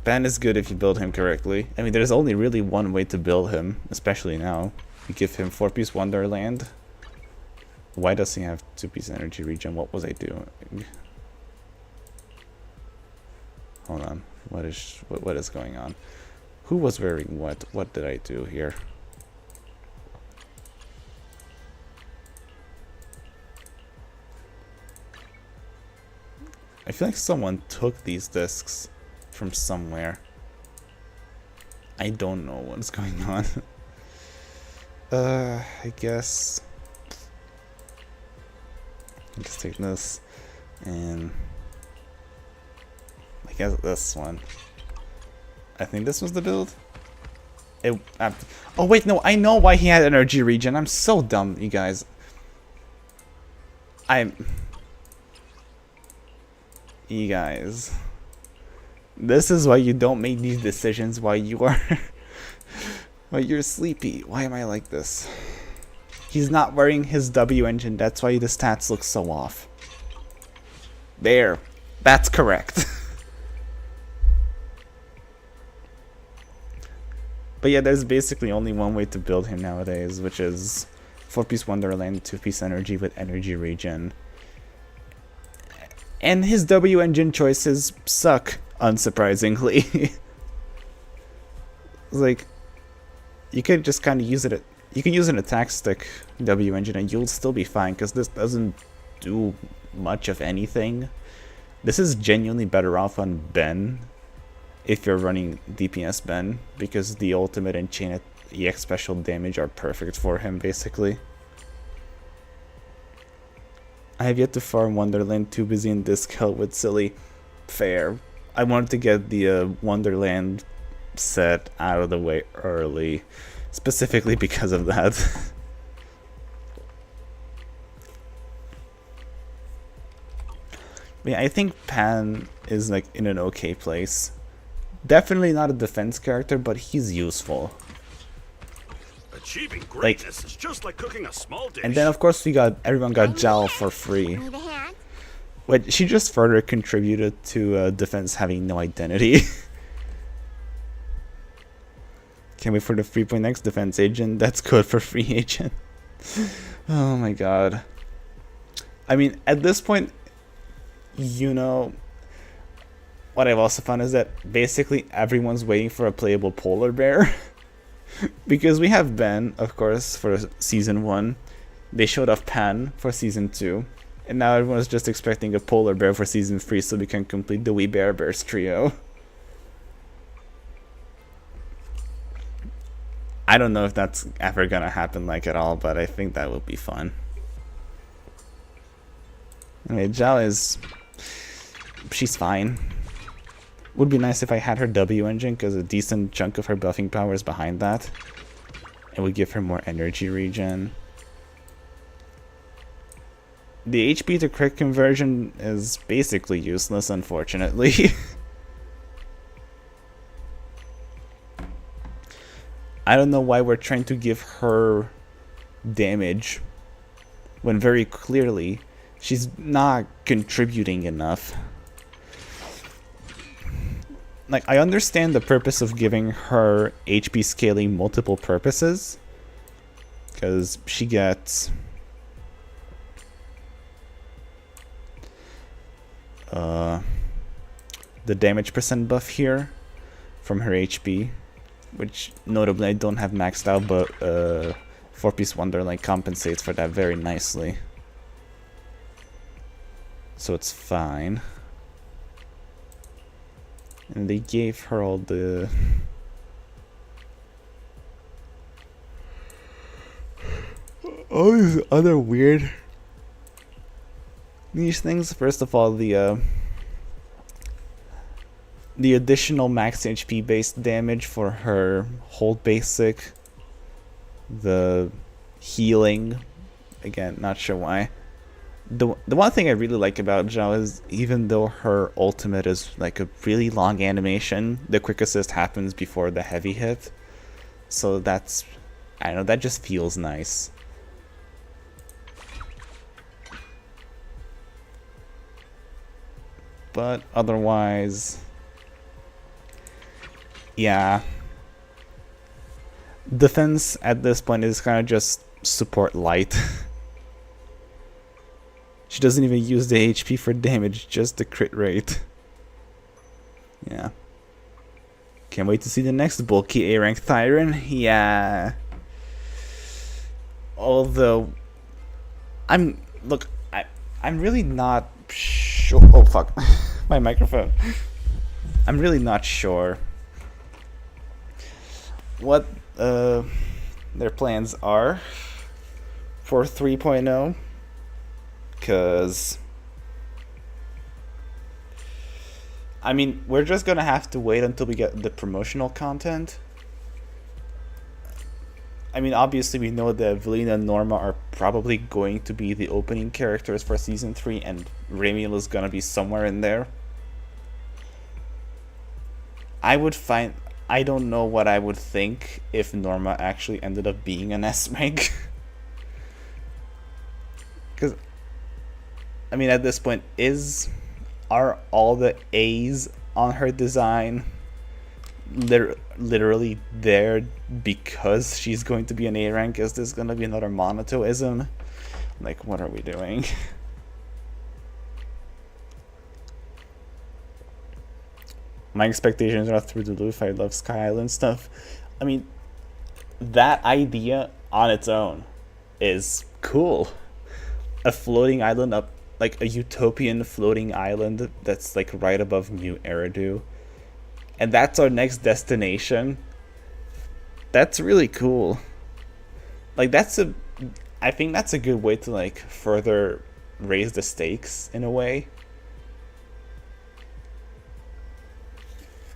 Speaker 2: Ban is good if you build him correctly. I mean, there's only really one way to build him, especially now. You give him 4-piece Wonderland. Why does he have 2-piece energy regen? What was I doing? Hold on. What is going on? Who was wearing what? What did I do here? I feel like someone took these discs from somewhere. I don't know what's going on. I guess I'll just take this, and I guess this one. I think this was the build. Oh wait, no, I know why he had energy regen. I'm so dumb, you guys. You guys, this is why you don't make these decisions while you are while you're sleepy. Why am I like this? He's not wearing his W engine, that's why the stats look so off. There, that's correct. But yeah, there's basically only one way to build him nowadays, which is 4-piece Wonderland, 2-piece energy with energy regen. And his W engine choices suck, unsurprisingly. Like, you could just kind of use it. You can use an attack stick W engine and you'll still be fine, because this doesn't do much of anything. This is genuinely better off on Ben if you're running DPS Ben, because the ultimate and chain EX special damage are perfect for him, basically. I have yet to farm Wonderland, too busy in disc hell with silly. Fair. I wanted to get the Wonderland set out of the way early, specifically because of that. Yeah, I think Pan is like in an okay place. Definitely not a defense character, but he's useful.
Speaker 5: Achieving greatness is just like cooking a small dish.
Speaker 2: And then of course everyone got Jal for free.
Speaker 3: Need a hand?
Speaker 2: But she just further contributed to defense having no identity. Can't wait for the 3.x defense agent. That's good for free agent. Oh my god. I mean, at this point, you know, what I've also found is that basically everyone's waiting for a playable polar bear. Because we have Ben, of course, for season 1. They showed off Pan for season 2. And now everyone's just expecting a polar bear for season 3 so we can complete the Wee Bear Bears trio. I don't know if that's ever gonna happen like at all, but I think that would be fun. Anyway, Zhao is... she's fine. Would be nice if I had her W engine, because a decent chunk of her buffing power is behind that. It would give her more energy regen. The HP to crit conversion is basically useless, unfortunately. I don't know why we're trying to give her damage when very clearly she's not contributing enough. Like, I understand the purpose of giving her HP scaling multiple purposes, because she gets the damage percent buff here from her HP, which notably I don't have maxed out, but 4-piece Wonderlight compensates for that very nicely. So it's fine. And they gave her all the... all these other weird niche things. First of all, the additional max HP based damage for her hold basic, the healing, again, not sure why. The one thing I really like about Zhao is, even though her ultimate is like a really long animation, the quick assist happens before the heavy hit. So that's, I don't know, that just feels nice. But otherwise, yeah. Defense at this point is kind of just support light. She doesn't even use the HP for damage, just the crit rate. Yeah. Can't wait to see the next bulky A-rank Thyron. Yeah. Although, I'm really not sure. Oh fuck, my microphone. I'm really not sure what their plans are for 3.0. Because, I mean, we're just gonna have to wait until we get the promotional content. I mean, obviously we know that Velina and Norma are probably going to be the opening characters for Season 3, and Ramiel is gonna be somewhere in there. I don't know what I would think if Norma actually ended up being an S rank. Because, I mean, at this point, are all the A's on her design literally there because she's going to be an A rank? Is this going to be another Monotoism? Like, what are we doing? My expectations are through the roof. I love Sky Island stuff. I mean, that idea on its own is cool. A floating island up, like a utopian floating island that's like right above New Eridu. And that's our next destination. That's really cool. Like, I think that's a good way to like further raise the stakes in a way.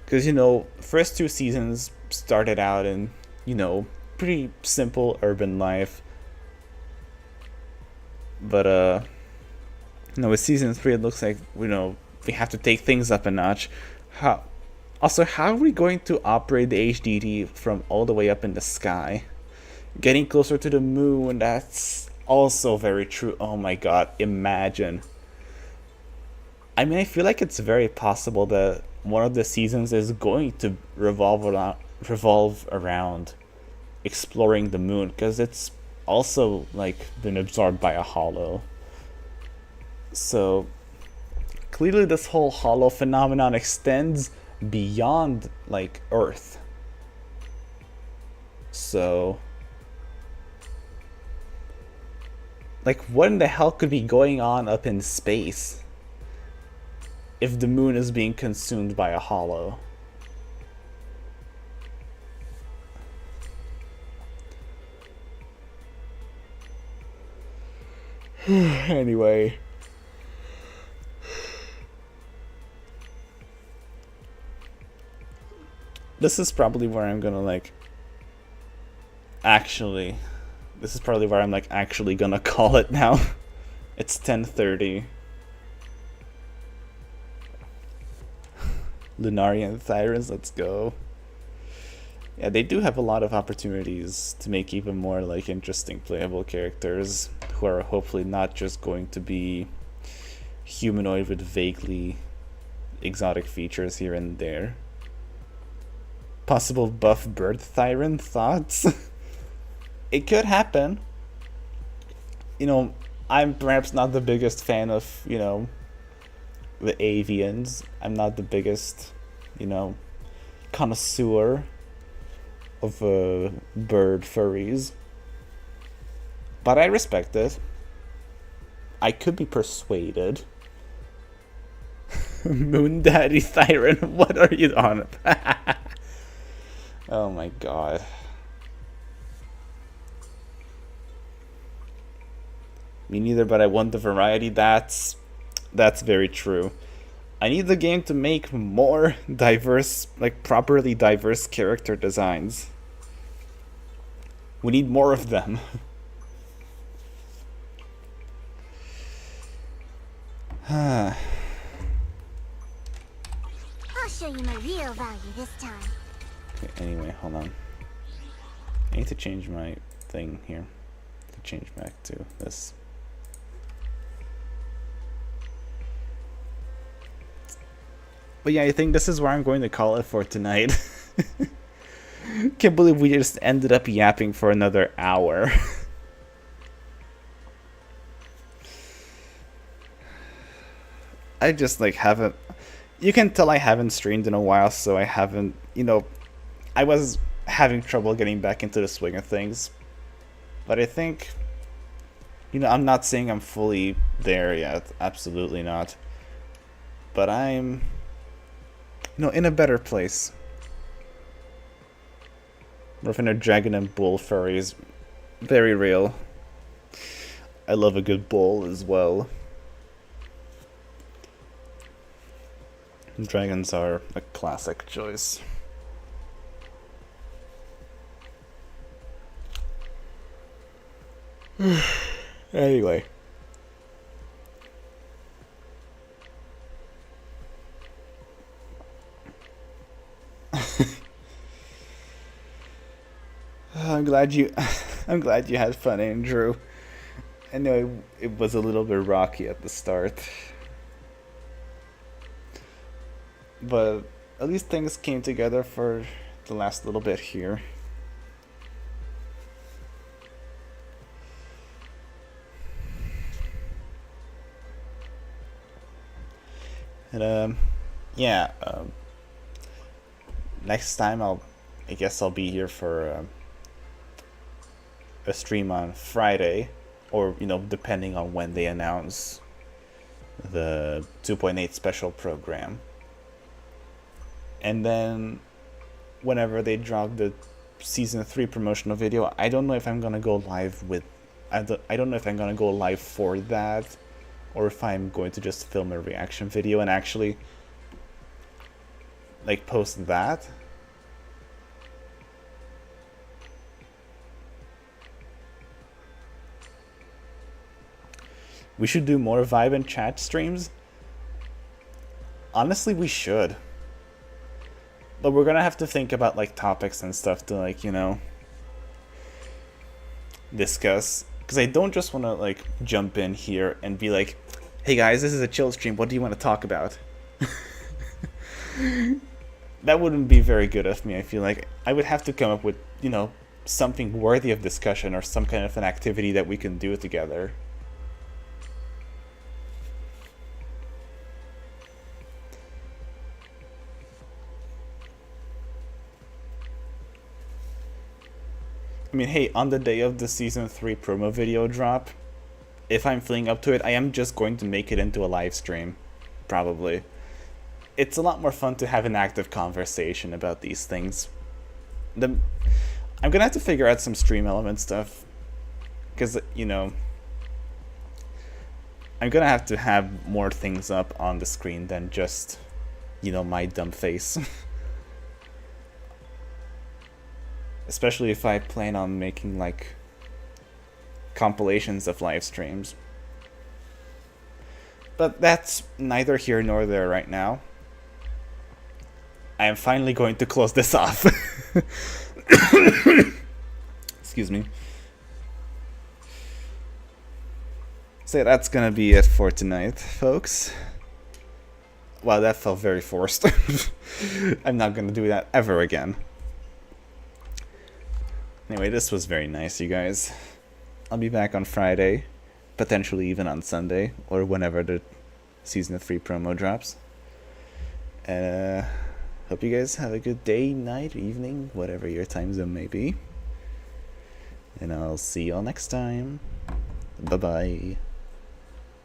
Speaker 2: Because, you know, first 2 seasons started out in, you know, pretty simple urban life. But, you know, with Season 3, it looks like, you know, we have to take things up a notch. How are we going to operate the HDD from all the way up in the sky? Getting closer to the moon, that's also very true. Oh my god, imagine. I mean, I feel like it's very possible that one of the seasons is going to revolve around exploring the moon, because it's also like been absorbed by a hollow. So clearly this whole hollow phenomenon extends beyond like Earth. So Like, what in the hell could be going on up in space if the moon is being consumed by a hollow? Anyway. This is probably where I'm gonna, like, actually... This is probably where I'm, like, actually gonna call it now. It's 10:30. Lunarian Thyrans, let's go. Yeah, they do have a lot of opportunities to make even more, like, interesting playable characters who are hopefully not just going to be humanoid with vaguely exotic features here and there. Possible buff bird Thyran thoughts? It could happen. You know, I'm perhaps not the biggest fan of, you know, the avians. I'm not the biggest, you know, connoisseur of bird furries. But I respect it. I could be persuaded. Moon Daddy Thyran, what are you on about? Oh my god. Me neither, but I want the variety. That's very true. I need the game to make more diverse, like properly diverse character designs. We need more of them.
Speaker 3: I'll show you my real value this time.
Speaker 2: Okay, anyway, hold on. I need to change my thing here. To change back to this. But yeah, I think this is where I'm going to call it for tonight. Can't believe we just ended up yapping for another hour. I just like haven't... You can tell I haven't streamed in a while, so I haven't, you know... I was having trouble getting back into the swing of things. But I think... You know, I'm not saying I'm fully there yet. Absolutely not. But I'm... You know, in a better place. Roughing a dragon and bull furries. Very real. I love a good bull as well. Dragons are a classic choice. Anyway. I'm glad you had fun, Andrew. I know it was a little bit rocky at the start. But at least things came together for the last little bit here. And yeah, next time I guess I'll be here for a stream on Friday, or you know, depending on when they announce the 2.8 special program. And then whenever they drop the season 3 promotional video, I don't know if I'm gonna go live with I don't know if I'm gonna go live for that, or if I'm going to just film a reaction video and actually like post that. We should do more vibe and chat streams. Honestly, we should. But we're gonna have to think about like topics and stuff to like, you know, discuss. Because I don't just want to like jump in here and be like, hey guys, this is a chill stream, what do you want to talk about? That wouldn't be very good of me. I feel like I would have to come up with, you know, something worthy of discussion or some kind of an activity that we can do together. I mean, hey, on the day of the Season 3 promo video drop, if I'm feeling up to it, I am just going to make it into a live stream, probably. It's a lot more fun to have an active conversation about these things. I'm gonna have to figure out some stream element stuff, because, you know, I'm gonna have to have more things up on the screen than just, you know, my dumb face. Especially if I plan on making, like, compilations of live streams. But that's neither here nor there right now. I am finally going to close this off. Excuse me. So that's gonna be it for tonight, folks. Wow, that felt very forced. I'm not gonna do that ever again. Anyway, this was very nice, you guys. I'll be back on Friday, potentially even on Sunday, or whenever the Season 3 promo drops. Hope you guys have a good day, night, evening, whatever your time zone may be. And I'll see y'all next time. Bye-bye.